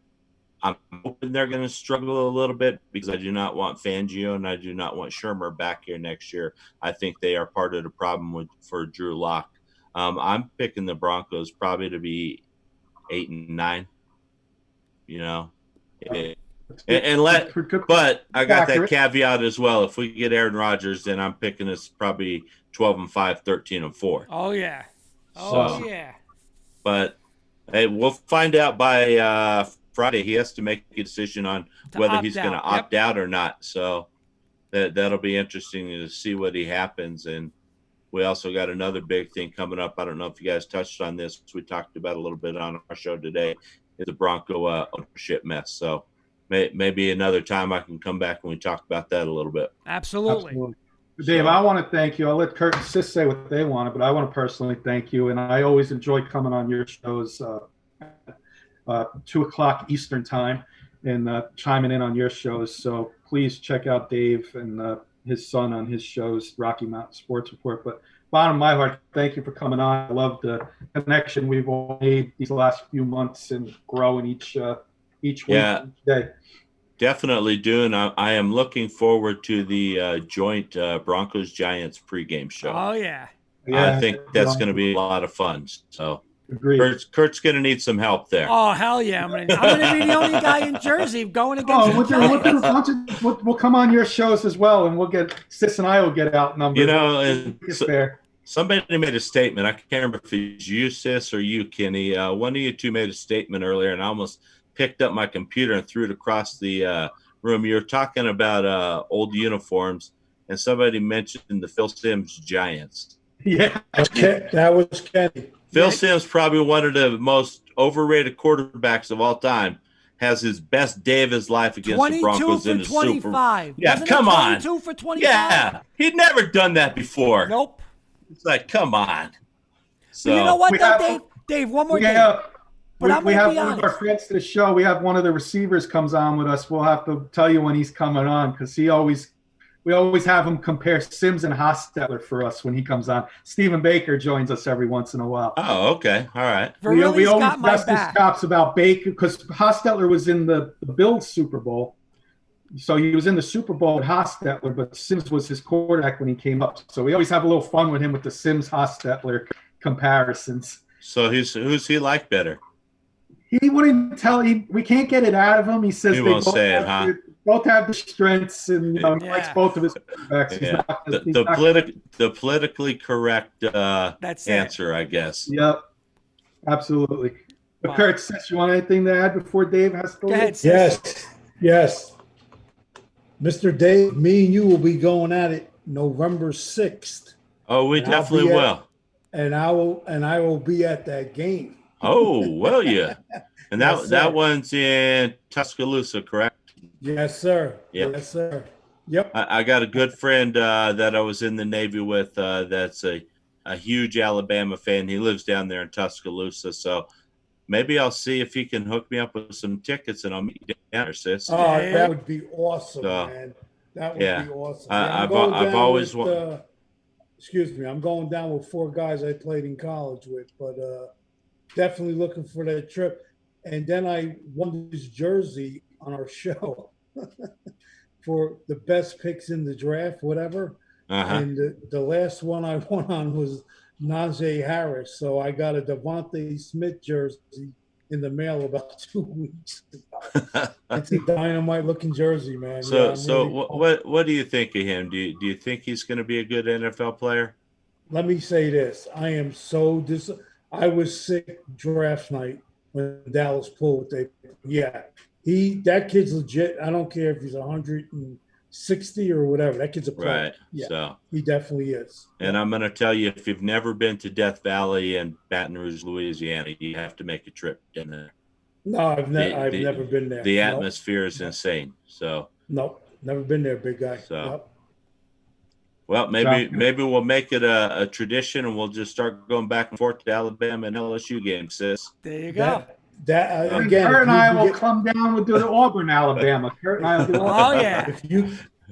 I'm hoping they're going to struggle a little bit because I do not want Fangio and I do not want Shermer back here next year. I think they are part of the problem for Drew Lock. I'm picking the Broncos probably to be 8-9. You know, but I got that caveat as well. If we get Aaron Rodgers, then I'm picking us probably 12-5, 13-4. Oh yeah, yeah. But hey, we'll find out by Friday. He has to make a decision on whether he's going to opt out or not. So that'll be interesting to see what happens. And we also got another big thing coming up. I don't know if you guys touched on this. We talked about a little bit on our show today. Is the Bronco ownership mess. So maybe another time I can come back and we talk about that a little bit. Absolutely. Dave, I want to thank you. I'll let Kurt and Sis say what they want, but I want to personally thank you. And I always enjoy coming on your shows 2 o'clock Eastern time and chiming in on your shows. So please check out Dave and his son on his shows, Rocky Mountain Sports Report. But bottom of my heart, thank you for coming on. I love the connection we've all made these last few months and growing each week, each day. Definitely doing. I am looking forward to the joint Broncos Giants pregame show. Oh yeah. I think that's going to be a lot of fun. So agreed. Kurt's going to need some help there. Oh hell yeah! I'm gonna be the only guy in Jersey going against. We'll come on your shows as well, and we'll get Sis and I will get out numbers. You know, and somebody made a statement. I can't remember if it's you, Sis, or you, Kenny. One of you two made a statement earlier, and I almost picked up my computer and threw it across the room. You were talking about old uniforms, and somebody mentioned the Phil Simms Giants. Yeah. That was Kenny. Phil Simms, probably one of the most overrated quarterbacks of all time, has his best day of his life against the 22 Broncos for in the Super. 25. Yeah, Wasn't come it on. 22 for 25? Yeah, he'd never done that before. Nope. It's like, come on. So But you know what, We though, have- Dave? Dave, one more We thing. have, But I'm we gonna have be one of our honest. friends to the show. We have one of the receivers comes on with us. We'll have to tell you when he's coming on because we always have him compare Sims and Hostetler for us when he comes on. Stephen Baker joins us every once in a while. Oh, okay. All right. We Verrilli's always got my bust his back. chops about Baker because Hostetler was in the Bills Super Bowl. So he was in the Super Bowl with Hostetler, but Sims was his quarterback when he came up. So we always have a little fun with him with the Sims-Hostetler comparisons. So who's he like better? He wouldn't tell. We can't get it out of him. He says He they won't both say it, have huh? both have the strengths, and he Yeah. likes both of his quarterbacks. He's Yeah. not- The, he's the, not- the politically correct That's it. answer, I guess. Yep, absolutely. But Wow. Kurt, since you want anything to add before Dave has to Go leave? ahead, sis. Yes. Mr. Dave, me and you will be going at it November 6th. Oh, we And I'll definitely be at- will. And I will be at that game. Oh, will you? And Yes, sir. that one's in Tuscaloosa, correct? Yes, sir. Yep. Yes, sir. Yep. I got a good friend that I was in the Navy with that's a huge Alabama fan. He lives down there in Tuscaloosa. So maybe I'll see if he can hook me up with some tickets and I'll meet you down there, sis. Oh, that would be awesome, So, man. That would yeah. be awesome. I've going I've down always with, excuse me, I'm going down with 4 guys I played in college with, but definitely looking for that trip. And then I won this jersey on our show for the best picks in the draft, whatever. Uh-huh. And the last one I won on was Najee Harris. So I got a Devontae Smith jersey in the mail about 2 weeks ago. It's a dynamite looking jersey, man. So, Yeah, I'm so really what do you think of him? Do you think he's going to be a good NFL player? Let me say this. I am so I was sick draft night when Dallas pulled. That kid's legit. I don't care if he's 160 or whatever. That kid's a pro. Right. Yeah, So, he definitely is. and I'm going to tell you, if you've never been to Death Valley and Baton Rouge, Louisiana, you have to make a trip in there. No, I've The- never been there. The Nope. atmosphere is insane. So, Nope, never been there, big guy. So, Nope. well, maybe we'll make it a tradition and we'll just start going back and forth to Alabama and LSU games, sis. There you go. That And again. Kurt and if you I can will get- come down with the Auburn, Alabama. Kurt and I will do Oh, yeah.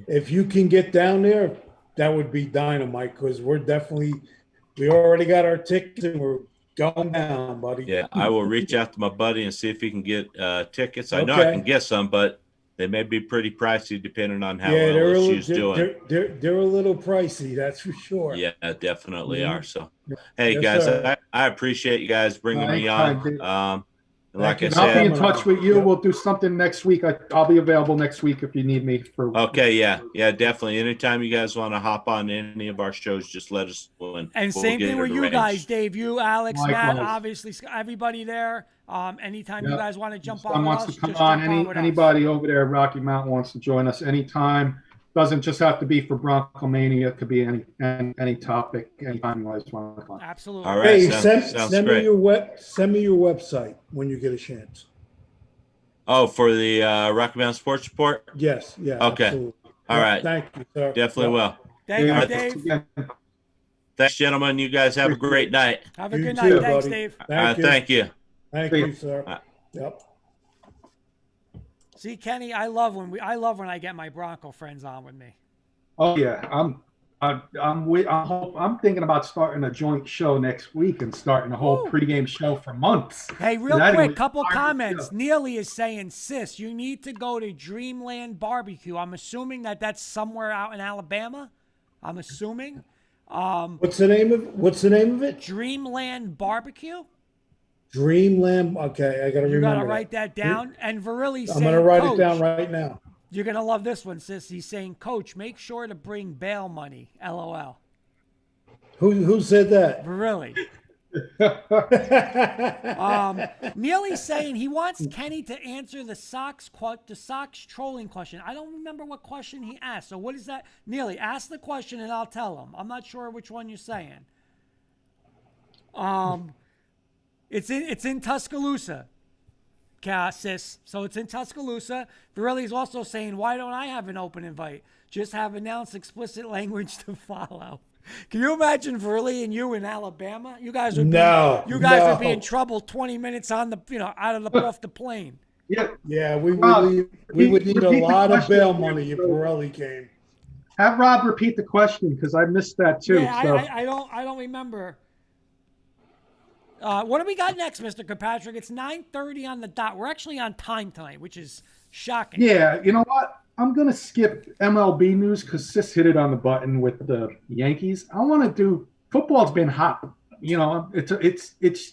If you can get down there, that would be dynamite because we already got our tickets and we're going down, buddy. Yeah, I will reach out to my buddy and see if he can get tickets. I know I Okay. can get some, but they may be pretty pricey depending on how Yeah, LSU's doing. they're a little pricey, that's for sure. Yeah, definitely Mhm. are. So, hey, Yes, guys, sir. I appreciate you guys bringing me Anytime, dude. on. And like I Thank you. I'll be in said, touch with you. Yep. We'll do something next week. I'll be available next week if you need me for. okay, yeah, definitely. Anytime you guys want to hop on any of our shows, just let us know. And we'll same get thing it with you arranged. guys, Dave. You, Alex, Matt, Likewise. obviously everybody there. Anytime you Yeah. guys want to jump on Someone with wants us, to come just on. jump on with us. Anybody over there at Rocky Mountain wants to join us anytime. Doesn't just have to be for Bronco Mania. It could be any topic, anytime you guys want to come. Absolutely. All right. Hey, sounds send great. me your website when you get a chance. Oh, for the Rocky Mountain Sports Report? Yes, yeah. Okay. Absolutely. All right. Thank you, sir. Definitely will. Thank Yeah, you, Dave. again, Thanks, gentlemen. You guys have a great night. Have a You good too, night. Thanks, buddy. Dave. Thank you. Thank you. Thank See you, you. sir. Yep. See, Kenny, I love when I get my Bronco friends on with me. Oh yeah, I'm thinking about starting a joint show next week and starting a whole Ooh. pregame show for months. Hey, real That quick, was couple hard to comments. do. Neely is saying, sis, you need to go to Dreamland Barbecue. I'm assuming that's somewhere out in Alabama. I'm assuming. What's the name of it? Dreamland Barbecue. Dreamland. Okay, I gotta You remember. gotta write that down. And Virilli's I'm saying, gonna write Coach, it down right now. You're gonna love this one, sis. He's saying, Coach, make sure to bring bail money. LOL. Who said that? Virilli. Neely's saying he wants Kenny to answer the Sox trolling question. I don't remember what question he asked. So what is that? Neely, ask the question and I'll tell him. I'm not sure which one you're saying. It's in Tuscaloosa, sis. So it's in Tuscaloosa. Virelli's also saying, why don't I have an open invite? Just have announced explicit language to follow. Can you imagine Virelli and you in Alabama? You guys would be in trouble 20 minutes on the off the plane. Yeah, we would need a lot of bail money if Pirelli came. Have Rob repeat the question because I missed that too. Yeah, so. I don't remember. What do we got next, Mr. Kirkpatrick? It's 9:30 on the dot. We're actually on time tonight, which is shocking. Yeah, you know what? I'm gonna skip MLB news because Sis hit it on the button with the Yankees. I want to do football's been hot. You know, it's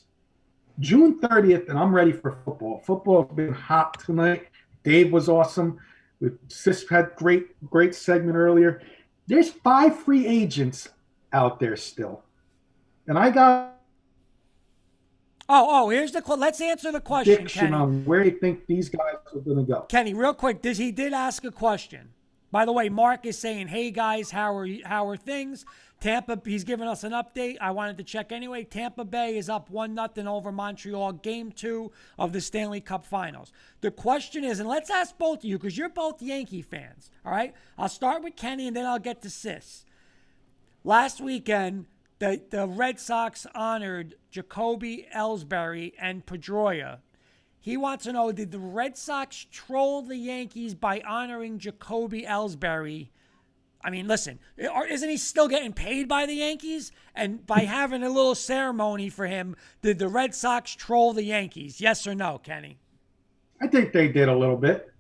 June 30th, and I'm ready for football. Football's been hot tonight. Dave was awesome. Sis had great segment earlier. There's 5 free agents out there still, and I got. Here's the let's answer the question, Kenny. On where you think these guys are going to go. Kenny, real quick, he did ask a question. By the way, Mark is saying, "Hey guys, how are things?" Tampa, he's giving us an update. I wanted to check anyway. Tampa Bay is up 1-0 over Montreal, Game 2 of the Stanley Cup Finals. The question is, and let's ask both of you because you're both Yankee fans. All right, I'll start with Kenny and then I'll get to Sis. Last weekend, the Red Sox honored Jacoby Ellsbury and Pedroia. He wants to know, did the Red Sox troll the Yankees by honoring Jacoby Ellsbury? I mean, listen, isn't he still getting paid by the Yankees? And by having a little ceremony for him, did the Red Sox troll the Yankees? Yes or no, Kenny? I think they did a little bit.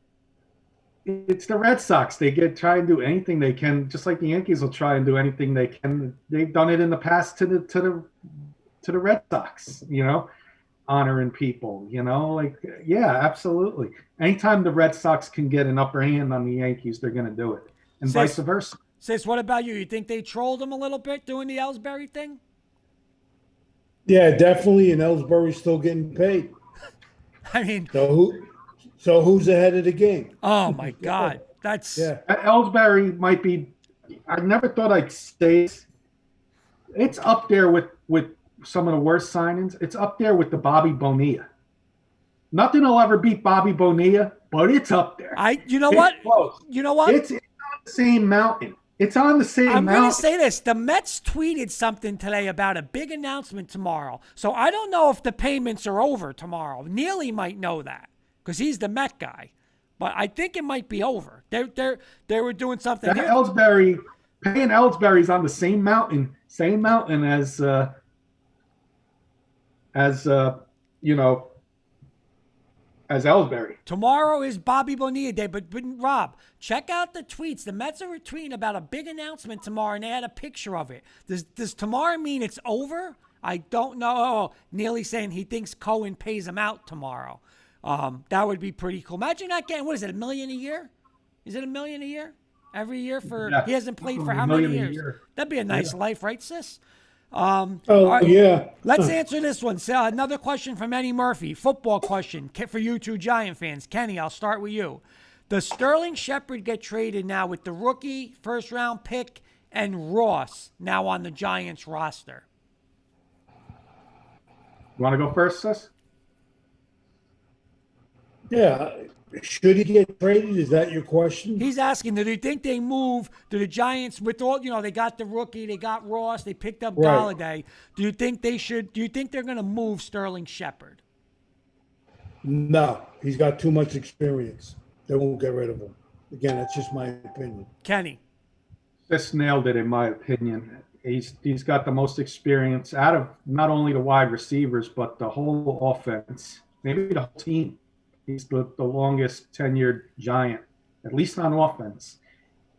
It's the Red Sox. They try and do anything they can, just like the Yankees will try and do anything they can. They've done it in the past to the Red Sox, you know, honoring people, you know, like, yeah, absolutely. Anytime the Red Sox can get an upper hand on the Yankees, they're going to do it, and vice versa. Sis, what about you? You think they trolled him a little bit doing the Ellsbury thing? Yeah, definitely, and Ellsbury's still getting paid. I mean, so who's ahead of the game? Oh my God, that's Ellsbury might be. I never thought I'd say it's up there with some of the worst signings. It's up there with the Bobby Bonilla. Nothing will ever beat Bobby Bonilla, but it's up there. You know what? It's on the same mountain. It's on the same mountain. I'm going to say this. The Mets tweeted something today about a big announcement tomorrow. So I don't know if the payments are over tomorrow. Neely might know that because he's the Met guy. But I think it might be over. They were doing something. Paying Ellsbury's on the same mountain as Ellsbury. Tomorrow is Bobby Bonilla Day, but Rob, check out the tweets. The Mets are tweeting about a big announcement tomorrow, and they had a picture of it. Does tomorrow mean it's over? I don't know. Oh, Neely saying he thinks Cohen pays him out tomorrow. That would be pretty cool. Imagine not getting, what is it, $1 million a year? Is it $1 million a year? Every year he hasn't played for how many years? That'd be a nice life, right, sis? Right. Yeah. Let's answer this one. So another question from Eddie Murphy. Football question for you two Giant fans. Kenny, I'll start with you. Does Sterling Shepard get traded now with the rookie, first-round pick, and Ross now on the Giants roster? You want to go first, sis? Yeah. Should he get traded? Is that your question? He's asking, do you think they move to the Giants with all, they got the rookie, they got Ross, they picked up Golladay. Do you think they're going to move Sterling Shepard? No, he's got too much experience. They won't get rid of him. Again, that's just my opinion. Kenny. Just nailed it in my opinion. He's got the most experience out of not only the wide receivers, but the whole offense, maybe the whole team. He's the longest tenured Giant, at least on offense.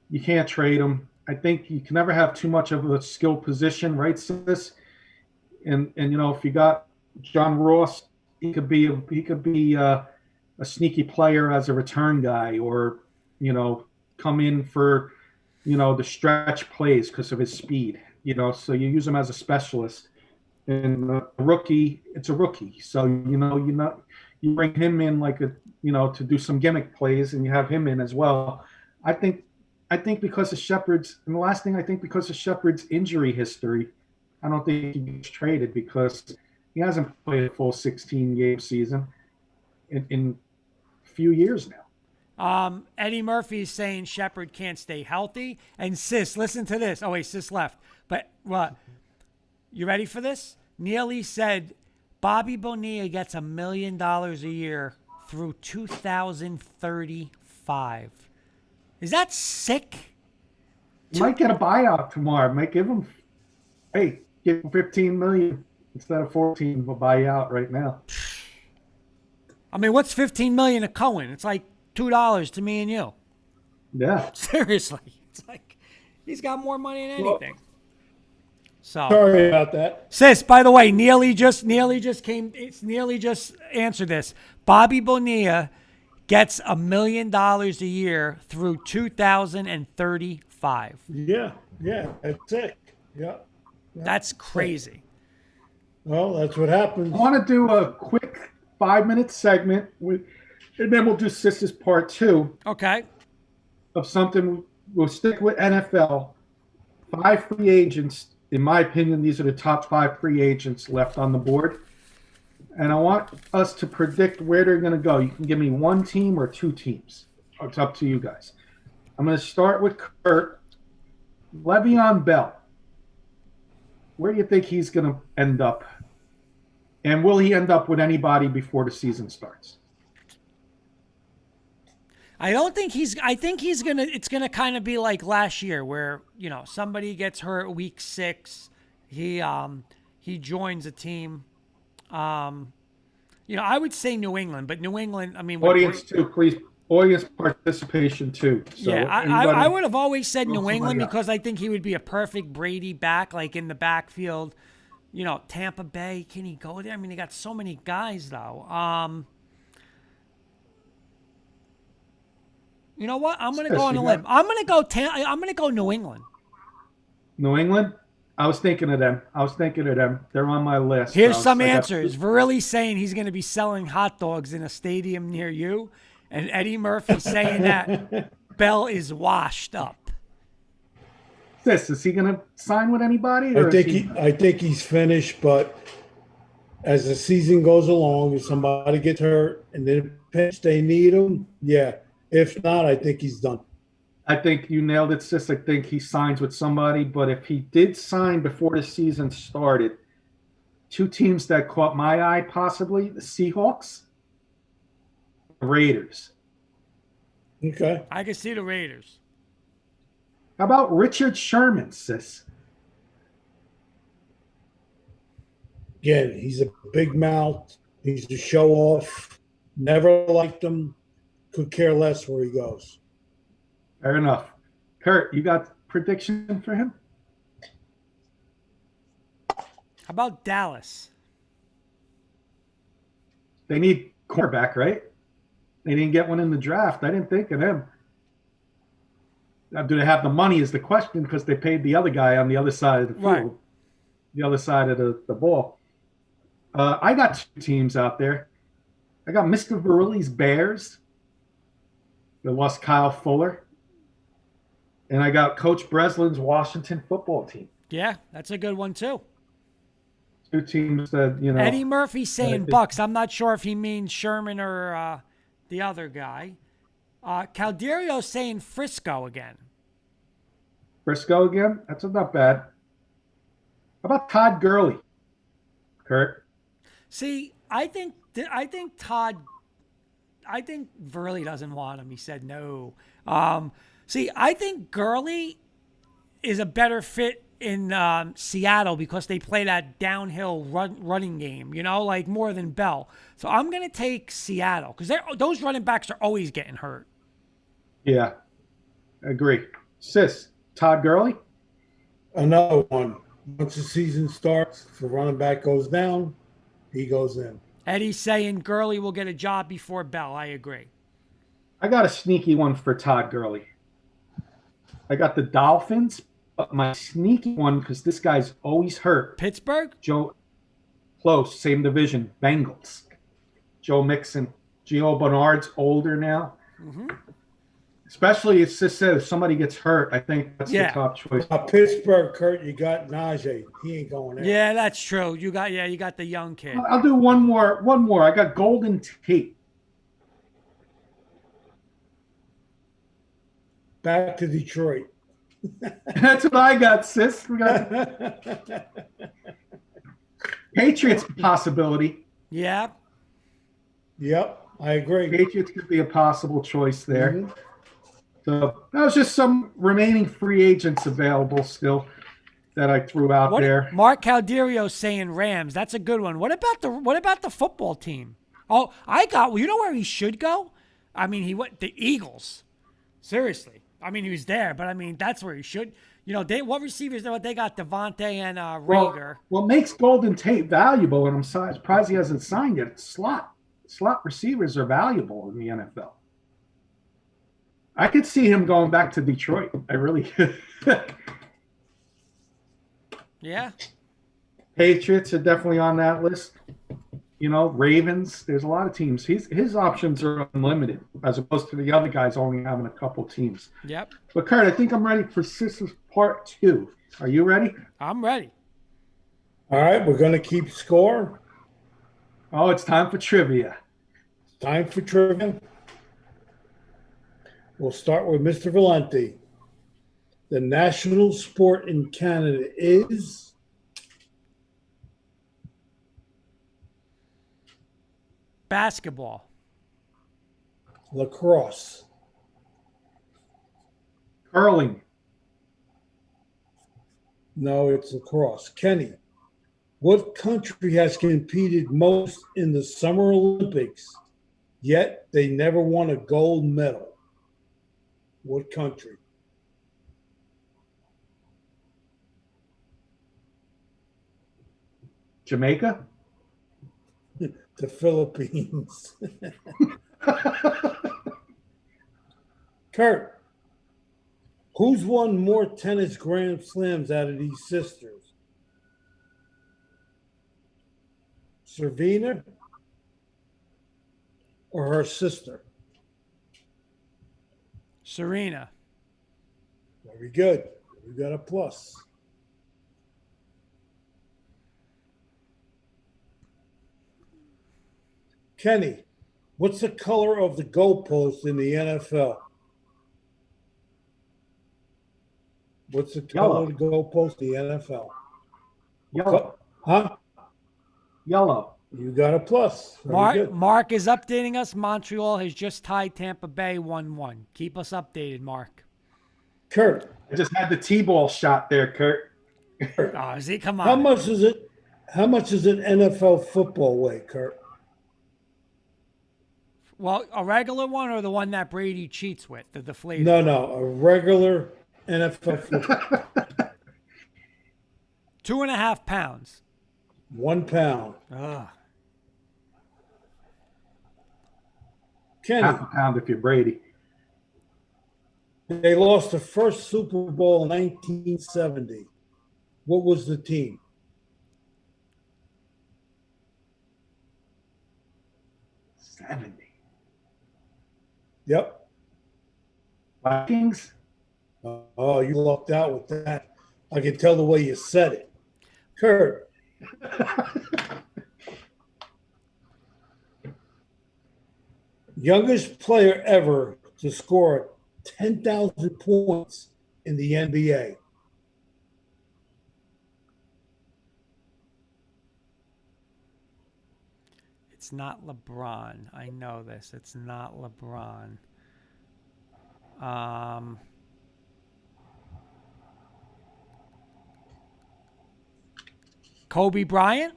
You can't trade him. I think you can never have too much of a skill position, right, sis? And if you got John Ross, he could be a sneaky player as a return guy, or come in for the stretch plays because of his speed. So you use him as a specialist. And rookie, it's a rookie. So, you bring him in like to do some gimmick plays, and you have him in as well. I think because of Shepard's, and the last thing, I think because of Shepard's injury history, I don't think he gets traded because he hasn't played a full 16-game season in a few years now. Eddie Murphy is saying Shepard can't stay healthy. And Sis, listen to this. Oh, wait, Sis left. But what? You ready for this? Neely said Bobby Bonilla gets $1 million a year through 2035. Is that sick? You might get a buyout tomorrow. Might give him, give him $15 million instead of 14. We'll buy you out right now. I mean, what's $15 million to Cohen? It's like $2 to me and you. Yeah. Seriously, it's like he's got more money than anything. So Sorry about that. Sis, by the way, Neely just answered this. Bobby Bonilla gets $1 million a year through 2035. Yeah, that's it. Yeah. That's crazy. Well, that's what happens. I want to do a quick 5-minute segment, and then we'll do Sis's part 2 Okay. of something. We'll stick with NFL. 5 free agents. In my opinion, these are the top 5 free agents left on the board. And I want us to predict where they're going to go. You can give me 1 team or 2 teams. It's up to you guys. I'm going to start with Kurt. Le'Veon Bell. Where do you think he's going to end up? And will he end up with anybody before the season starts? I think it's gonna kind of be like last year where, somebody gets hurt week 6. He joins a team. I would say New England, but New England, I mean, Audience too, please. Audience participation too. So yeah, I would have always said New England because I think he would be a perfect Brady back, like in the backfield. Tampa Bay, can he go there? I mean, they got so many guys though. You know what? I'm gonna go on a limb. I'm gonna go New England. New England? I was thinking of them. They're on my list. Here's some answers. Virilli's saying he's gonna be selling hot dogs in a stadium near you, and Eddie Murphy saying that Bell is washed up. Is he gonna sign with anybody? I think he's finished, but as the season goes along, if somebody gets hurt and then pinch they need him, yeah. If not, I think he's done. I think you nailed it, Sis. I think he signs with somebody. But if he did sign before the season started, 2 teams that caught my eye possibly, the Seahawks, the Raiders. Okay. I can see the Raiders. How about Richard Sherman, Sis? Again, he's a big mouth. He's a show off. Never liked him. Could care less where he goes. Fair enough. Kurt, you got prediction for him? How about Dallas? They need cornerback, right? They didn't get one in the draft. I didn't think of them. Now, do they have the money is the question because they paid the other guy on the other side of the field, Right. the other side of the ball. I got 2 teams out there. I got Mr. Verrilli's Bears. They lost Kyle Fuller. And I got Coach Breslin's Washington football team. Yeah, that's a good one too. 2 teams that, Eddie Murphy saying think- Bucks. I'm not sure if he means Sherman or the other guy. Calderio saying Frisco again. Frisco again? That's not bad. How about Todd Gurley? Kurt? See, I think Verley doesn't want him. He said no. I think Gurley is a better fit in Seattle because they play that downhill running game, like more than Bell. So I'm going to take Seattle because those running backs are always getting hurt. Yeah, agree. Sis, Todd Gurley? Another one. Once the season starts, if the running back goes down, he goes in. Eddie's saying Gurley will get a job before Bell. I agree. I got a sneaky one for Todd Gurley. I got the Dolphins, but my sneaky one, because this guy's always hurt. Pittsburgh? close, same division, Bengals. Joe Mixon. Gio Bernard's older now. Especially, it's just said if somebody gets hurt, I think that's the top choice. Pittsburgh, Kurt, you got Najee. He ain't going there. Yeah, that's true. You got the young kid. I'll do one more. I got Golden Tate. Back to Detroit. That's what I got, sis. We got Patriots possibility. Yeah. Yep, I agree. Patriots could be a possible choice there. So that was just some remaining free agents available still that I threw out there. Mark Calderio saying Rams. That's a good one. What about the football team? Oh, you know where he should go? I mean, he went the Eagles. Seriously. I mean, he was there, but I mean, that's where he should. You know, what receivers? They got Devontae and Rager. What makes Golden Tate valuable, and I'm surprised he hasn't signed yet, slot receivers are valuable in the NFL. I could see him going back to Detroit. I really could. Yeah. Patriots are definitely on that list. You know, Ravens. There's a lot of teams. His options are unlimited, as opposed to the other guys only having a couple teams. Yep. But Kurt, I think I'm ready for Sis's part 2. Are you ready? I'm ready. All right, we're going to keep score. Oh, it's time for trivia. Time for trivia. We'll start with Mr. Valenti. The national sport in Canada is basketball. Lacrosse. Curling. No, it's lacrosse. Kenny, what country has competed most in the Summer Olympics, yet they never won a gold medal? What country? Jamaica? The Philippines. Kurt, who's won more tennis Grand Slams out of these sisters? Servina or her sister? Serena. Very good. We got a plus. Kenny, what's the color of the goalpost in the NFL? What's the color of the goalpost in the NFL? Yellow. Huh? Yellow. You got a plus. Very good. Mark is updating us. Montreal has just tied Tampa Bay 1-1. Keep us updated, Mark. Kurt. I just had the T-ball shot there, Kurt. Oh, is it? Come on. How much is it? How much is an NFL football weigh, Kurt? Well, a regular one or the one that Brady cheats with, the deflated? No, a regular NFL football. 2.5 pounds. 1 pound. Ugh. Kenny, Half a pound if you're Brady. they lost the first Super Bowl in 1970. What was the team? 70. Yep. Vikings? Oh, you lucked out with that. I can tell the way you said it. Kurt. Youngest player ever to score 10,000 points in the NBA. It's not LeBron. I know this. It's not LeBron. Kobe Bryant?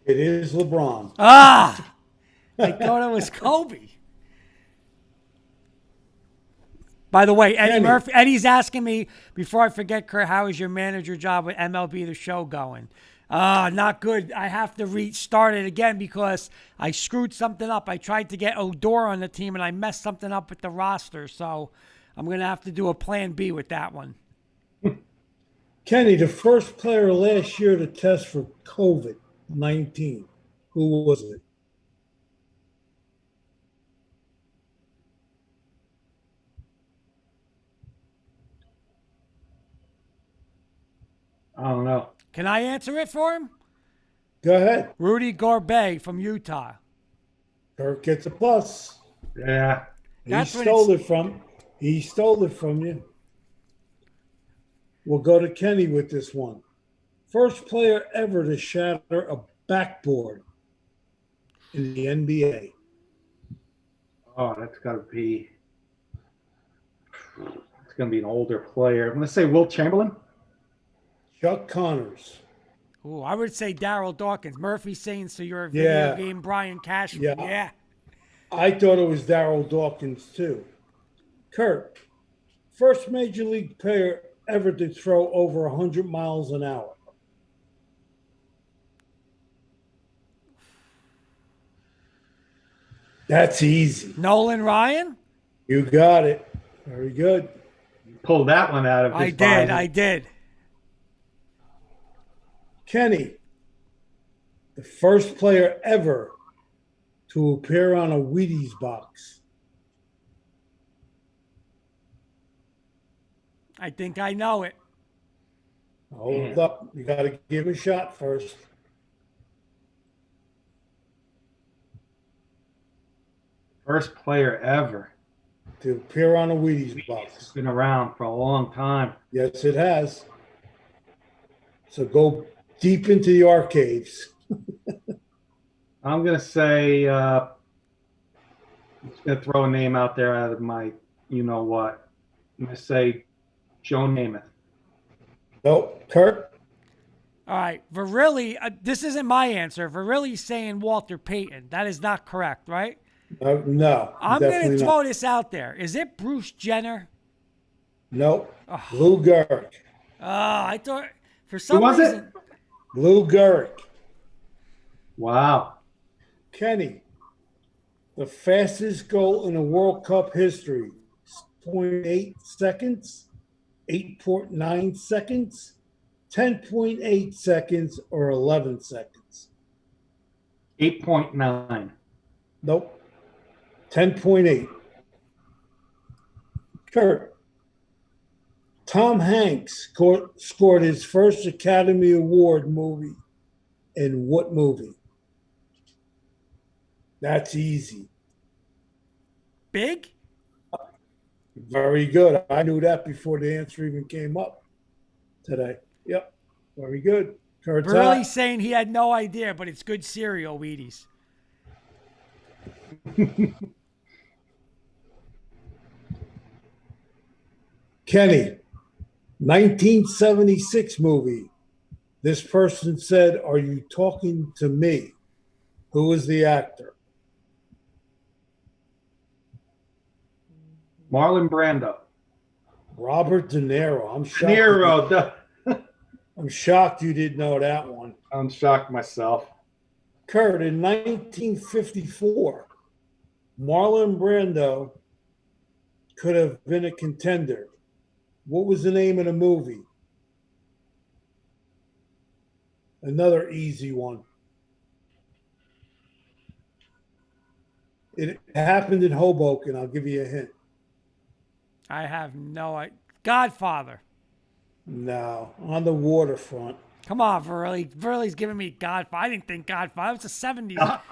It is LeBron. Ah! I thought it was Kobe. By the way, Eddie's asking me, before I forget, Kurt, how is your manager job with MLB The Show going? Not good. I have to restart it again because I screwed something up. I tried to get Odor on the team, and I messed something up with the roster. So I'm going to have to do a plan B with that one. Kenny, the first player last year to test for COVID. 19. Who was it? I don't know. Can I answer it for him? Go ahead. Rudy Gobert from Utah. Kirk gets a plus. Yeah. That's he when stole it from. He stole it from you. We'll go to Kenny with this one. First player ever to shatter a backboard in the NBA. Oh, that's got to be. It's going to be an older player. I'm going to say Wilt Chamberlain. Chuck Connors. Ooh, I would say Daryl Dawkins. Murphy saying, so you're a video Yeah. game Brian Cashman. Yeah. Yeah. I thought it was Daryl Dawkins too. Kurt, first major league player ever to throw over 100 miles an hour. That's easy. Nolan Ryan? You got it. Very good. Pulled that one out of his I body. did. Kenny, the first player ever to appear on a Wheaties box. I think I know it. Hold up. You got to give a shot first. First player ever. To appear on a Wheaties box. It's been around for a long time. Yes, it has. So go deep into the archives. I'm going to say, I'm just going to throw a name out there out of my, you know what. I'm going to say Joe Namath. Nope. Kurt? All right. Virilli, this isn't my answer. Virilli's saying Walter Payton. That is not correct, right? No. I'm going to definitely throw not. this out there. Is it Bruce Jenner? Nope. Lou Gehrig. I thought for some was it? reason. Lou Gehrig. Wow. Kenny, the fastest goal in the World Cup history. 0.8 seconds, 8.9 seconds, 10.8 seconds, or 11 seconds. 8.9. Nope. 10.8. Kurt, Tom Hanks scored his first Academy Award movie in what movie? That's easy. Big? Very good. I knew that before the answer even came up today. Yep. Very good. Kurt's Virilli's hot. saying he had no idea, but it's good cereal, Wheaties. Kenny, 1976 movie. This person said, "Are you talking to me?" Who was the actor? Marlon Brando. Robert De Niro. I'm De shocked. Niro. Duh. I'm shocked you didn't know that one. I'm shocked myself. Kurt, in 1954, Marlon Brando could have been a contender. What was the name of the movie? Another easy one. It happened in Hoboken. I'll give you a hint. I have no idea. Godfather. No, on the waterfront. Come on, Virilli. Virilli's giving me Godfather. I didn't think Godfather. It was the 70s.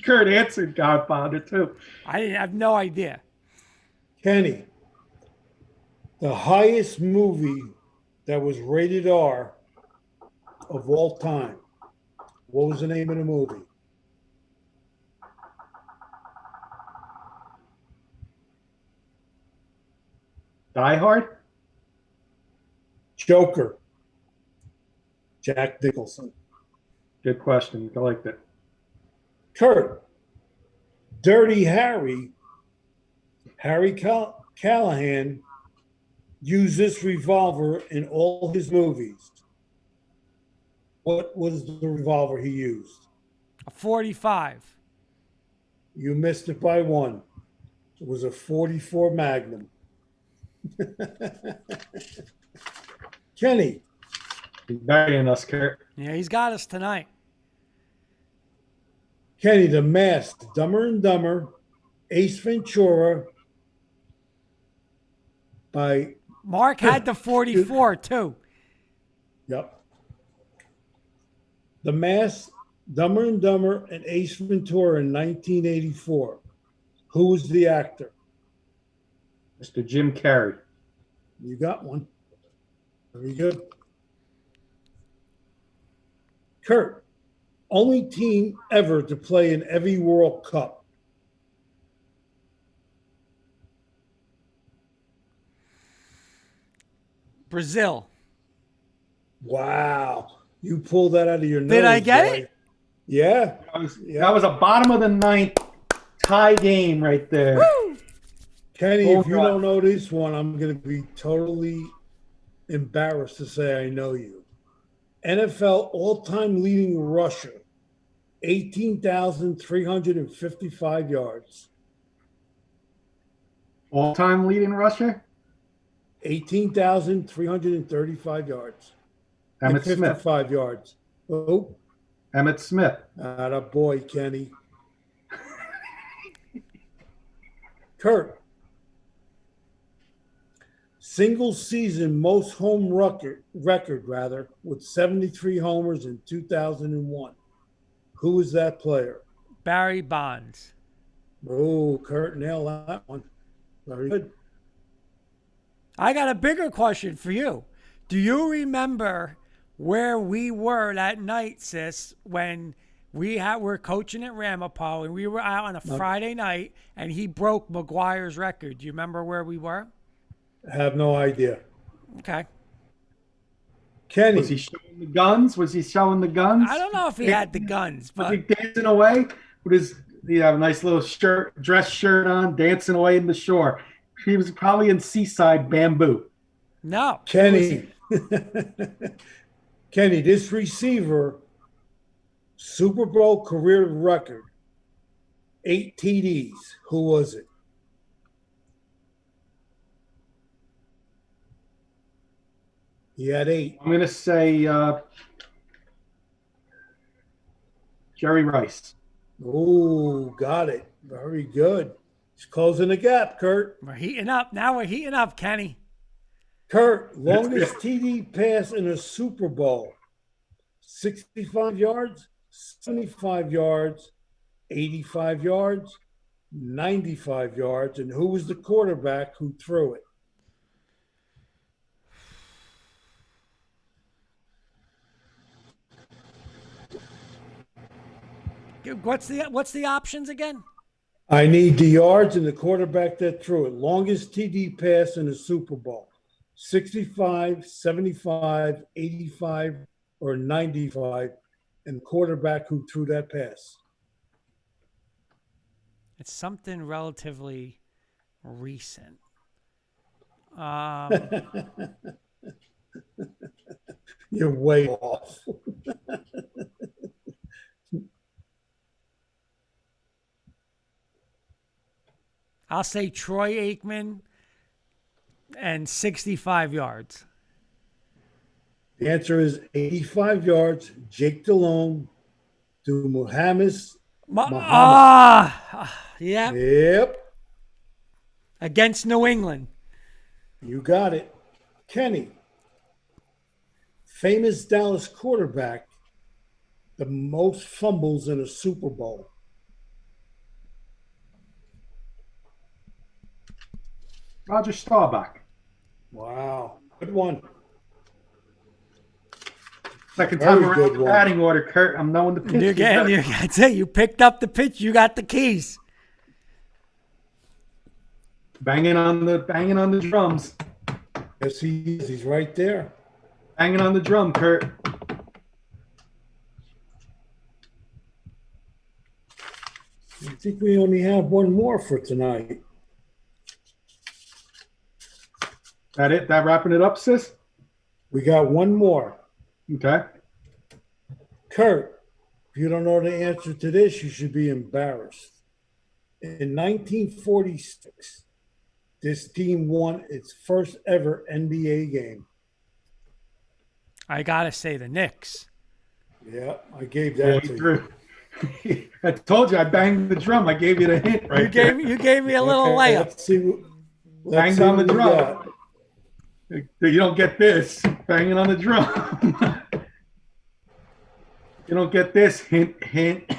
Kurt answered Godfather, too. I didn't have no idea. Kenny, the highest movie that was rated R of all time. What was the name of the movie? Die Hard? Joker. Jack Nicholson. Good question. I liked it. Kurt, Dirty Harry, Callahan, used this revolver in all his movies. What was the revolver he used? A 45. You missed it by one. It was a 44 Magnum. Kenny, He's burying us, Kurt. Yeah, he's got us tonight. Kenny, The Mask, Dumber and Dumber, Ace Ventura by, Mark had the 44 too. yep. The Mask, Dumber and Dumber, and Ace Ventura in 1984. Who was the actor? Mr. Jim Carrey. You got one. Very good. Kurt, only team ever to play in every World Cup. Brazil. Wow. You pulled that out of your nose. Did I get boy. it? Yeah. That was a bottom of the ninth tie game right there. Woo! Kenny, Oh, if you God. don't know this one, I'm going to be totally embarrassed to say I know you. NFL all-time leading rusher, 18,355 yards. All-time leading rusher? 18,335 yards. Emmett and Smith. 55 yards. Oh, Emmett Smith. atta boy, Kenny. Kurt, single season most home record with 73 homers in 2001. Who is that player? Barry Bonds. Oh, Kurt nailed that one. Very good. I got a bigger question for you. Do you remember where we were that night, sis, when were coaching at Ramapo and we were out on a Friday night and he broke McGuire's record? Do you remember where we were? I have no idea. Okay. Kenny, Was he showing the guns? Was he showing the guns? I don't know if he had the guns, Was but he dancing away with his a nice little dress shirt on, dancing away in the shore? He was probably in Seaside Bamboo. no. Kenny, Kenny, this receiver, Super Bowl career record, 8 TDs. Who was it? He had 8. I'm going to say Jerry Rice. Oh, got it. Very good. He's closing the gap, Kurt. We're heating up. Now we're heating up, Kenny. Kurt, longest TD pass in a Super Bowl, 65 yards, 75 yards, 85 yards, 95 yards. And who was the quarterback who threw it? What's the options again? I need the yards and the quarterback that threw it. Longest TD pass in a Super Bowl, 65, 75, 85, or 95, and the quarterback who threw that pass. It's something relatively recent. You're way off. I'll say Troy Aikman and 65 yards. The answer is 85 yards. Jake Delhomme to Muhammad. Yeah. Yep, Against New England. you got it. Kenny, famous Dallas quarterback, the most fumbles in a Super Bowl. Roger Staubach. Wow, good one. Second Very time around good the one. batting order, Kurt. I'm knowing the pitch. That's it. You picked up the pitch. You got the keys. Banging on the drums. Yes, he is. He's right there. Banging on the drum, Kurt. I think we only have one more for tonight. That it? That wrapping it up, sis? We got one more. Okay. Kurt, if you don't know the answer to this, you should be embarrassed. In 1946, this team won its first ever NBA game. I gotta say the Knicks. Yeah, I gave Yeah, that he to you. threw. I told you I banged the drum. I gave you the hint right there. You gave me a little Okay, layup. let's see. Let's Banged see on the what we drum. got. You don't get this. Banging on the drum. You don't get this. Hint, hint.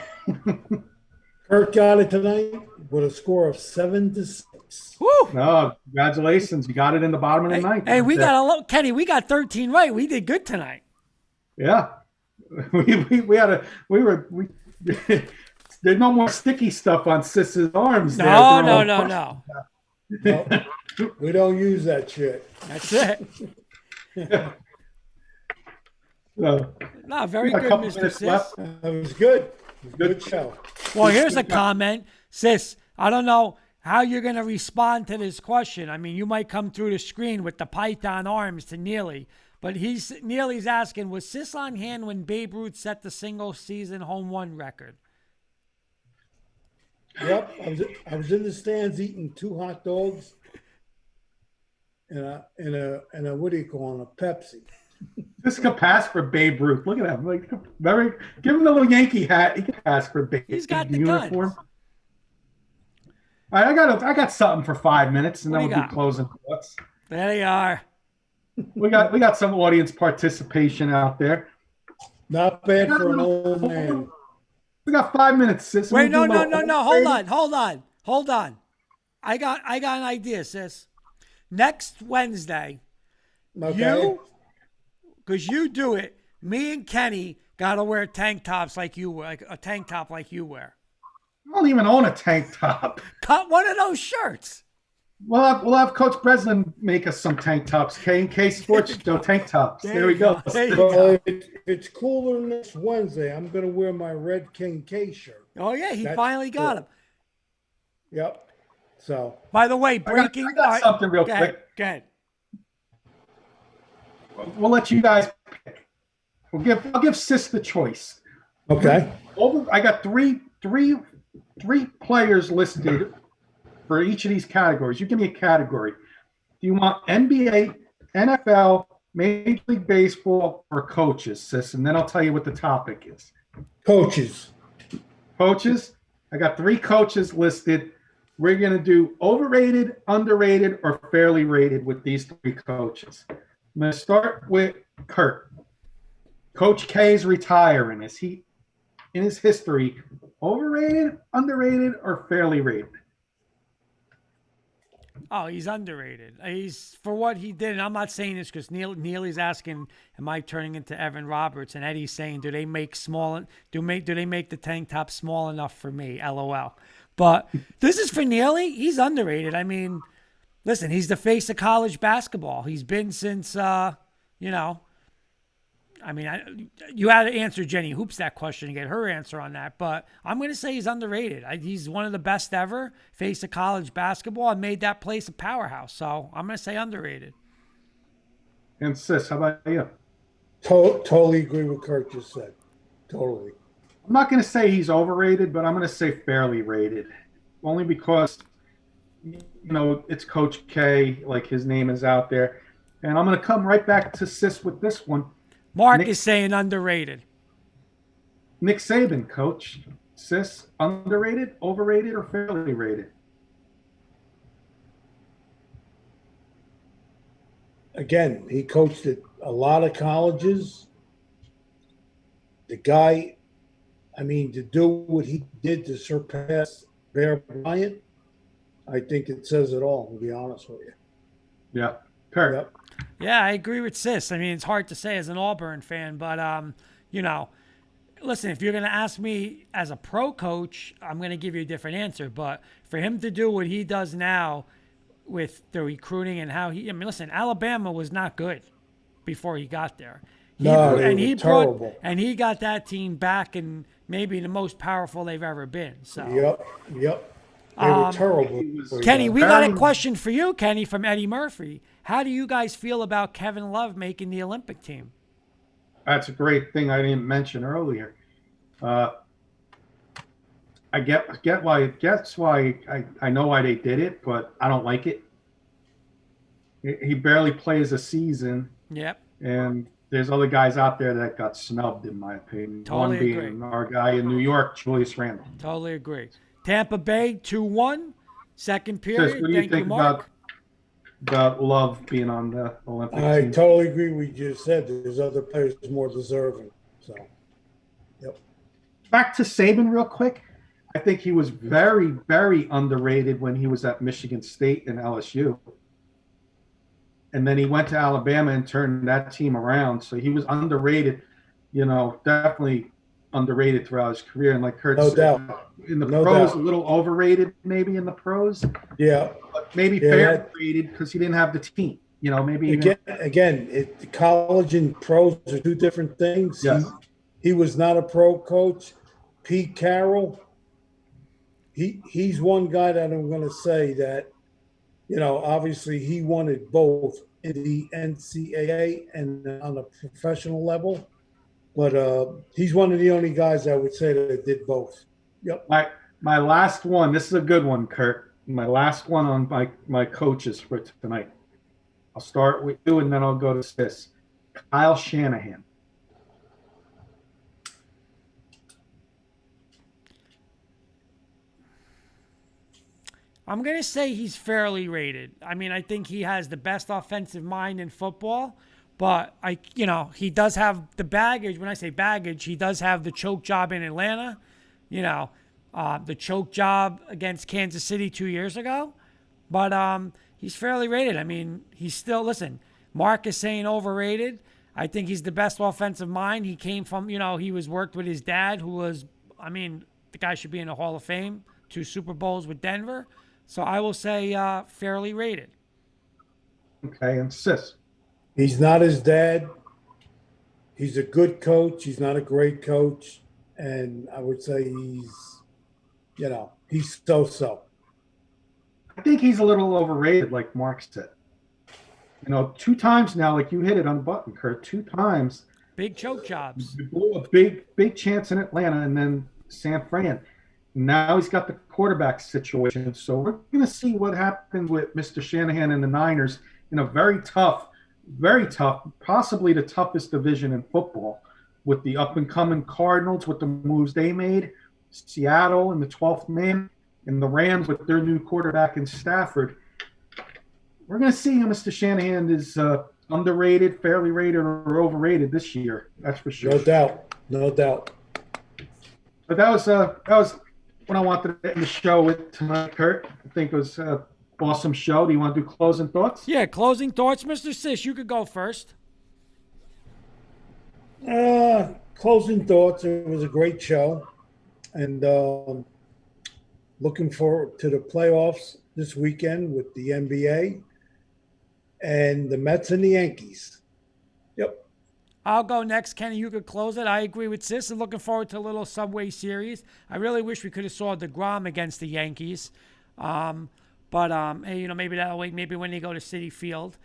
Kurt got it tonight with a score of 7-6. Woo! No, congratulations. You got it in the bottom of the ninth. Hey, we got a low, Kenny. We got 13 right. We did good tonight. Yeah. We had a we were we there's no more sticky stuff on Sis's arms. No, there. no. No, we don't use that shit. That's it. So, No, very we got a good, couple Mr. minutes Sis. left. That was good. It was a good show. Well, here's a comment. Sis, I don't know how you're going to respond to this question. I mean, you might come through the screen with the python arms to Neely, but Neely's asking, was Sis on hand when Babe Ruth set the single-season home run record? Yep, I was in the stands eating 2 hot dogs and a what do you call it, a Pepsi. This could pass for Babe Ruth. Look at that. Like, give him the little Yankee hat. He could pass for Babe. He's got the uniform. guns. All right, I got something for 5 minutes, and What then do we'll you do got? closing thoughts. There they are. We got some audience participation out there. Not bad for an old man. We got 5 minutes, Sis. Wait, We'll no. do a little Hold on. I got an idea, Sis. Next Wednesday, Okay. because you do it, me and Kenny got to wear tank tops like you wear, like a tank top like you wear. I don't even own a tank top. Cut one of those shirts. We'll have Coach Breslin make us some tank tops. K&K Sports Show tank tops. There we go. There you Well, go. if it's cooler next Wednesday, I'm going to wear my red King K shirt. Oh, yeah, he That's finally got cool. him. Yep. So, By the way, I breaking. got all right, something real go ahead, quick. Go ahead. We'll let you guys pick. I'll give Sis the choice. okay. I got three players listed for each of these categories. You give me a category. Do you want NBA, NFL, Major League Baseball, or coaches, Sis? And then I'll tell you what the topic is. Coaches. Coaches. I got 3 coaches listed. We're going to do overrated, underrated, or fairly rated with these 3 coaches. I'm going to start with Kurt. Coach K is retiring. Is he, in his history, overrated, underrated, or fairly rated? Oh, he's underrated. He's for what he did. And I'm not saying this because Neely's asking, "Am I turning into Evan Roberts?" And Eddie's saying, "Do they make they make the tank top small enough for me?" LOL. But this is for Neely. He's underrated. I mean, listen, he's the face of college basketball. He's been since I mean, you had to answer Jenny Hoops that question and get her answer on that. But I'm going to say he's underrated. He's one of the best ever, face of college basketball, and made that place a powerhouse. So I'm going to say underrated. And Sis, how about you? Totally agree with Kurt just said. Totally. I'm not going to say he's overrated, but I'm going to say fairly rated. Only because, it's Coach K, like his name is out there. And I'm going to come right back to Sis with this one. Mark is saying underrated. Nick Saban, coach. Sis, underrated, overrated, or fairly rated? Again, he coached at a lot of colleges. The guy, I mean, to do what he did to surpass Bear Bryant, I think it says it all, to be honest with you. Yeah. Kurt. Yep. Yeah, I agree with Sis. I mean, it's hard to say as an Auburn fan, but listen, if you're going to ask me as a pro coach, I'm going to give you a different answer. But for him to do what he does now with the recruiting and listen, Alabama was not good before he got there. They were terrible. And he got that team back and maybe the most powerful they've ever been. So Yep. They were terrible. Kenny, we got a question for you, Kenny, from Eddie Murphy. How do you guys feel about Kevin Love making the Olympic team? That's a great thing I didn't mention earlier. I get why. That's why I know why they did it, but I don't like it. He barely plays a season, Yep. and there's other guys out there that got snubbed, in my opinion. Totally One being agree. our guy in New York, Julius Randle. Totally agree. Tampa Bay 2-1, second Sis, period. what do you Thank you, think Mark. about Love being on the Olympic I team? totally agree with you just said. There's other players more deserving. So, yep. Back to Saban real quick. I think he was very, very underrated when he was at Michigan State and LSU. And then he went to Alabama and turned that team around. So he was underrated, definitely underrated throughout his career. And like Kurt No said, doubt. in the No pros, doubt. a little overrated maybe in the pros, Yeah. but maybe Yeah, fair rated because he didn't have the team. Maybe Again, college and pros are two different things. Yes. He was not a pro coach. Pete Carroll, he's one guy that I'm going to say that, obviously he wanted both in the NCAA and on a professional level. But he's one of the only guys I would say that did both. Yep. My last one, this is a good one, Kurt. My last one on my coaches for tonight. I'll start with you and then I'll go to this. Kyle Shanahan. I'm going to say he's fairly rated. I mean, I think he has the best offensive mind in football, but he does have the baggage. When I say baggage, he does have the choke job in Atlanta, the choke job against Kansas City 2 years ago, but he's fairly rated. I mean, he's still, listen, Mark is saying overrated. I think he's the best offensive mind. He came from, he was worked with his dad, who was, the guy should be in the Hall of Fame, 2 Super Bowls with Denver. So I will say fairly rated. Okay, and Sis. He's not his dad. He's a good coach. He's not a great coach. And I would say he's so-so. I think he's a little overrated, like Mark said. 2 times now, like you hit it on the button, Kurt, 2 times. Big choke jobs. He blew a big chance in Atlanta and then San Fran. Now he's got the quarterback situation. So we're going to see what happens with Mr. Shanahan and the Niners in a very tough, possibly the toughest division in football, with the up-and-coming Cardinals, with the moves they made, Seattle in the 12th man, and the Rams with their new quarterback in Stafford. We're going to see if Mr. Shanahan is underrated, fairly rated, or overrated this year. That's for sure. No doubt. But that was what I wanted to end the show with tonight, Kurt. I think it was an awesome show. Do you want to do closing thoughts? Yeah, closing thoughts. Mr. Sis, you could go first. Closing thoughts. It was a great show. And looking forward to the playoffs this weekend with the NBA and the Mets and the Yankees. Yep. I'll go next. Kenny, you could close it. I agree with Sis and looking forward to a little Subway Series. I really wish we could have saw DeGrom against the Yankees. But hey, maybe that'll wait. Maybe when they go to Citi Field.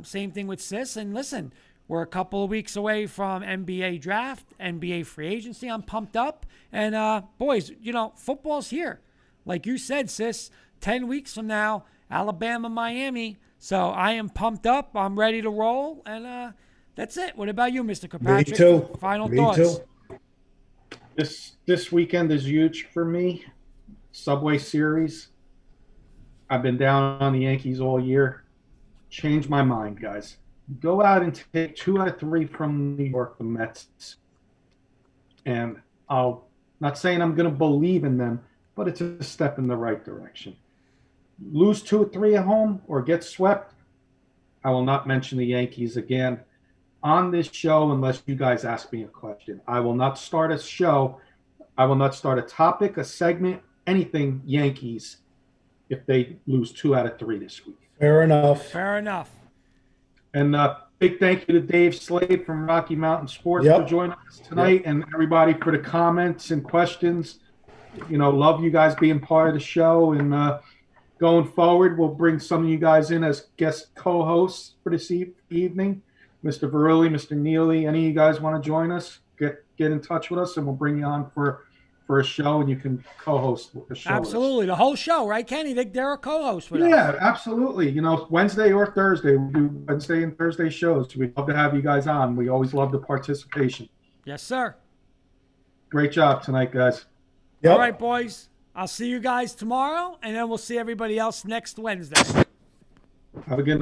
Same thing with Sis. And listen, we're a couple of weeks away from NBA draft, NBA free agency. I'm pumped up. And boys, football's here. Like you said, Sis, 10 weeks from now, Alabama, Miami. So I am pumped up. I'm ready to roll. And that's it. What about you, Mr. Kirkpatrick? Me too. Final Me thoughts. too. This weekend is huge for me. Subway Series. I've been down on the Yankees all year. Change my mind, guys. Go out and take 2 out of 3 from New York, the Mets. And I'll not saying I'm going to believe in them, but it's a step in the right direction. Lose 2 or 3 at home or get swept, I will not mention the Yankees again on this show unless you guys ask me a question. I will not start a show. I will not start a topic, a segment, anything Yankees if they lose 2 out of 3 this week. Fair enough. And big thank you to Dave Slade from Rocky Mountain Sports for joining us tonight, and everybody for the comments and questions. Love you guys being part of the show. And going forward, we'll bring some of you guys in as guest co-hosts for this evening. Mr. Verrilli, Mr. Neely, any of you guys want to join us, get in touch with us, and we'll bring you on for for a show, and you can co-host the show. Absolutely. The whole show, right, Kenny? They're a co-host with us. Yeah, absolutely. You know, Wednesday or Thursday, we do Wednesday and Thursday shows. We'd love to have you guys on. We always love the participation. Yes, sir. Great job tonight, guys. Yep. All right, boys. I'll see you guys tomorrow, and then we'll see everybody else next Wednesday. Have a good night.